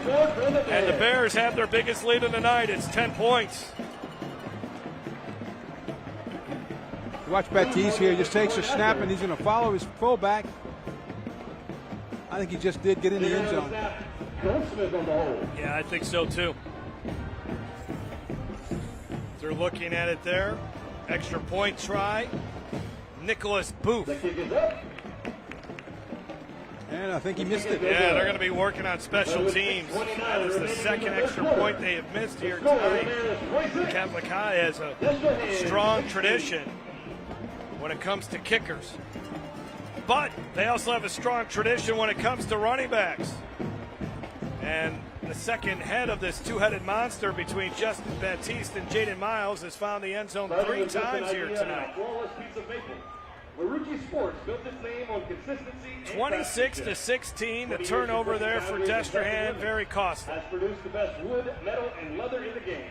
A: and the Bears have their biggest lead of the night. It's 10 points.
B: You watch Baptiste here, he just takes a snap, and he's going to follow his fullback. I think he just did get in the end zone.
A: Yeah, I think so too. They're looking at it there. Extra point try. Nicholas Booth.
B: And I think he missed it.
A: Yeah, they're going to be working on special teams. That is the 2nd extra point they have missed here tonight. Catholic High has a strong tradition when it comes to kickers. But they also have a strong tradition when it comes to running backs. And the second head of this 2-headed monster between Justin Baptiste and Jaden Miles has found the end zone 3 times here tonight. 26-16, the turnover there for Destrehan, very costly.
M: Has produced the best wood, metal, and leather in the game.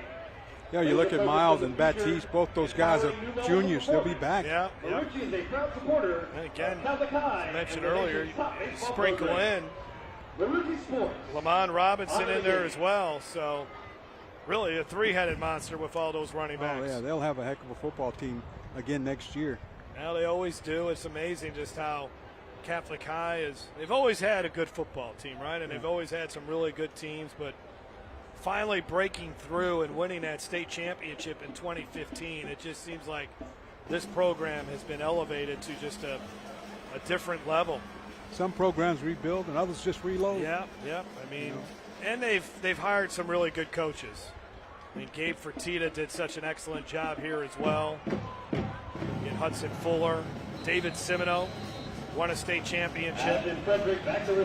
B: Yeah, you look at Miles and Baptiste, both those guys are juniors. They'll be back.
A: Yeah.
M: Marucci is a proud supporter.
A: And again,
M: of Catholic High,
A: I mentioned
M: and the
A: earlier,
M: nation's top baseball
A: sprinkle
M: program.
A: in
M: Marucci Sports.
A: Lamont Robinson in there as well. So really a 3-headed monster with all those running backs.
B: Oh, yeah, they'll have a heck of a football team again next year.
A: Now they always do. It's amazing just how Catholic High is. They've always had a good football team, right? And they've always had some really good teams, but finally breaking through and winning that state championship in 2015, it just seems like this program has been elevated to just a different level.
B: Some programs rebuild and others just reload.
A: Yeah. I mean, and they've hired some really good coaches. I mean, Gabe Fertitta did such an excellent job here as well. And Hudson Fuller, David Simino won a state championship.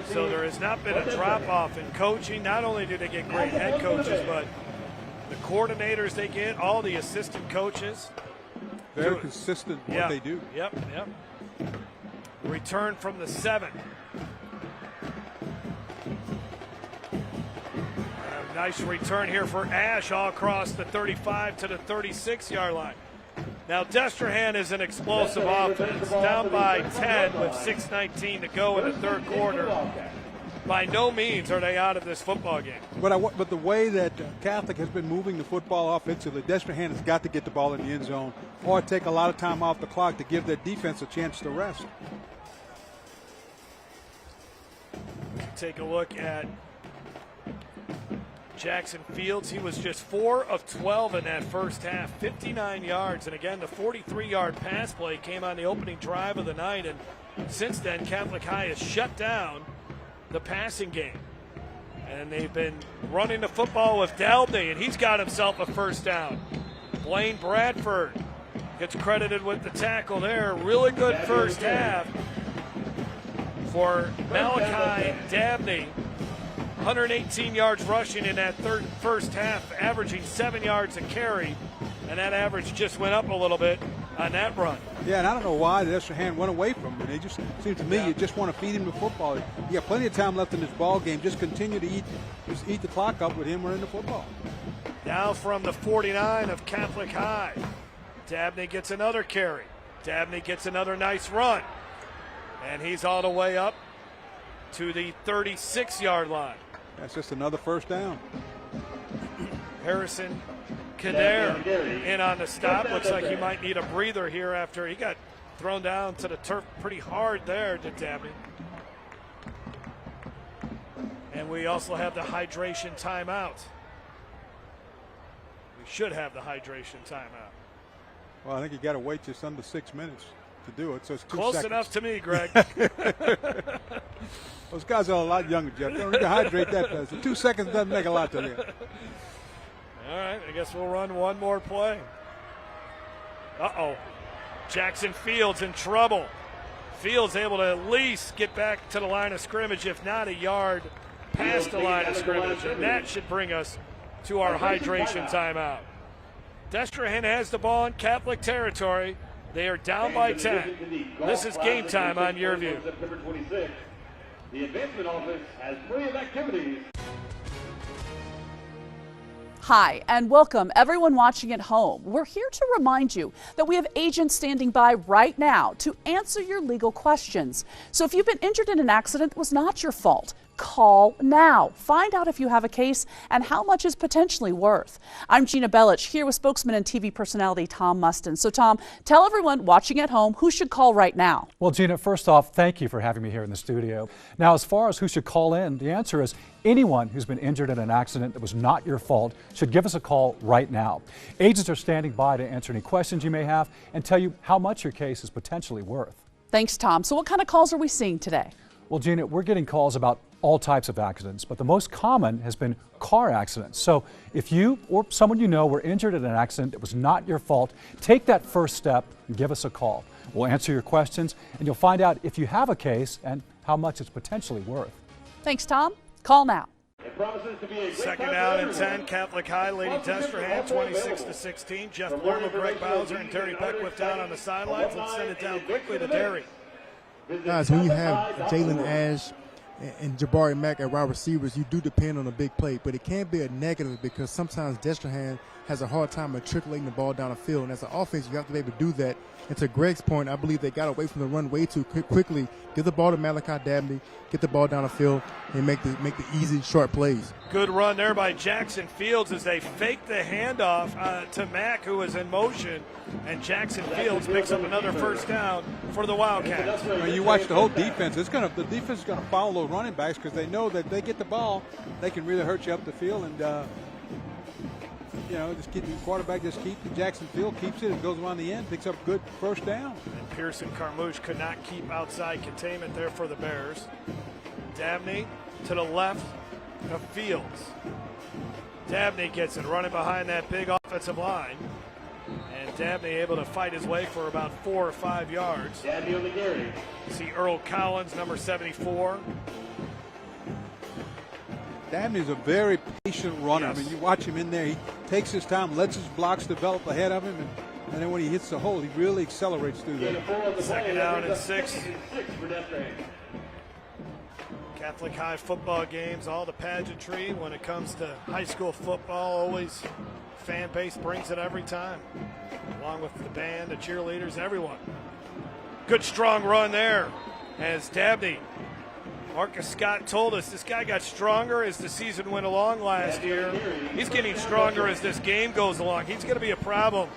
A: So there has not been a drop-off in coaching. Not only do they get great head coaches, but the coordinators they get, all the assistant coaches.
B: Very consistent in what they do.
A: Yep. Return from the 7. A nice return here for Ash all across the 35 to the 36-yard line. Now, Destrehan is an explosive offense, down by 10 with 6:19 to go in the 3rd quarter. By no means are they out of this football game.
B: But the way that Catholic has been moving the football offensively, Destrehan has got to get the ball in the end zone or take a lot of time off the clock to give their defense a chance to rest.
A: Take a look at Jackson Fields. He was just 4 of 12 in that first half, 59 yards. And again, the 43-yard pass play came on the opening drive of the night. And since then, Catholic High has shut down the passing game. And they've been running the football with Dalby, and he's got himself a first down. Blaine Bradford gets credited with the tackle there. Really good first half for Malachi Dabney. 118 yards rushing in that first half, averaging 7 yards a carry, and that average just went up a little bit on that run.
B: Yeah, and I don't know why the Destrehan went away from him. It just seems to me you just want to feed him the football. You got plenty of time left in this ball game. Just continue to eat the clock up with him running the football.
A: Now from the 49 of Catholic High, Dabney gets another carry. Dabney gets another nice run, and he's all the way up to the 36-yard line.
B: That's just another first down.
A: Harrison Kader in on the stop. Looks like he might need a breather here after he got thrown down to the turf pretty hard there, did Dabney. And we also have the hydration timeout. We should have the hydration timeout.
B: Well, I think you got to wait just under 6 minutes to do it. So it's 2
A: Close
B: seconds.
A: enough to me, Greg.
B: Those guys are a lot younger, Jeff. They don't need to hydrate that fast. 2 seconds doesn't make a lot to them.
A: All right, I guess we'll run one more play. Uh-oh. Jackson Fields in trouble. Fields able to at least get back to the line of scrimmage, if not a yard past the line of scrimmage. And that should bring us to our hydration timeout. Destrehan has the ball in Catholic territory. They are down by 10. This is game time on YurView.
M: September 26th. The advancement office has plenty of activities.
C: Hi, and welcome everyone watching at home. We're here to remind you that we have agents standing by right now to answer your legal questions. So if you've been injured in an accident that was not your fault, call now. Find out if you have a case and how much is potentially worth. I'm Gina Bellich here with spokesman and TV personality Tom Mustin. So Tom, tell everyone watching at home who should call right now.
D: Well, Gina, first off, thank you for having me here in the studio. Now, as far as who should call in, the answer is anyone who's been injured in an accident that was not your fault should give us a call right now. Agents are standing by to answer any questions you may have and tell you how much your case is potentially worth.
C: Thanks, Tom. So what kind of calls are we seeing today?
D: Well, Gina, we're getting calls about all types of accidents, but the most common has been car accidents. So if you or someone you know were injured in an accident that was not your fault, take that first step and give us a call. We'll answer your questions and you'll find out if you have a case and how much it's potentially worth.
C: Thanks, Tom. Call now.
A: Second down and 10, Catholic High leading Destrehan 26-16. Jeff Lerma, Greg Bowser, and Terry Beckwith down on the sidelines. Let's send it down quickly to Derry.
G: Guys, when you have Jalen Ash and Jabari Mack at wide receivers, you do depend on a big play, but it can be a negative because sometimes Destrehan has a hard time matriculating the ball down the field, and as an offense, you have to be able to do that. And to Greg's point, I believe they got away from the run way too quickly. Give the ball to Malachi Dabney, get the ball down the field, and make the easy, short plays.
A: Good run there by Jackson Fields as they fake the handoff to Mack, who was in motion, and Jackson Fields picks up another first down for the Wildcats.
B: When you watch the whole defense, the defense is going to follow those running backs because they know that if they get the ball, they can really hurt you up the field. And just keep the quarterback, Jackson Field keeps it and goes around the end, picks up good first down.
A: And Pearson Carmouche could not keep outside containment there for the Bears. Dabney to the left of Fields. Dabney gets it running behind that big offensive line. And Dabney able to fight his way for about 4 or 5 yards.
M: Dabney on the carry.
A: You see Earl Collins, number 74.
B: Dabney's a very patient runner.
A: Yes.
B: I mean, you watch him in there, he takes his time, lets his blocks develop ahead of him, and then when he hits the hole, he really accelerates through that.
A: Second down and 6. Catholic High football games, all the pageantry when it comes to high school football, always fan base brings it every time, along with the band, the cheerleaders, everyone. Good strong run there as Dabney. Marcus Scott told us this guy got stronger as the season went along last year. He's getting stronger as this game goes along. He's going to be a problem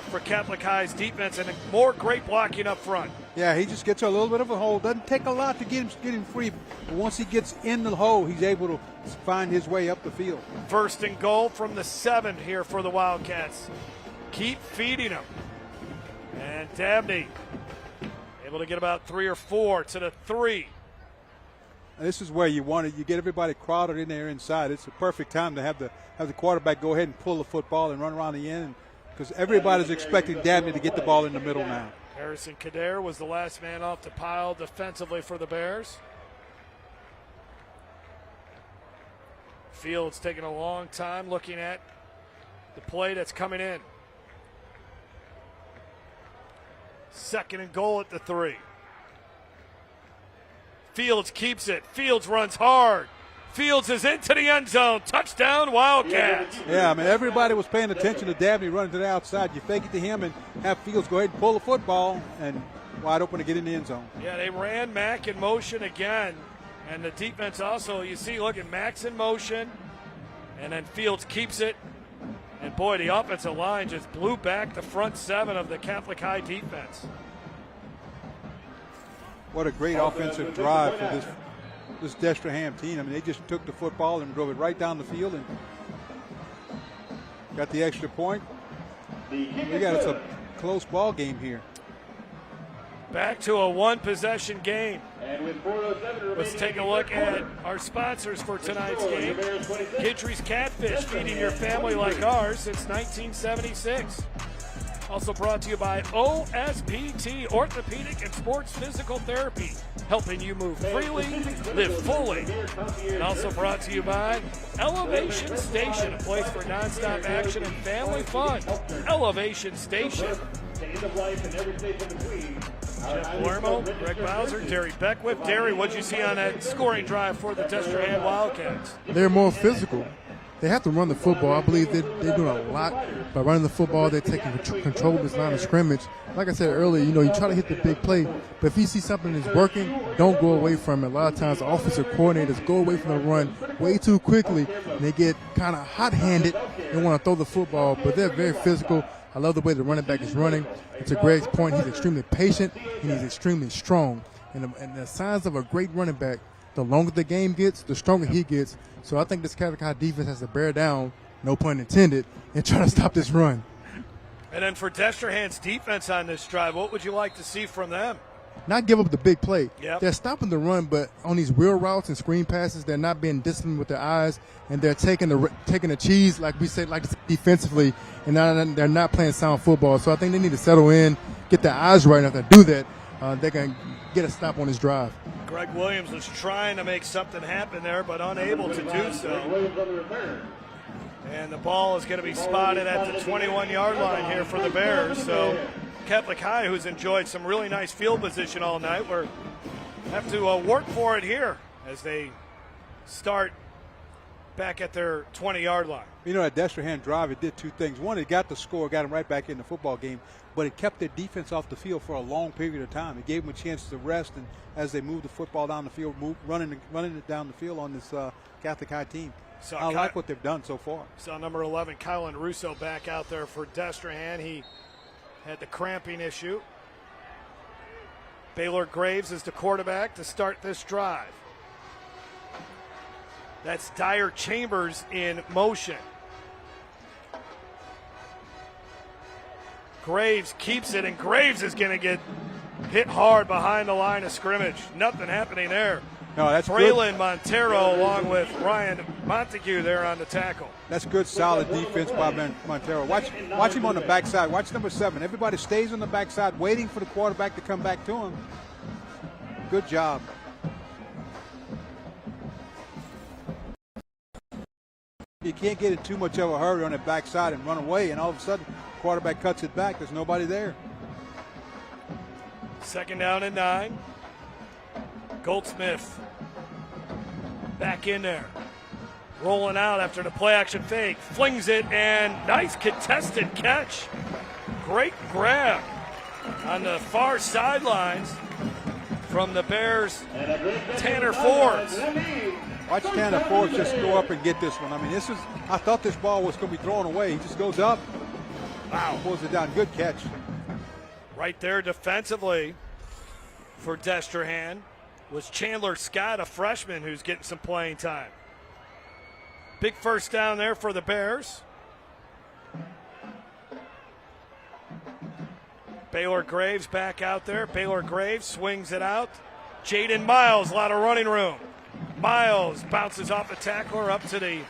A: for Catholic High's defense and more great blocking up front.
B: Yeah, he just gets a little bit of a hole. Doesn't take a lot to get him free. But once he gets in the hole, he's able to find his way up the field.
A: First and goal from the 7 here for the Wildcats. Keep feeding him. And Dabney able to get about 3 or 4 to the 3.
B: This is where you get everybody crowded in there inside. It's a perfect time to have the quarterback go ahead and pull the football and run around the end because everybody's expecting Dabney to get the ball in the middle now.
A: Harrison Kader was the last man off the pile defensively for the Bears. Fields taking a long time looking at the play that's coming in. Second and goal at the 3. Fields keeps it. Fields runs hard. Fields is into the end zone. Touchdown, Wildcats.
B: Yeah, I mean, everybody was paying attention to Dabney running to the outside. You fake it to him and have Fields go ahead and pull the football and wide open to get in the end zone.
A: Yeah, they ran Mack in motion again. And the defense also, you see, look at Mack's in motion. And then Fields keeps it. boy, the offensive line just blew back the front seven of the Catholic High defense.
B: What a great offensive drive for this Destrehan team. I mean, they just took the football and drove it right down the field and got the extra point. It's a close ball game here.
A: Back to a one-possession game. Let's take a look at our sponsors for tonight's game. Gidry's Catfish, feeding your family like ours since 1976. Also brought to you by OSPT, Orthopedic and Sports Physical Therapy, helping you move freely, live fully. And also brought to you by Elevation Station, a place for nonstop action and family fun. Elevation Station. Jeff Palermo, Greg Bowser, Derry Beckwith. Derry, what'd you see on that scoring drive for the Destrehan Wildcats?
G: They're more physical. They have to run the football. I believe they're doing a lot by running the football. They're taking control of this line of scrimmage. Like I said earlier, you try to hit the big play, but if you see something that's working, don't go away from it. A lot of times the offensive coordinators go away from the run way too quickly, and they get kind of hot-handed. They want to throw the football, but they're very physical. I love the way the running back is running. And to Greg's point, he's extremely patient, and he's extremely strong. And the signs of a great running back, the longer the game gets, the stronger he gets. So I think this Catholic High defense has to bear down, no pun intended, and try to stop this run.
A: And then for Destrehan's defense on this drive, what would you like to see from them?
G: Not give up the big play.
A: Yep.
G: They're stopping the run, but on these wheel routes and screen passes, they're not being disciplined with their eyes, and they're taking the cheese, like we say, defensively, and they're not playing sound football. So I think they need to settle in, get their eyes right. If they do that, they can get a stop on this drive.
A: Greg Williams was trying to make something happen there, but unable to do so. And the ball is going to be spotted at the 21-yard line here for the Bears. So Catholic High, who's enjoyed some really nice field position all night, will have to work for it here as they start back at their 20-yard line.
B: That Destrehan drive, it did two things. One, it got the score, got them right back in the football game, but it kept their defense off the field for a long period of time. It gave them a chance to rest, and as they moved the football down the field, running it down the field on this Catholic High team. So I like what they've done so far.
A: Saw number 11, Kylan Russo, back out there for Destrehan. He had the cramping issue. Baylor Graves is the quarterback to start this drive. That's Dyer Chambers in motion. Graves keeps it, and Graves is going to get hit hard behind the line of scrimmage. Nothing happening there.
B: No, that's
A: Braylon
B: good.
A: Montero along with Ryan Montague there on the tackle.
B: That's good, solid defense by Montero. Watch him on the backside. Watch number 7. Everybody stays on the backside waiting for the quarterback to come back to him. Good job. You can't get in too much of a hurry on the backside and run away, and all of a sudden, the quarterback cuts it back. There's nobody there.
A: 2nd down and 9. Goldsmith back in there. Rolling out after the play action fake. Flings it, and nice contested catch. Great grab on the far sidelines from the Bears, Tanner Forbes.
B: Watch Tanner Forbes just go up and get this one. I mean, I thought this ball was going to be thrown away. He just goes up. Wow. Pulls it down. Good catch.
A: Right there defensively for Destrehan was Chandler Scott, a freshman who's getting some playing time. Big first down there for the Bears. Baylor Graves back out there. Baylor Graves swings it out. Jaden Miles, a lot of running room. Miles bounces off the tackler up to the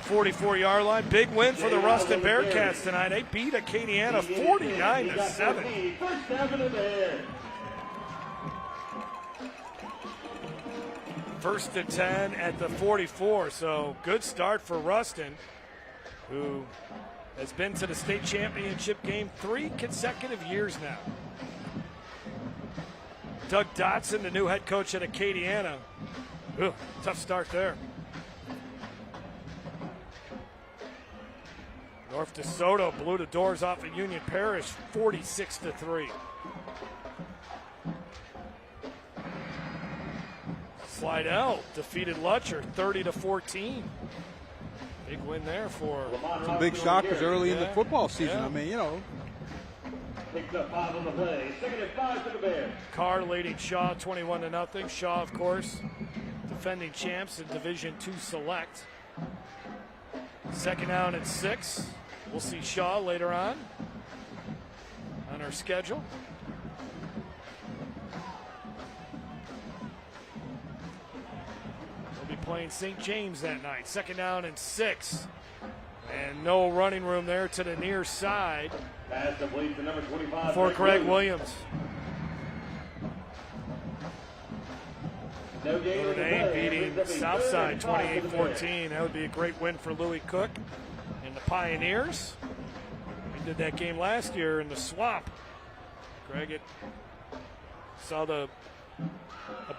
A: 44-yard line. Big win for the Ruston Bearcats tonight. They beat Acadiana 49-7. First and 10 at the 44, so good start for Ruston, who has been to the state championship game 3 consecutive years now. Doug Dotson, the new head coach at Acadiana. Ugh, tough start there. North DeSoto blew the doors off of Union Parish 46-3. Slidell defeated Lutcher 30-14.
E: Big win there for
B: some big shockers early in the football season. I mean, you know.
M: Picks up 5 on the play. 2nd and 5 for the Bears.
E: Carr leading Shaw 21-0. Shaw, of course, defending champs in Division II Select. 2nd down and 6. We'll see Shaw later on our schedule. They'll be playing St. James that night. 2nd down and 6. And no running room there to the near side for Greg Williams. Notre Dame beating Southside 28-14. That would be a great win for Louis Cook and the Pioneers. We did that game last year in the swamp. Greg, saw a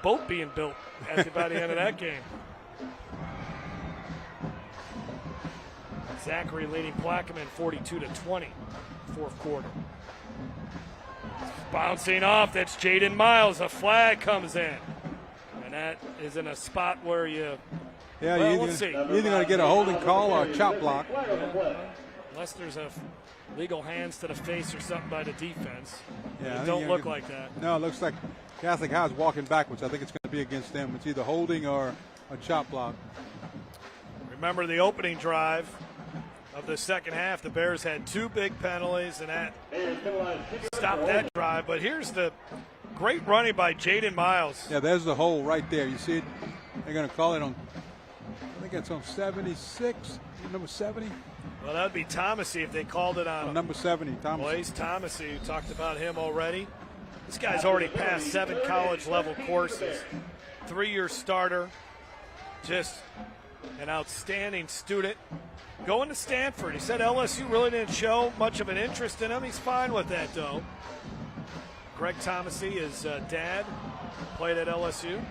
E: boat being built by the end of that game. Zachary leading Plaquemine 42-20, 4th quarter. Bouncing off, that's Jaden Miles. A flag comes in. And that is in a spot where you,
B: yeah,
E: well,
B: you're
E: let's see.
B: either going to get a holding call or a chop block.
E: Unless there's a legal hands to the face or something by the defense.
B: Yeah,
E: it don't look like that.
B: No, it looks like Catholic High is walking backwards. I think it's going to be against them. It's either holding or a chop block.
E: Remember the opening drive of the second half, the Bears had 2 big penalties, and that stopped that drive. But here's the great running by Jaden Miles.
B: Yeah, there's the hole right there. You see it? They're going to call it on, I think it's on 76, number 70.
E: Well, that would be Thomasy if they called it on
B: number 70, Thomasy.
E: Blaze Thomasy, who talked about him already. This guy's already passed 7 college-level courses. 3-year starter. Just an outstanding student. Going to Stanford. He said LSU really didn't show much of an interest in him. He's fine with that, though. Greg Thomasy, his dad, played at LSU.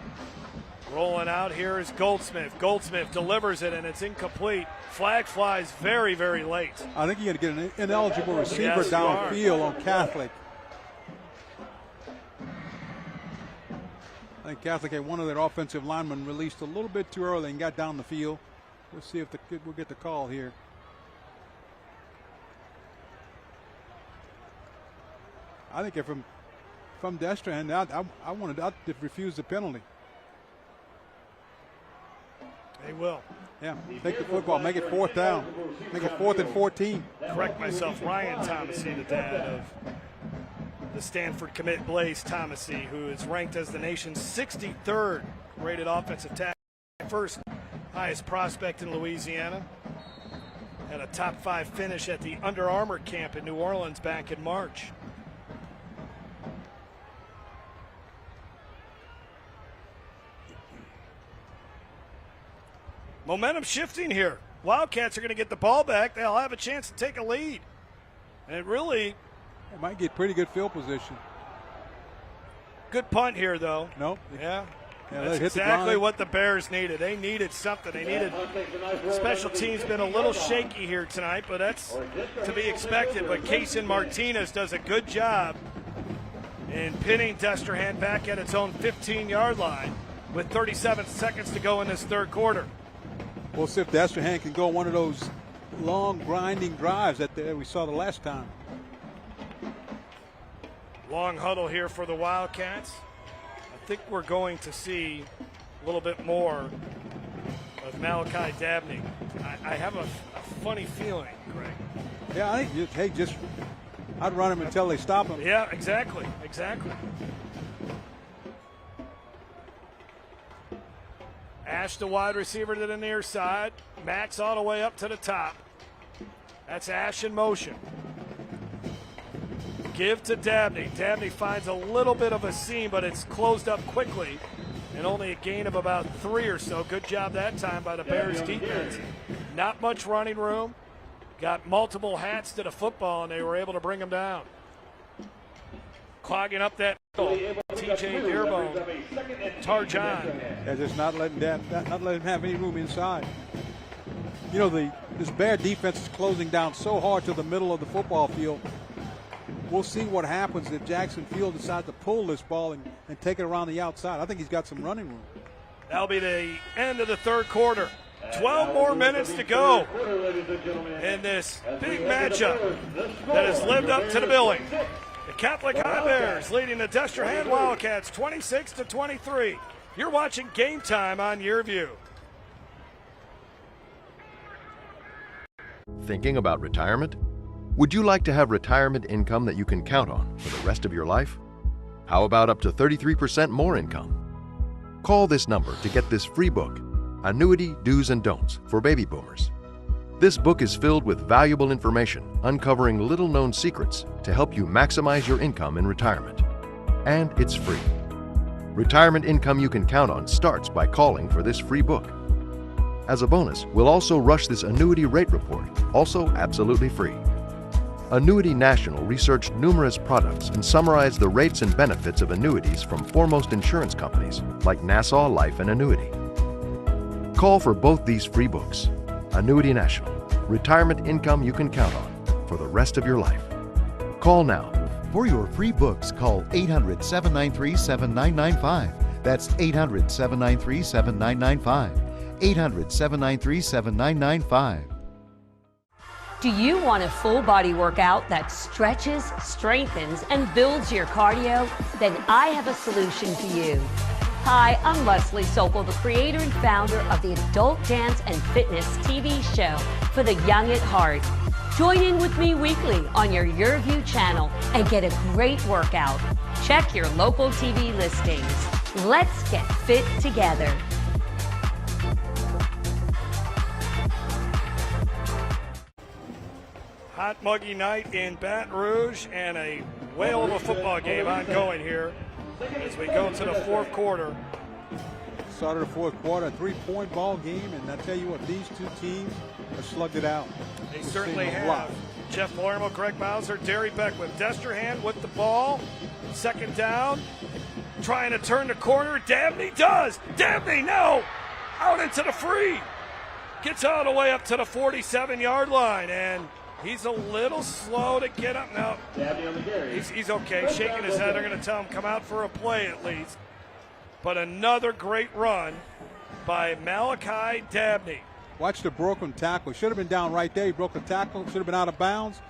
E: Rolling out here is Goldsmith. Goldsmith delivers it, and it's incomplete. Flag flies very, very late.
B: I think you're going to get an ineligible receiver downfield on Catholic. I think Catholic had one of their offensive linemen released a little bit too early and got down the field. We'll see if we'll get the call here. I think if I'm Destrehan, I wanted to refuse the penalty.
E: They will.
B: Yeah, take the football, make it 4th down, make it 4th and 14.
E: Correct myself, Ryan Thomasy, the dad of the Stanford commit Blaze Thomasy, who is ranked as the nation's 63rd rated offensive tackle, first highest prospect in Louisiana. Had a top 5 finish at the Under Armour camp in New Orleans back in March. Momentum shifting here. Wildcats are going to get the ball back. They'll have a chance to take a lead. And it
B: might get pretty good field position.
E: Good punt here, though.
B: Nope.
E: Yeah.
B: Yeah,
E: that's exactly what the Bears needed. They needed something. They needed special teams. Been a little shaky here tonight, but that's to be expected. But Kaysen Martinez does a good job in pinning Destrehan back at its own 15-yard line with 37 seconds to go in this 3rd quarter.
B: We'll see if Destrehan can go one of those long grinding drives that we saw the last time.
E: Long huddle here for the Wildcats. I think we're going to see a little bit more of Malachi Dabney. I have a funny feeling, Greg.
B: Yeah, I think I'd run him until they stop him.
E: Yeah, exactly. Ash, the wide receiver, to the near side. Max all the way up to the top. That's Ash in motion. Give to Dabney. Dabney finds a little bit of a seam, but it's closed up quickly. And only a gain of about 3 or so. Good job that time by the Bears defense. Not much running room. Got multiple hats to the football, and they were able to bring him down. Clogging up that TJ Dearbone. Tarjan.
B: Yeah, just not letting him have any room inside. You know, this Bear defense is closing down so hard to the middle of the football field. We'll see what happens if Jackson Field decides to pull this ball and take it around the outside. I think he's got some running room.
E: That'll be the end of the 3rd quarter. 12 more minutes to go in this big matchup that has lived up to the billing. The Catholic High Bears leading the Destrehan Wildcats 26-23. You're watching Game Time on YurView.
I: Thinking about retirement? Would you like to have retirement income that you can count on for the rest of your life? How about up to 33% more income? Call this number to get this free book, Annuity Do's and Don'ts for Baby Boomers. This book is filled with valuable information uncovering little-known secrets to help you maximize your income in retirement. And it's free. Retirement income you can count on starts by calling for this free book. As a bonus, we'll also rush this annuity rate report, also absolutely free. Annuity National researched numerous products and summarized the rates and benefits of annuities from foremost insurance companies like Nassau Life and Annuity. Call for both these free books. Annuity National, retirement income you can count on for the rest of your life. Call now.
R: For your free books, call 800-793-7995. That's 800-793-7995. 800-793-7995.
U: Do you want a full body workout that stretches, strengthens, and builds your cardio? Then I have a solution for you. Hi, I'm Leslie Sokol, the creator and founder of the Adult Dance and Fitness TV show for the young at heart. Join in with me weekly on your YurView channel and get a great workout. Check your local TV listings. Let's get fit together.
E: Hot, muggy night in Baton Rouge and a whale of a football game ongoing here as we go to the fourth quarter.
B: Started the fourth quarter, a 3-point ball game, and I tell you what, these two teams have slugged it out.
E: They certainly have. Jeff Palermo, Greg Bowser, Derry Beckwith. Destrehan with the ball. Second down. Trying to turn the corner. Dabney does. Dabney, no! Out into the free. Gets all the way up to the 47-yard line, and he's a little slow to get up now. He's okay, shaking his head. They're going to tell him come out for a play at least. But another great run by Malachi Dabney.
B: Watch the broken tackle. Should have been down right there. He broke the tackle. Should have been out of bounds.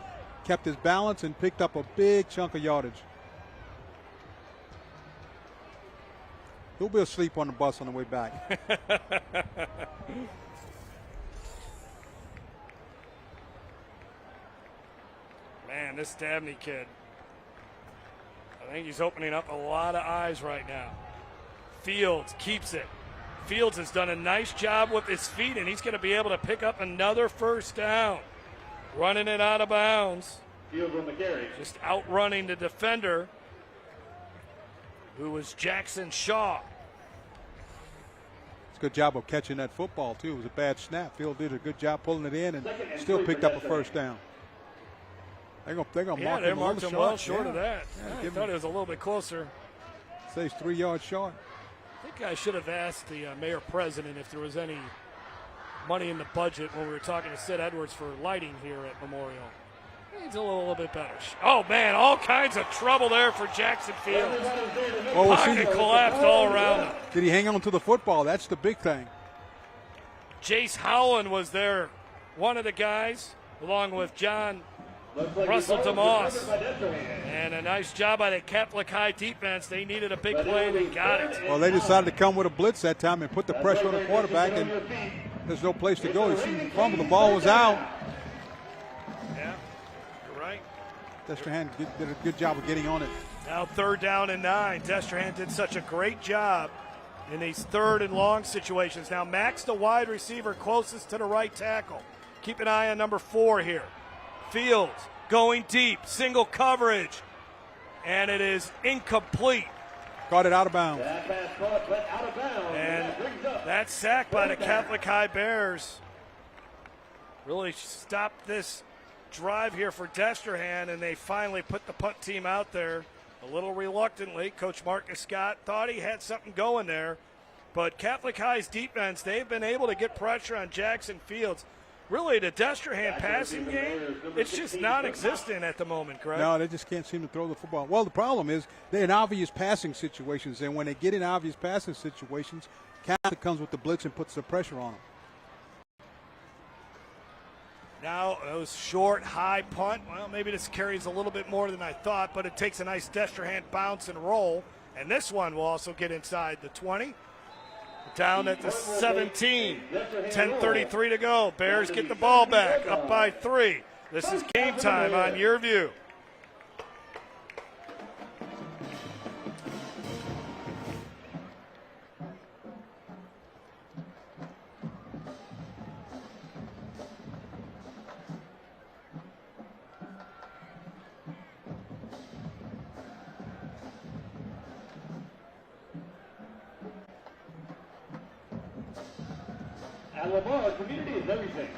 B: Kept his balance and picked up a big chunk of yardage. He'll be asleep on the bus on the way back.
E: Man, this Dabney kid, I think he's opening up a lot of eyes right now. Fields keeps it. Fields has done a nice job with his feet, and he's going to be able to pick up another first down. Running it out of bounds.
M: Fields on the carry.
E: Just outrunning the defender, who was Jackson Shaw.
B: It's a good job of catching that football, too. It was a bad snap. Field did a good job pulling it in and still picked up a first down. They're gonna mark him
E: well short of that. I thought it was a little bit closer.
B: Says 3 yards short.
E: I think I should have asked the mayor president if there was any money in the budget when we were talking to Sid Edwards for lighting here at Memorial. Needs a little bit better. Oh, man, all kinds of trouble there for Jackson Fields. Pocket collapsed all around him.
B: Did he hang on to the football? That's the big thing.
E: Jace Howland was there, one of the guys, along with John Russell DeMoss. And a nice job by the Catholic High defense. They needed a big play, and they got it.
B: Well, they decided to come with a blitz that time and put the pressure on the quarterback, and there's no place to go. He seemed to fumble. The ball was out.
E: Yeah, you're right.
B: Destrehan did a good job of getting on it.
E: Now 3rd down and 9. Destrehan did such a great job in these 3rd and long situations. Now Max, the wide receiver closest to the right tackle. Keep an eye on number 4 here. Fields going deep, single coverage, and it is incomplete.
B: Got it out of bounds.
E: And that sack by the Catholic High Bears really stopped this drive here for Destrehan, and they finally put the punt team out there a little reluctantly. Coach Marcus Scott thought he had something going there, but Catholic High's defense, they've been able to get pressure on Jackson Fields. Really, the Destrehan passing game, it's just non-existent at the moment, Greg.
B: No, they just can't seem to throw the football. Well, the problem is they're in obvious passing situations, and when they get in obvious passing situations, Catholic comes with the blitz and puts the pressure on them.
E: Now, those short, high punt. Well, maybe this carries a little bit more than I thought, but it takes a nice Destrehan bounce and roll. And this one will also get inside the 20. Down at the 17. 10:33 to go. Bears get the ball back, up by 3. This is Game Time on Your View.
M: Community is everything.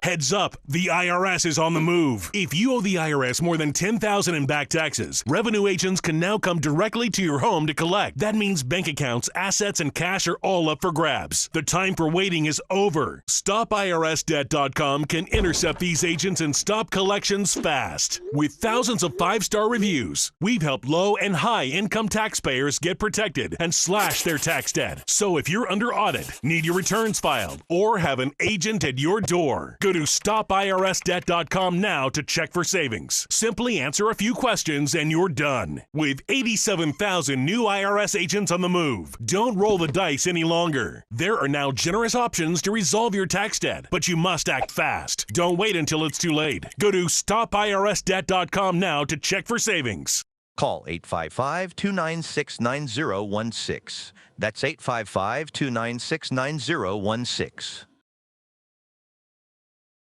J: Heads up, the IRS is on the move. If you owe the IRS more than $10,000 in back taxes, revenue agents can now come directly to your home to collect. That means bank accounts, assets, and cash are all up for grabs. The time for waiting is over. StopIRSDebt.com can intercept these agents and stop collections fast. With thousands of 5-star reviews, we've helped low and high income taxpayers get protected and slash their tax debt. So if you're under audit, need your returns filed, or have an agent at your door, go to StopIRSDebt.com now to check for savings. Simply answer a few questions and you're done. With 87,000 new IRS agents on the move, don't roll the dice any longer. There are now generous options to resolve your tax debt, but you must act fast. Don't wait until it's too late. Go to StopIRSDebt.com now to check for savings.
K: Call 855-296-9016. That's 855-296-9016.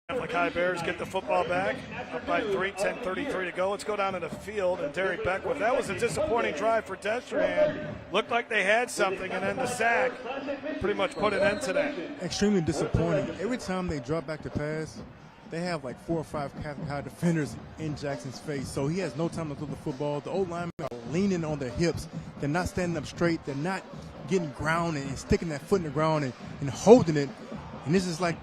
E: Catholic High Bears get the football back, up by 3, 10:33 to go. Let's go down to the field, and Derek Beckwith. That was a disappointing drive for Destrehan. Looked like they had something, and then the sack pretty much put an end to that.
G: Extremely disappointing. Every time they drop back to pass, they have like 4 or 5 Catholic High defenders in Jackson's face, so he has no time to throw the football. The old linemen are leaning on their hips. They're not standing up straight. They're not getting ground and sticking that foot in the ground and holding it. And this is like,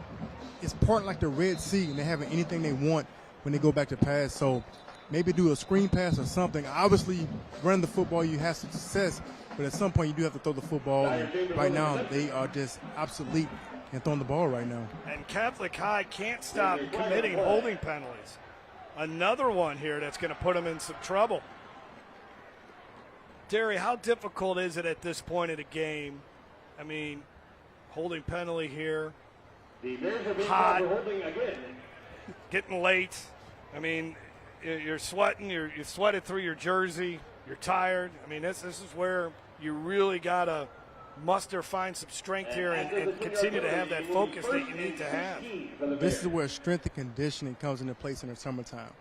G: it's part like the Red Sea, and they're having anything they want when they go back to pass. So maybe do a screen pass or something. Obviously, running the football, you have success, but at some point you do have to throw the football. And right now, they are just obsolete and throwing the ball right now.
E: And Catholic High can't stop committing holding penalties. Another one here that's going to put them in some trouble. Derry, how difficult is it at this point of the game? I mean, holding penalty here. Hot, getting late. I mean, you're sweating. You sweated through your jersey. You're tired. I mean, this is where you really gotta find some strength here and continue to have that focus that you need to have.
G: This is where strength and conditioning comes into place in the summertime.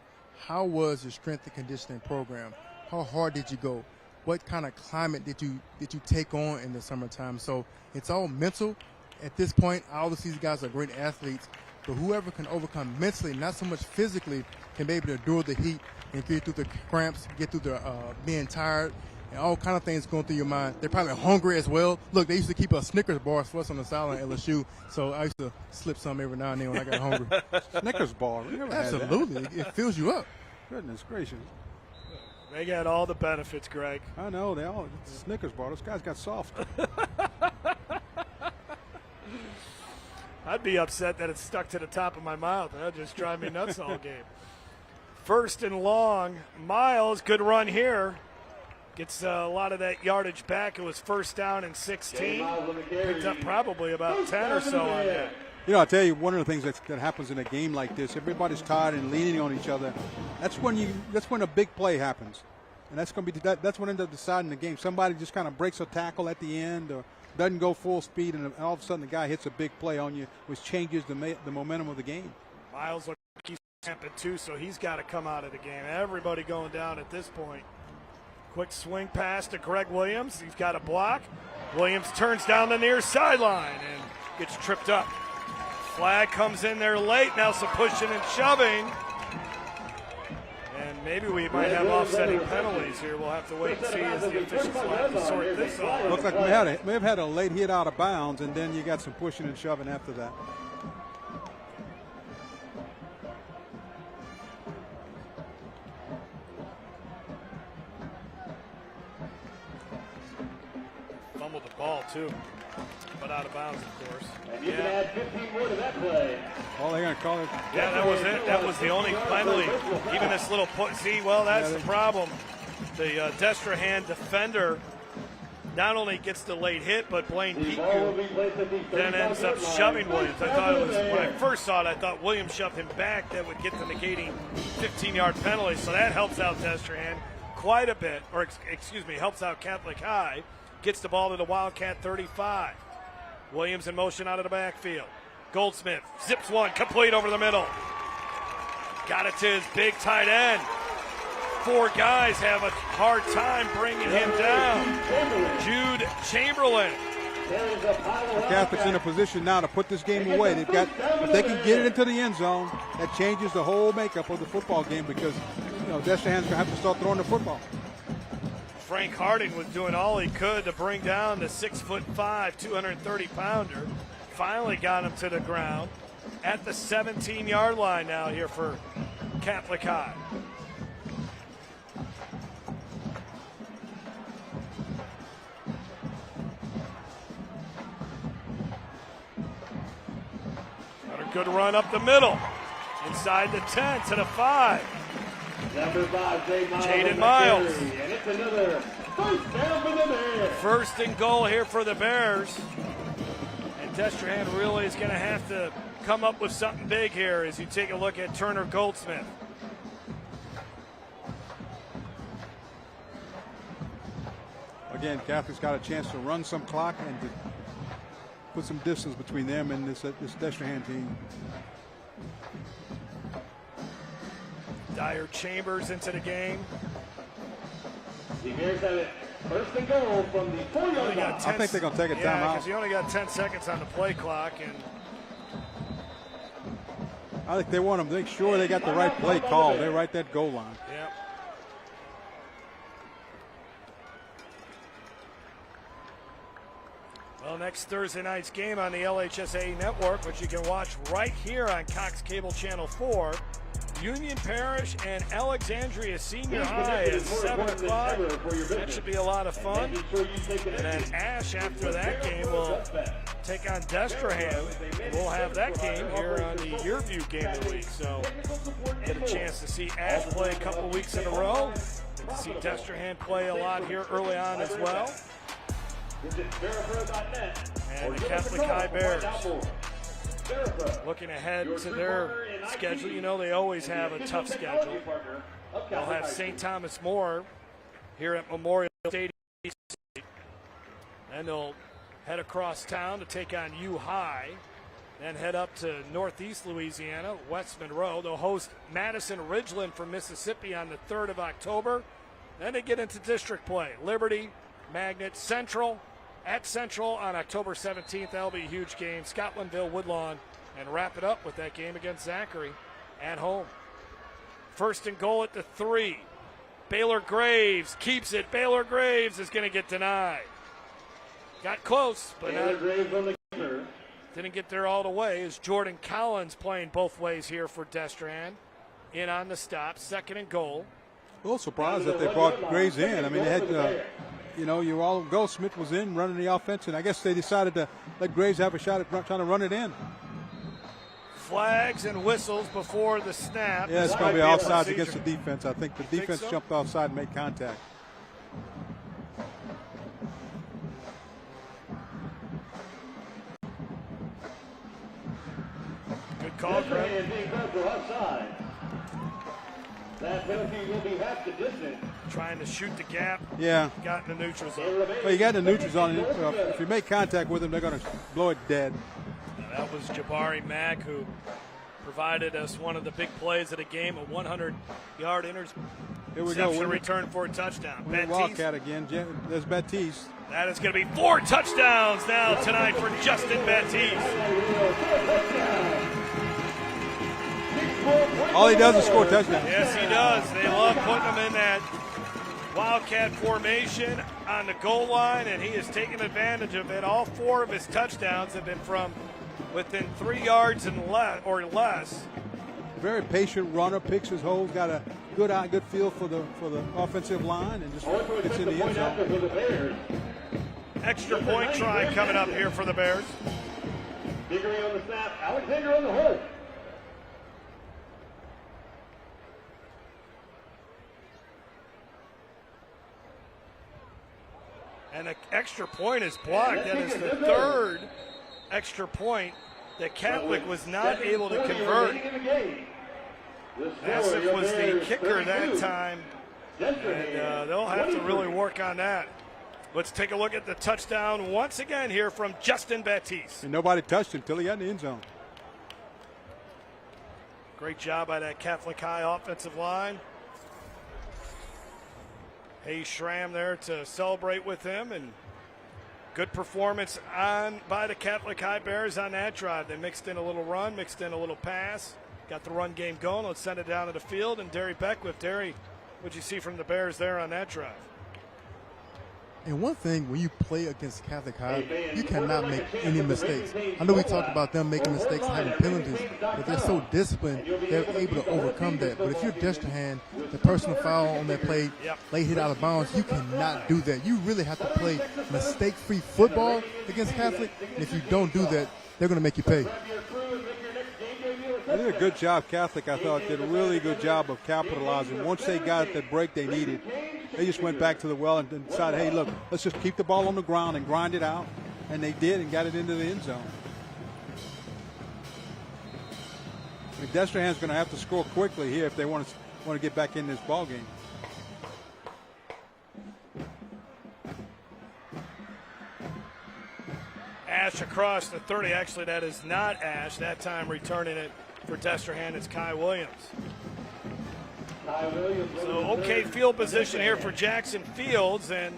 G: How was your strength and conditioning program? How hard did you go? What kind of climate did you take on in the summertime? So it's all mental. At this point, obviously these guys are great athletes, but whoever can overcome mentally, not so much physically, can be able to endure the heat and get through the cramps, get through the being tired, and all kind of things going through your mind. They're probably hungry as well. Look, they used to keep a Snickers bar for us on the sideline at LSU, so I used to slip some every now and then when I got hungry.
B: Snickers bar, we never had that.
G: Absolutely, it fills you up.
B: Goodness gracious.
E: They got all the benefits, Greg.
B: I know, it's a Snickers bar. Those guys got soft.
E: I'd be upset that it's stuck to the top of my mouth. That'd just drive me nuts all game. First and long. Miles, good run here. Gets a lot of that yardage back. It was first down and 16. Picked up probably about 10 or so on that.
B: You know, I'll tell you, one of the things that happens in a game like this, everybody's tired and leaning on each other. That's when a big play happens. And that's going to be that's what ends up deciding the game. Somebody just kind of breaks a tackle at the end or doesn't go full speed, and all of a sudden the guy hits a big play on you, which changes the momentum of the game.
E: Miles looks like he's camping too, so he's got to come out of the game. Everybody going down at this point. Quick swing pass to Greg Williams. He's got a block. Williams turns down the near sideline and gets tripped up. Flag comes in there late. Now some pushing and shoving. And maybe we might have offsetting penalties here. We'll have to wait and see as the officials will have to sort this out.
B: Looks like we may have had a late hit out of bounds, and then you got some pushing and shoving after that.
E: Fumbled the ball, too. But out of bounds, of course.
M: And you can add 15 more to that play.
B: Oh, they're going to call it.
E: Yeah, that was it. That was the only penalty. Even this little put. See, well, that's the problem. The Destrehan defender not only gets the late hit, but Blaine Piku then ends up shoving Williams. I thought it was, when I first saw it, I thought Williams shoved him back. That would get the negating 15-yard penalty. So that helps out Destrehan quite a bit, or excuse me, helps out Catholic High. Gets the ball to the Wildcat 35. Williams in motion out of the backfield. Goldsmith zips one, complete over the middle. Got it to his big tight end. 4 guys have a hard time bringing him down. Jude Chamberlain.
B: The Catholics in a position now to put this game away. They've got, if they can get it into the end zone, that changes the whole makeup of the football game because, you know, Destrehan's going to have to start throwing the football.
E: Frank Harding was doing all he could to bring down the 6'5", 230-pounder. Finally got him to the ground at the 17-yard line now here for Catholic High. Got a good run up the middle. Inside the 10 to the 5.
M: Number 5,
E: Jaden Miles.
M: And it's another first down for the Bears.
E: First and goal here for the Bears. And Destrehan really is going to have to come up with something big here as you take a look at Turner Goldsmith.
B: Again, Catholic's got a chance to run some clock and to put some distance between them and this Destrehan team.
E: Dyer Chambers into the game.
M: The Bears have it first and goal from the 4-yard line.
B: I think they're going to take a timeout.
E: Yeah, because you only got 10 seconds on the play clock. And
B: I think they want to make sure they got the right play call. They're right at goal line.
E: Yep. Well, next Thursday night's game on the LHSA network, which you can watch right here on Cox Cable Channel 4. Union Parish and Alexandria Senior High at 7 o'clock. That should be a lot of fun. And then Ash, after that game, will take on Destrehan. We'll have that game here on the YurView Game of the Week. So get a chance to see Ash play a couple weeks in a row. Get to see Destrehan play a lot here early on as well. And the Catholic High Bears looking ahead to their schedule. You know they always have a tough schedule. They'll have St. Thomas More here at Memorial Stadium. Then they'll head across town to take on U High. Then head up to Northeast Louisiana, West Monroe. They'll host Madison Ridgeland from Mississippi on the 3rd of October. Then they get into district play. Liberty, Magnet, Central. At Central on October 17th, that'll be a huge game. Scotlandville, Woodlawn, and wrap it up with that game against Zachary at home. First and goal at the 3. Baylor Graves keeps it. Baylor Graves is going to get denied. Got close, but didn't get there all the way. As Jordan Collins playing both ways here for Destrehan. In on the stop, 2nd and goal.
B: A little surprised that they brought Graves in. I mean, they had, you know, your all Goldsmith was in running the offense, and I guess they decided to let Graves have a shot at trying to run it in.
E: Flags and whistles before the snap.
B: Yeah, it's going to be offsides against the defense. I think the defense jumped offside and made contact.
E: Good call, Greg.
M: That penalty will be half the distance.
E: Trying to shoot the gap.
B: Yeah.
E: Got in the neutral zone.
B: Well, you got the neutral zone. If you make contact with them, they're going to blow it dead.
E: That was Jabari Mack who provided us one of the big plays of the game, a 100-yard interception return for a touchdown.
B: Wildcat again. There's Baptiste.
E: That is going to be 4 touchdowns now tonight for Justin Baptiste.
B: All he does is score touchdowns.
E: Yes, he does. They love putting him in that Wildcat formation on the goal line, and he has taken advantage of it. All 4 of his touchdowns have been from within 3 yards and or less.
B: Very patient runner, picks his holes, got a good feel for the offensive line, and just gets in the end zone.
E: extra point try coming up here for the Bears.
M: Figuring on the snap, Alexander on the hold.
E: And an extra point is blocked. That is the third extra point that Catholic was not able to convert. Nassif was the kicker that time, and they'll have to really work on that. Let's take a look at the touchdown once again here from Justin Baptiste.
B: And nobody touched him until he got in the end zone.
E: Great job by that Catholic High offensive line. Hayes Schramm there to celebrate with him, and good performance by the Catholic High Bears on that drive. They mixed in a little run, mixed in a little pass, got the run game going. Let's send it down to the field, and Derry Beckwith. Derry, what'd you see from the Bears there on that drive?
G: And one thing, when you play against Catholic High, you cannot make any mistakes. I know we talked about them making mistakes and having penalties, but they're so disciplined, they're able to overcome that. But if you're Destrehan, the personal foul on that play, late hit out of bounds, you cannot do that. You really have to play mistake-free football against Catholic, and if you don't do that, they're going to make you pay.
B: They did a good job. Catholic, I thought, did a really good job of capitalizing. Once they got that break they needed, they just went back to the well and decided, hey, look, let's just keep the ball on the ground and grind it out. And they did and got it into the end zone. I mean, Destrehan's going to have to score quickly here if they want to get back in this ball game.
E: Ash across the 30. Actually, that is not Ash. That time returning it for Destrehan, it's Kai Williams. So okay field position here for Jackson Fields, and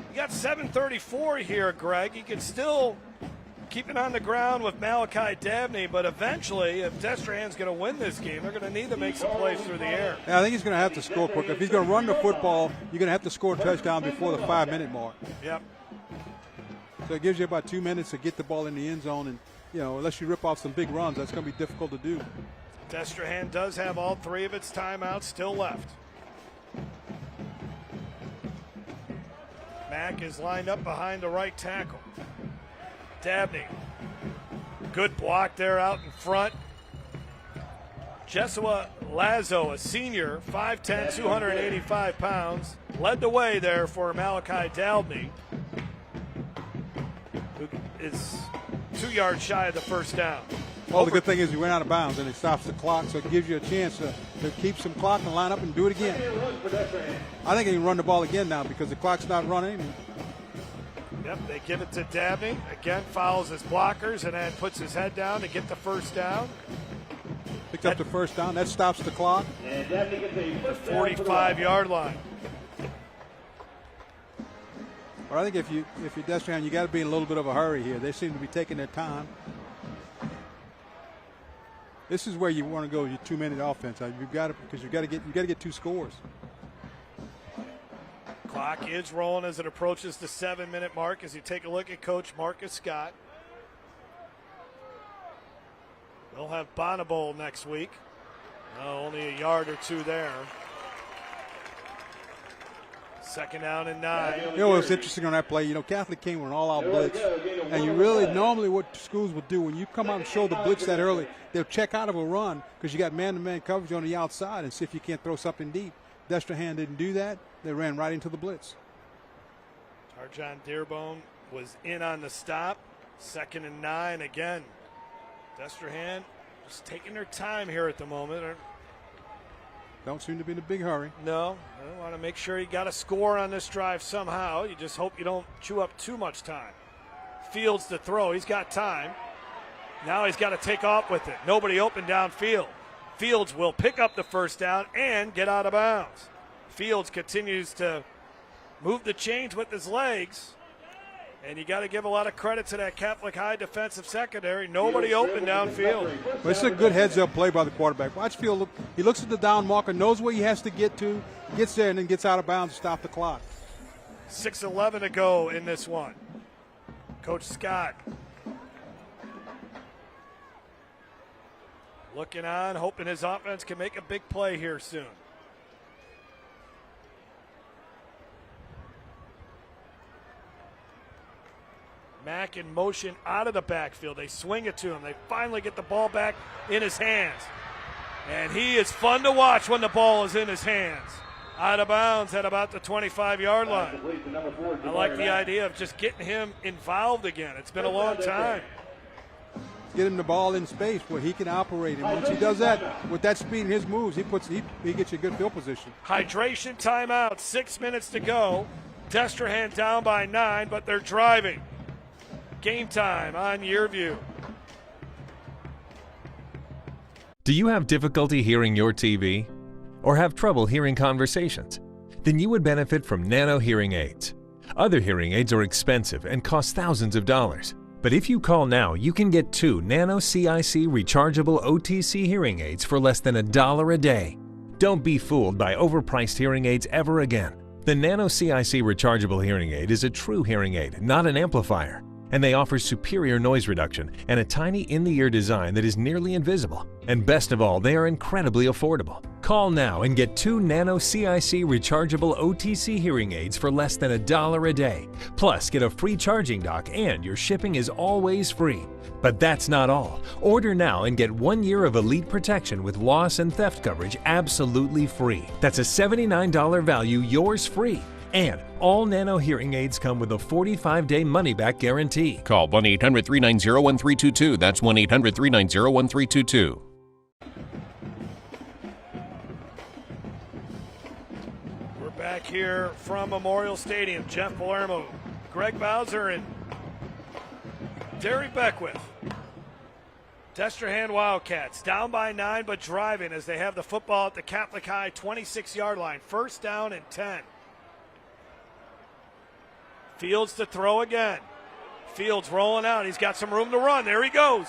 E: you got 7:34 here, Greg. You can still keep it on the ground with Malachi Dabney, but eventually, if Destrehan's going to win this game, they're going to need to make some plays through the air.
B: Yeah, I think he's going to have to score quicker. If he's going to run the football, you're going to have to score a touchdown before the 5-minute mark.
E: Yep.
B: So it gives you about 2 minutes to get the ball in the end zone, and unless you rip off some big runs, that's going to be difficult to do.
E: Destrehan does have all three of its timeouts still left. Mack is lined up behind the right tackle. Dabney, good block there out in front. Jesua Lazo, a senior, 5'10", 285 pounds, led the way there for Malachi Dabney, who is 2 yards shy of the first down.
B: Well, the good thing is he went out of bounds and it stops the clock, so it gives you a chance to keep some clock and line up and do it again. I think he can run the ball again now because the clock's not running.
E: Yep, they give it to Dabney. Again, fouls his blockers and then puts his head down to get the first down.
B: Picked up the first down. That stops the clock.
M: And Dabney gets a
E: The 45-yard line.
B: But I think if you're Destrehan, you got to be in a little bit of a hurry here. They seem to be taking their time. This is where you want to go your 2-minute offense. You've got to, because you got to get 2 scores.
E: Clock is rolling as it approaches the 7-minute mark as you take a look at Coach Marcus Scott. They'll have Bonnebowl next week. Only a yard or 2 there. 2nd down and 9.
B: You know what's interesting on that play? Catholic came with an all-out blitz, and you really normally what schools would do when you come out and show the blitz that early, they'll check out of a run because you got man-to-man coverage on the outside and see if you can't throw something deep. Destrehan didn't do that. They ran right into the blitz.
E: Tarjon Dearbone was in on the stop. 2nd and 9 again. Destrehan just taking their time here at the moment.
B: Don't seem to be in a big hurry.
E: No, I want to make sure you got a score on this drive somehow. You just hope you don't chew up too much time. Fields to throw. He's got time. Now he's got to take off with it. Nobody open downfield. Fields will pick up the first down and get out of bounds. Fields continues to move the chains with his legs. And you got to give a lot of credit to that Catholic High defensive secondary. Nobody open downfield.
B: But it's a good heads-up play by the quarterback. Watch Field. He looks at the down marker, knows where he has to get to, gets there, and then gets out of bounds to stop the clock.
E: 6:11 to go in this one. Coach Scott looking on, hoping his offense can make a big play here soon. Mack in motion out of the backfield. They swing it to him. They finally get the ball back in his hands. And he is fun to watch when the ball is in his hands. Out of bounds at about the 25-yard line. I like the idea of just getting him involved again. It's been a long time.
B: Get him the ball in space where he can operate. And once he does that, with that speed and his moves, he gets you a good field position.
E: Hydration timeout, 6 minutes to go. Destrehan down by 9, but they're driving. Game time on YurView.
L: Do you have difficulty hearing your TV? Or have trouble hearing conversations? Then you would benefit from Nano hearing aids. Other hearing aids are expensive and cost thousands of dollars. But if you call now, you can get 2 Nano CIC rechargeable OTC hearing aids for less than $1 a day. Don't be fooled by overpriced hearing aids ever again. The Nano CIC rechargeable hearing aid is a true hearing aid, not an amplifier. And they offer superior noise reduction and a tiny in-the-ear design that is nearly invisible. And best of all, they are incredibly affordable. Call now and get 2 Nano CIC rechargeable OTC hearing aids for less than $1 a day. Plus, get a free charging dock and your shipping is always free. But that's not all. Order now and get 1 year of elite protection with loss and theft coverage absolutely free. That's a $79 value, yours free. And all Nano hearing aids come with a 45-day money-back guarantee.
N: Call 1-800-390-1322. That's 1-800-390-1322.
E: We're back here from Memorial Stadium. Jeff Palermo, Greg Bowser, and Derry Beckwith. Destrehan Wildcats down by 9 but driving as they have the football at the Catholic High 26-yard line. First down and 10. Fields to throw again. Fields rolling out. He's got some room to run. There he goes.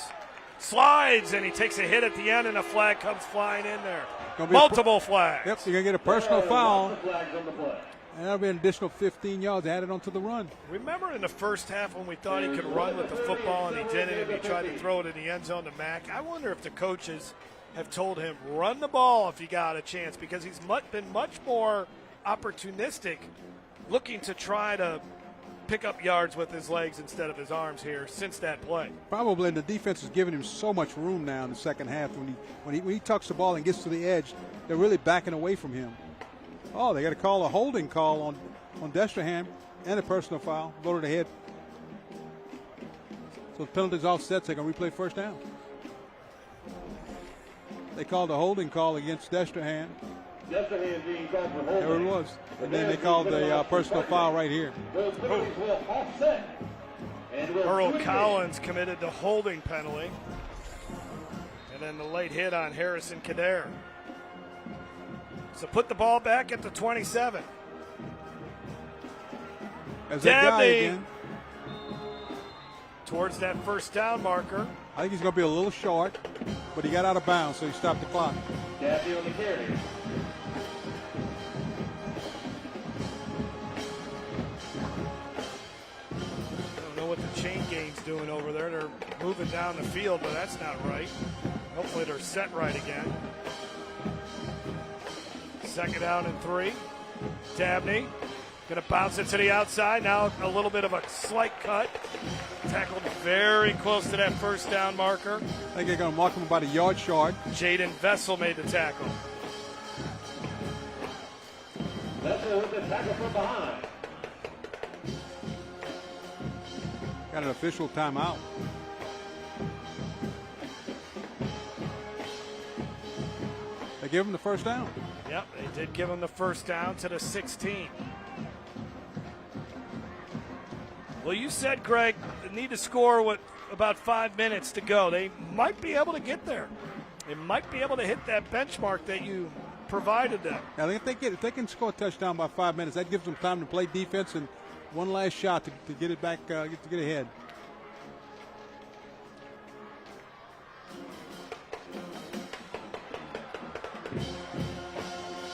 E: Slides, and he takes a hit at the end, and a flag comes flying in there. Multiple flags.
B: Yep, so you're going to get a personal foul. And that'll be an additional 15 yards added onto the run.
E: Remember in the first half when we thought he could run with the football and he didn't, and he tried to throw it in the end zone to Mack? I wonder if the coaches have told him, run the ball if you got a chance, because he's been much more opportunistic, looking to try to pick up yards with his legs instead of his arms here since that play.
B: Probably, and the defense is giving him so much room now in the second half. When he tucks the ball and gets to the edge, they're really backing away from him. Oh, they got to call a holding call on Destrehan and a personal foul. Go to the head. So the penalty's offset, so they're going to replay first down. They called a holding call against Destrehan.
M: Destrehan being called for holding.
B: There it was. And then they called the personal foul right here.
E: Earl Collins committed the holding penalty. And then the late hit on Harrison Kader. So put the ball back at the 27.
B: As that guy
E: Dabney
B: again.
E: Towards that first down marker.
B: I think he's going to be a little short, but he got out of bounds, so he stopped the clock.
M: Dabney on the carry.
E: What the chain gang's doing over there. They're moving down the field, but that's not right. Hopefully they're set right again. Second down and 3. Dabney going to bounce it to the outside. Now a little bit of a slight cut. Tackled very close to that first down marker.
B: I think they're going to mark him about a yard short.
E: Jaden Vessel made the tackle.
M: Vessel with the tackle from behind.
B: Got an official timeout. They give him the first down.
E: Yep, they did give him the first down to the 16. Well, you said, Greg, they need to score with about 5 minutes to go. They might be able to get there. They might be able to hit that benchmark that you provided them.
B: Now, if they can score a touchdown by 5 minutes, that gives them time to play defense and one last shot to get it back, to get ahead.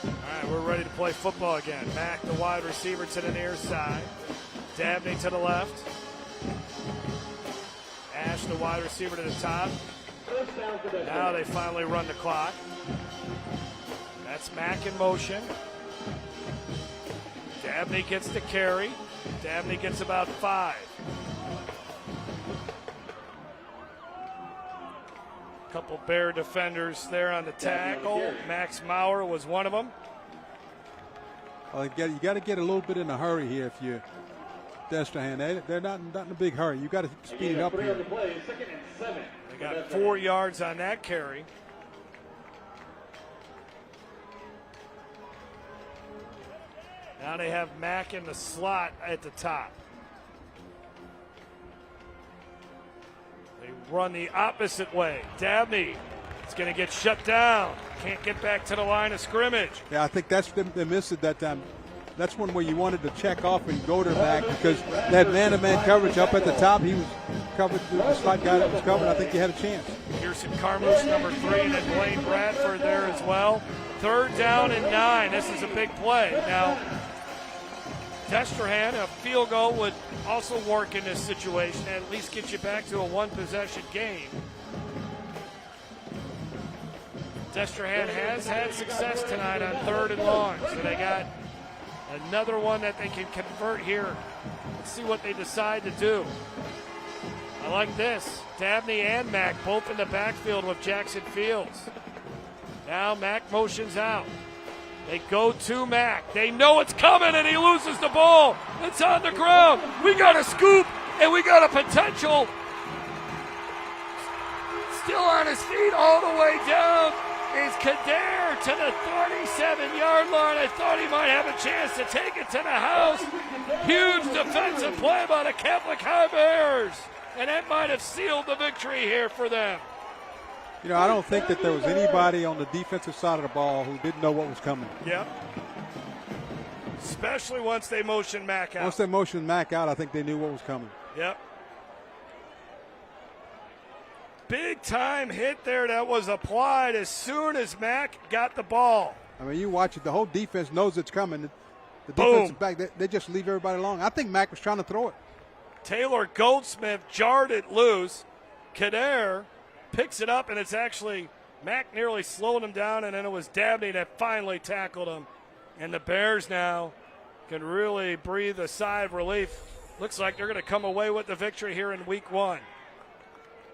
E: All right, we're ready to play football again. Mack, the wide receiver, to the near side. Dabney to the left. Ash, the wide receiver, to the top. Now they finally run the clock. That's Mack in motion. Dabney gets the carry. Dabney gets about 5. Couple Bear defenders there on the tackle. Max Maurer was one of them.
B: Well, you got to get a little bit in a hurry here if you're Destrehan. They're not in a big hurry. You got to speed it up here.
E: They got 4 yards on that carry. Now they have Mack in the slot at the top. They run the opposite way. Dabney is going to get shut down. Can't get back to the line of scrimmage.
B: Yeah, I think that's they missed it that time. That's one where you wanted to check off and go to the back because that man-to-man coverage up at the top, he was covered, the slot guy that was covered. I think you had a chance.
E: Pearson Carmouche, number 3, and then Blaine Bradford there as well. 3rd down and 9. This is a big play. Now, Destrehan, a field goal would also work in this situation and at least get you back to a one-possession game. Destrehan has had success tonight on 3rd and long, so they got another one that they can convert here. Let's see what they decide to do. I like this. Dabney and Mack both in the backfield with Jackson Fields. Now Mack motions out. They go to Mack. They know it's coming, and he loses the ball. It's on the ground. We got a scoop, and we got a potential. Still on his feet all the way down is Kader to the 37-yard line. I thought he might have a chance to take it to the house. Huge defensive play by the Catholic High Bears, and that might have sealed the victory here for them.
B: You know, I don't think that there was anybody on the defensive side of the ball who didn't know what was coming.
E: Yep. Especially once they motioned Mack out.
B: Once they motioned Mack out, I think they knew what was coming.
E: Yep. Big time hit there that was applied as soon as Mack got the ball.
B: I mean, you watch it. The whole defense knows it's coming. The defensive back, they just leave everybody alone. I think Mack was trying to throw it.
E: Taylor Goldsmith jarred it loose. Kader picks it up, and it's actually Mack nearly slowed him down, and then it was Dabney that finally tackled him. And the Bears now can really breathe a sigh of relief. Looks like they're going to come away with the victory here in week 1.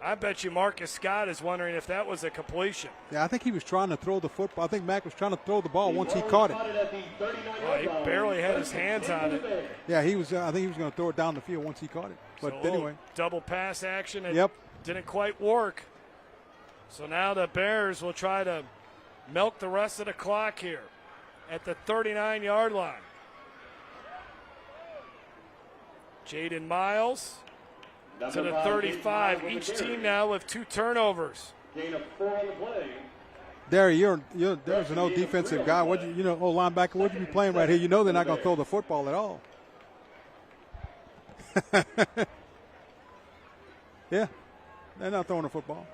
E: I bet you Marcus Scott is wondering if that was a completion.
B: Yeah, I think he was trying to throw the football. I think Mack was trying to throw the ball once he caught it.
E: Oh, he barely had his hands on it.
B: Yeah, he was. I think he was going to throw it down the field once he caught it. But
E: so
B: anyway,
E: double pass action. It
B: yep.
E: Didn't quite work. So now the Bears will try to milk the rest of the clock here at the 39-yard line. Jaden Miles to the 35. Each team now with 2 turnovers.
M: Gain of 4 on the play.
B: Derry, there's an old defensive guy. Old linebacker. What'd you be playing right here? You know they're not going to throw the football at all. Yeah, they're not throwing the football.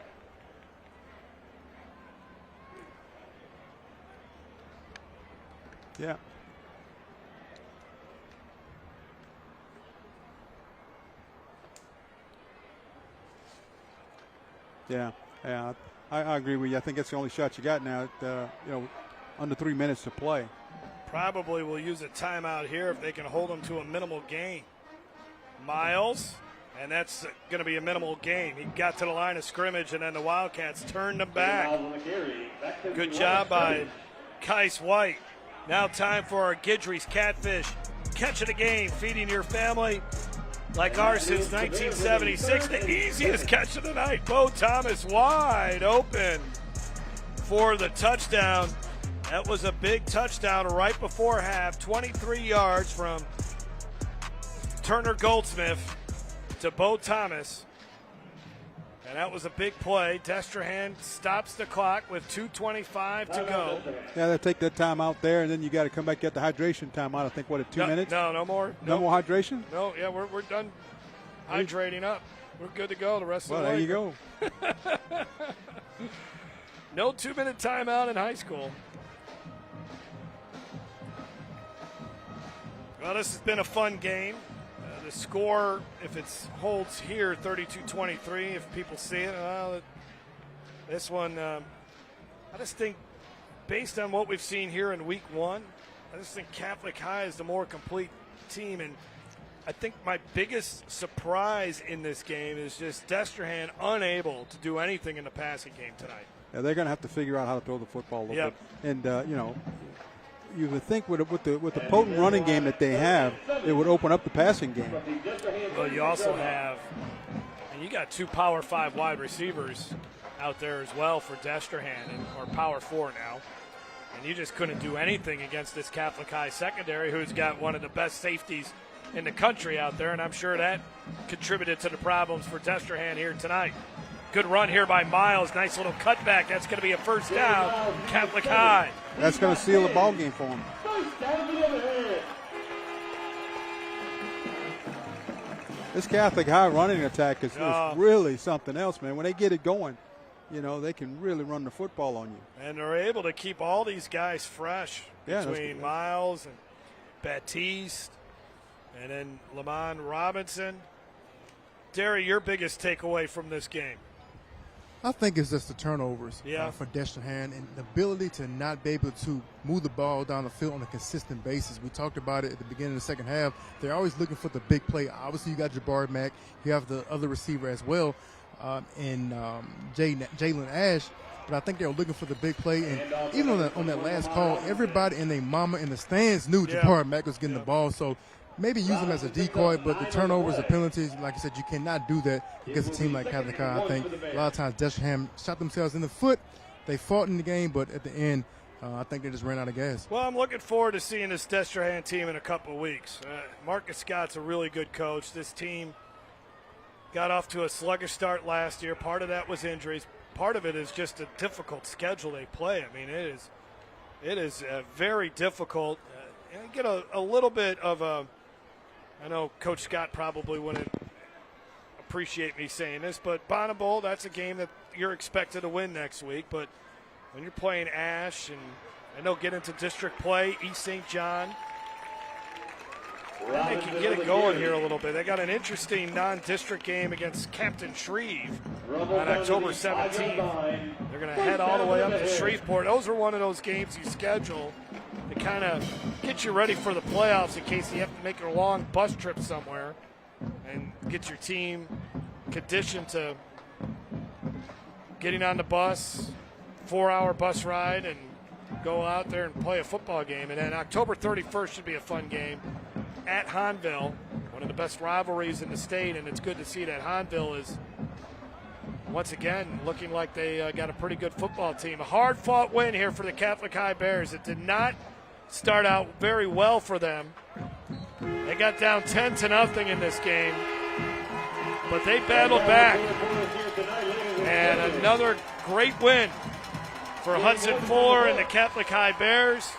B: Yeah. Yeah, I agree with you. I think that's the only shot you got now. Under 3 minutes to play.
E: Probably will use a timeout here if they can hold them to a minimal gain. Miles, and that's going to be a minimal gain. He got to the line of scrimmage, and then the Wildcats turned him back. Good job by Kais White. Now time for our Guidry's Catfish. Catch of the game, feeding your family like ours since 1976. The easiest catch of the night. Bo Thomas wide open for the touchdown. That was a big touchdown right before half. 23 yards from Turner Goldsmith to Bo Thomas. And that was a big play. Destrehan stops the clock with 2:25 to go.
B: Yeah, they'll take that time out there, and then you got to come back, get the hydration time out. I think, 2 minutes?
E: No more.
B: No more hydration?
E: No, yeah, we're done hydrating up. We're good to go the rest of the
B: way.
E: way.
B: Well, there you go.
E: No 2-minute timeout in high school. Well, this has been a fun game. The score, if it holds here, 32-23, if people see it. This one, I just think, based on what we've seen here in week 1, I just think Catholic High is the more complete team. And I think my biggest surprise in this game is just Destrehan unable to do anything in the passing game tonight.
B: Yeah, they're going to have to figure out how to throw the football a little
E: Yep.
B: bit. And, you know, you would think with the potent running game that they have, it would open up the passing game.
E: Well, you also have, and you got 2 Power 5 wide receivers out there as well for Destrehan, or Power 4 now. And you just couldn't do anything against this Catholic High secondary, who's got one of the best safeties in the country out there, and I'm sure that contributed to the problems for Destrehan here tonight. Good run here by Miles. Nice little cutback. That's going to be a first down. Catholic High.
B: That's going to seal the ball game for them. This Catholic High running attack is really something else, man. When they get it going, you know, they can really run the football on you.
E: And they're able to keep all these guys fresh between Miles and Baptiste and then Lamont Robinson. Derry, your biggest takeaway from this game?
G: I think it's just the turnovers for Destrehan and the ability to not be able to move the ball down the field on a consistent basis. We talked about it at the beginning of the second half. They're always looking for the big play. Obviously, you got Jabari Mack. You have the other receiver as well in Jalen Ash. But I think they were looking for the big play. And even on that last call, everybody and their mama in the stands knew Jabari Mack was getting the ball. So maybe use him as a decoy, but the turnovers, the penalties, like I said, you cannot do that against a team like Catholic High. I think a lot of times Destrehan shot themselves in the foot. They fought in the game, but at the end, I think they just ran out of gas.
E: Well, I'm looking forward to seeing this Destrehan team in a couple of weeks. Marcus Scott's a really good coach. This team got off to a sluggish start last year. Part of that was injuries. Part of it is just a difficult schedule they play. I mean, it is very difficult. You get a little bit of a – I know Coach Scott probably wouldn't appreciate me saying this, but Bonneville, that's a game that you're expected to win next week. But when you're playing Ash, and they'll get into district play, East St. John, they can get it going here a little bit. They got an interesting non-district game against Captain Shreve on October 17th. They're going to head all the way up to Shreveport. Those are one of those games you schedule to kind of get you ready for the playoffs in case you have to make a long bus trip somewhere and get your team conditioned to getting on the bus, 4-hour bus ride, and go out there and play a football game. And then October 31st should be a fun game at Hahnville, one of the best rivalries in the state, and it's good to see that Hahnville is once again looking like they got a pretty good football team. A hard-fought win here for the Catholic High Bears. It did not start out very well for them. They got down 10-0 in this game, but they battled back. And another great win for Hudson Fuller and the Catholic High Bears.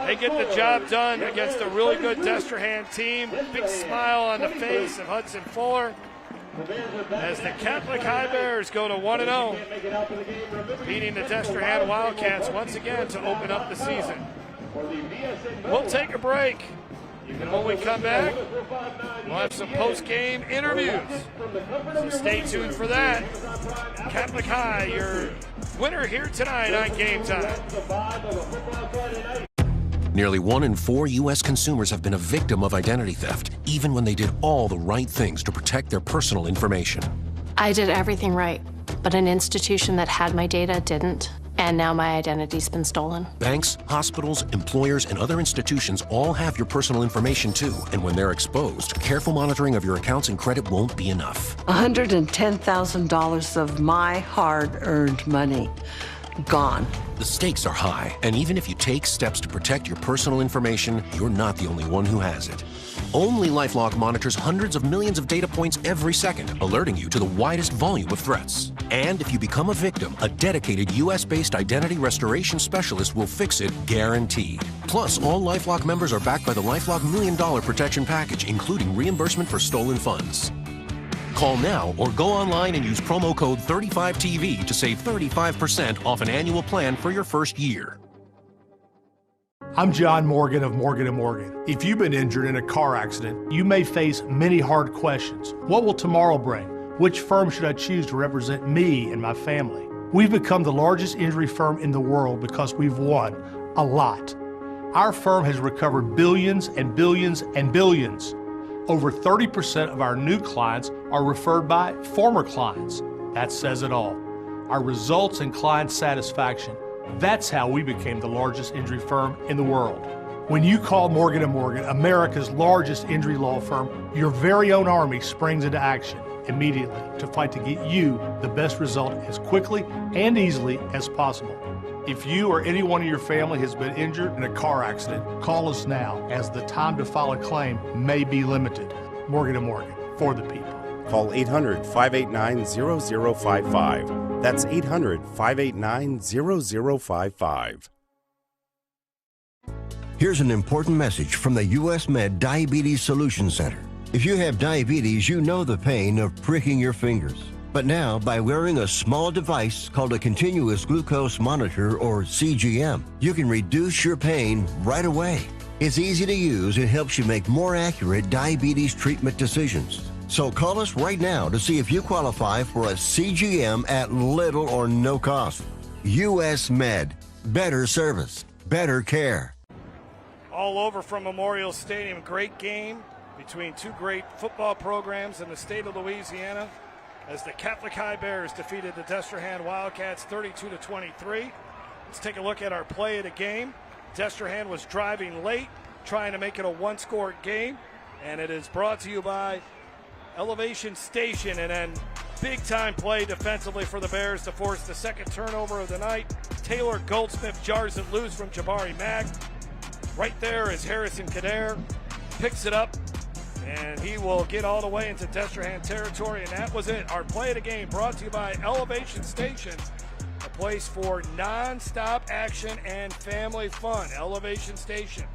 E: They get the job done against a really good Destrehan team. Big smile on the face of Hudson Fuller as the Catholic High Bears go to 1-0, beating the Destrehan Wildcats once again to open up the season. We'll take a break, and when we come back, we'll have some post-game interviews. So stay tuned for that. Catholic High, your winner here tonight on Game Time.
O: Nearly 1 in 4 U.S. consumers have been a victim of identity theft, even when they did all the right things to protect their personal information.
H: I did everything right, but an institution that had my data didn't, and now my identity's been stolen.
O: Banks, hospitals, employers, and other institutions all have your personal information too, and when they're exposed, careful monitoring of your accounts and credit won't be enough.
Q: $110,000 of my hard-earned money gone.
O: The stakes are high, and even if you take steps to protect your personal information, you're not the only one who has it. Only LifeLock monitors hundreds of millions of data points every second, alerting you to the widest volume of threats. And if you become a victim, a dedicated U.S.-based identity restoration specialist will fix it, guaranteed. Plus, all LifeLock members are backed by the LifeLock $1 Million Protection Package, including reimbursement for stolen funds. Call now or go online and use promo code 35TV to save 35% off an annual plan for your first year.
S: I'm John Morgan of Morgan & Morgan. If you've been injured in a car accident, you may face many hard questions. What will tomorrow bring? Which firm should I choose to represent me and my family? We've become the largest injury firm in the world because we've won a lot. Our firm has recovered billions and billions and billions. Over 30% of our new clients are referred by former clients. That says it all. Our results and client satisfaction, that's how we became the largest injury firm in the world. When you call Morgan & Morgan, America's largest injury law firm, your very own army springs into action immediately to fight to get you the best result as quickly and easily as possible. If you or anyone in your family has been injured in a car accident, call us now, as the time to file a claim may be limited. Morgan & Morgan, for the people.
T: Call 800-589-0055. That's 800-589-0055.
V: Here's an important message from the U.S. Med Diabetes Solution Center. If you have diabetes, you know the pain of pricking your fingers. But now, by wearing a small device called a continuous glucose monitor, or CGM, you can reduce your pain right away. It's easy to use and helps you make more accurate diabetes treatment decisions. So call us right now to see if you qualify for a CGM at little or no cost. U.S. Med. Better service. Better care.
E: All over from Memorial Stadium. Great game between two great football programs in the state of Louisiana, as the Catholic High Bears defeated the Destrehan Wildcats 32-23. Let's take a look at our play of the game. Destrehan was driving late, trying to make it a one-score game, and it is brought to you by Elevation Station. And then big-time play defensively for the Bears to force the second turnover of the night. Taylor Goldsmith jars it loose from Jabari Mag. Right there is Harrison Kader, picks it up, and he will get all the way into Destrehan territory, and that was it. Our play of the game brought to you by Elevation Station, a place for non-stop action and family fun. Elevation Station.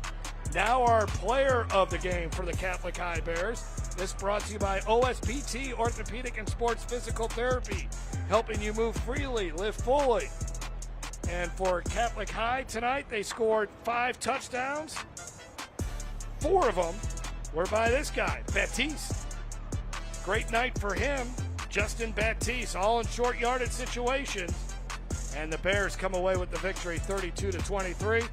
E: Now our player of the game for the Catholic High Bears. This brought to you by OSPT, Orthopedic and Sports Physical Therapy, helping you move freely, live fully. And for Catholic High tonight, they scored 5 touchdowns. 4 of them were by this guy, Baptiste. Great night for him, Justin Baptiste, all in short yardage situations. And the Bears come away with the victory 32-23.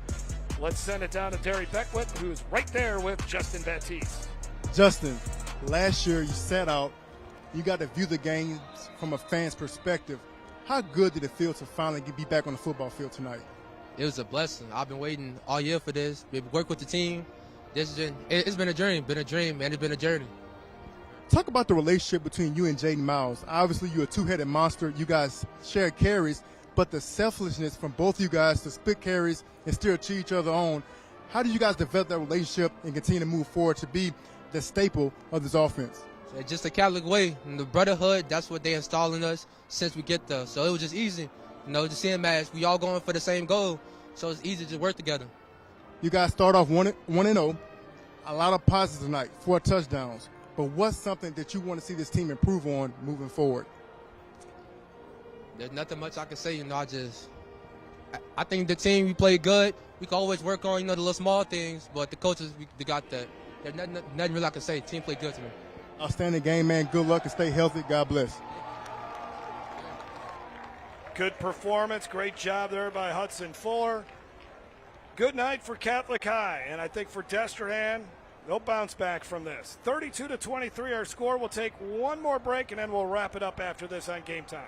E: Let's send it down to Terry Beckwith, who's right there with Justin Baptiste.
G: Justin, last year you sat out. You got to view the games from a fan's perspective. How good did it feel to finally be back on the football field tonight?
W: It was a blessing. I've been waiting all year for this. We work with the team. It's been a dream, and it's been a journey.
G: Talk about the relationship between you and Jaden Miles. Obviously, you're a two-headed monster. You guys share carries, but the selflessness from both of you guys to split carries and still cheer each other on. How do you guys develop that relationship and continue to move forward to be the staple of this offense?
W: It's just a Catholic way, and the brotherhood, that's what they installed in us since we get there. So it was just easy, just seeing as we all going for the same goal, so it's easy to work together.
G: You guys start off 1-0, a lot of positives tonight, 4 touchdowns. But what's something that you want to see this team improve on moving forward?
W: There's nothing much I can say. I think the team, we played good. We can always work on, the little small things, but the coaches, they got that. There's nothing really I can say. The team played good to me.
G: Outstanding game, man. Good luck and stay healthy. God bless.
E: Good performance. Great job there by Hudson Fuller. Good night for Catholic High, and I think for Destrehan, they'll bounce back from this. 32-23 our score. We'll take one more break, and then we'll wrap it up after this on Game Time.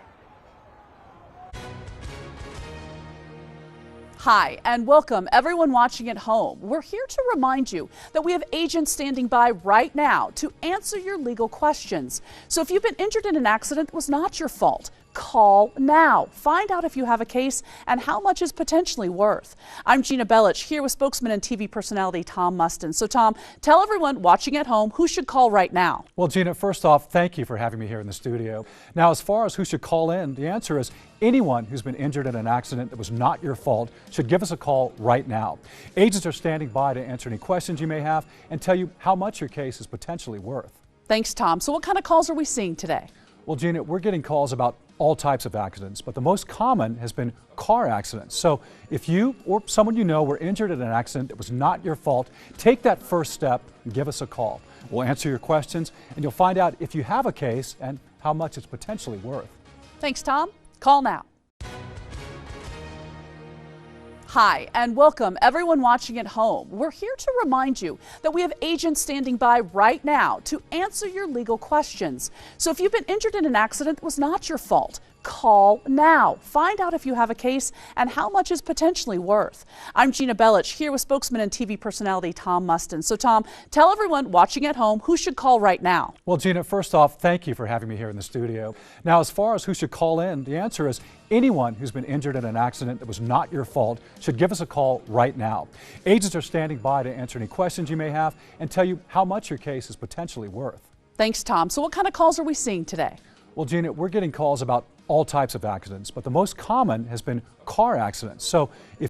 C: Hi, and welcome everyone watching at home. We're here to remind you that we have agents standing by right now to answer your legal questions. So if you've been injured in an accident, it was not your fault. Call now. Find out if you have a case and how much is potentially worth. I'm Gina Bellich, here with spokesman and TV personality Tom Mustin. So Tom, tell everyone watching at home who should call right now.
D: Well, Gina, first off, thank you for having me here in the studio. Now, as far as who should call in, the answer is anyone who's been injured in an accident that was not your fault should give us a call right now. Agents are standing by to answer any questions you may have and tell you how much your case is potentially worth.
C: Thanks, Tom. So what kind of calls are we seeing today?
D: Well, Gina, we're getting calls about all types of accidents, but the most common has been car accidents. So if you or someone you know were injured in an accident that was not your fault, take that first step and give us a call. We'll answer your questions and you'll find out if you have a case and how much it's potentially worth.
C: Thanks, Tom. Call now. Hi, and welcome everyone watching at home. We're here to remind you that we have agents standing by right now to answer your legal questions. So if you've been injured in an accident that was not your fault, call now. Find out if you have a case and how much is potentially worth. I'm Gina Bellich here with spokesman and TV personality Tom Mustin. So Tom, tell everyone watching at home who should call right now.
D: Well, Gina, first off, thank you for having me here in the studio. Now, as far as who should call in, the answer is anyone who's been injured in an accident that was not your fault should give us a call right now. Agents are standing by to answer any questions you may have and tell you how much your case is potentially worth.
C: Thanks, Tom. So what kind of calls are we seeing today?
D: Well, Gina, we're getting calls about all types of accidents, but the most common has been car accidents. So if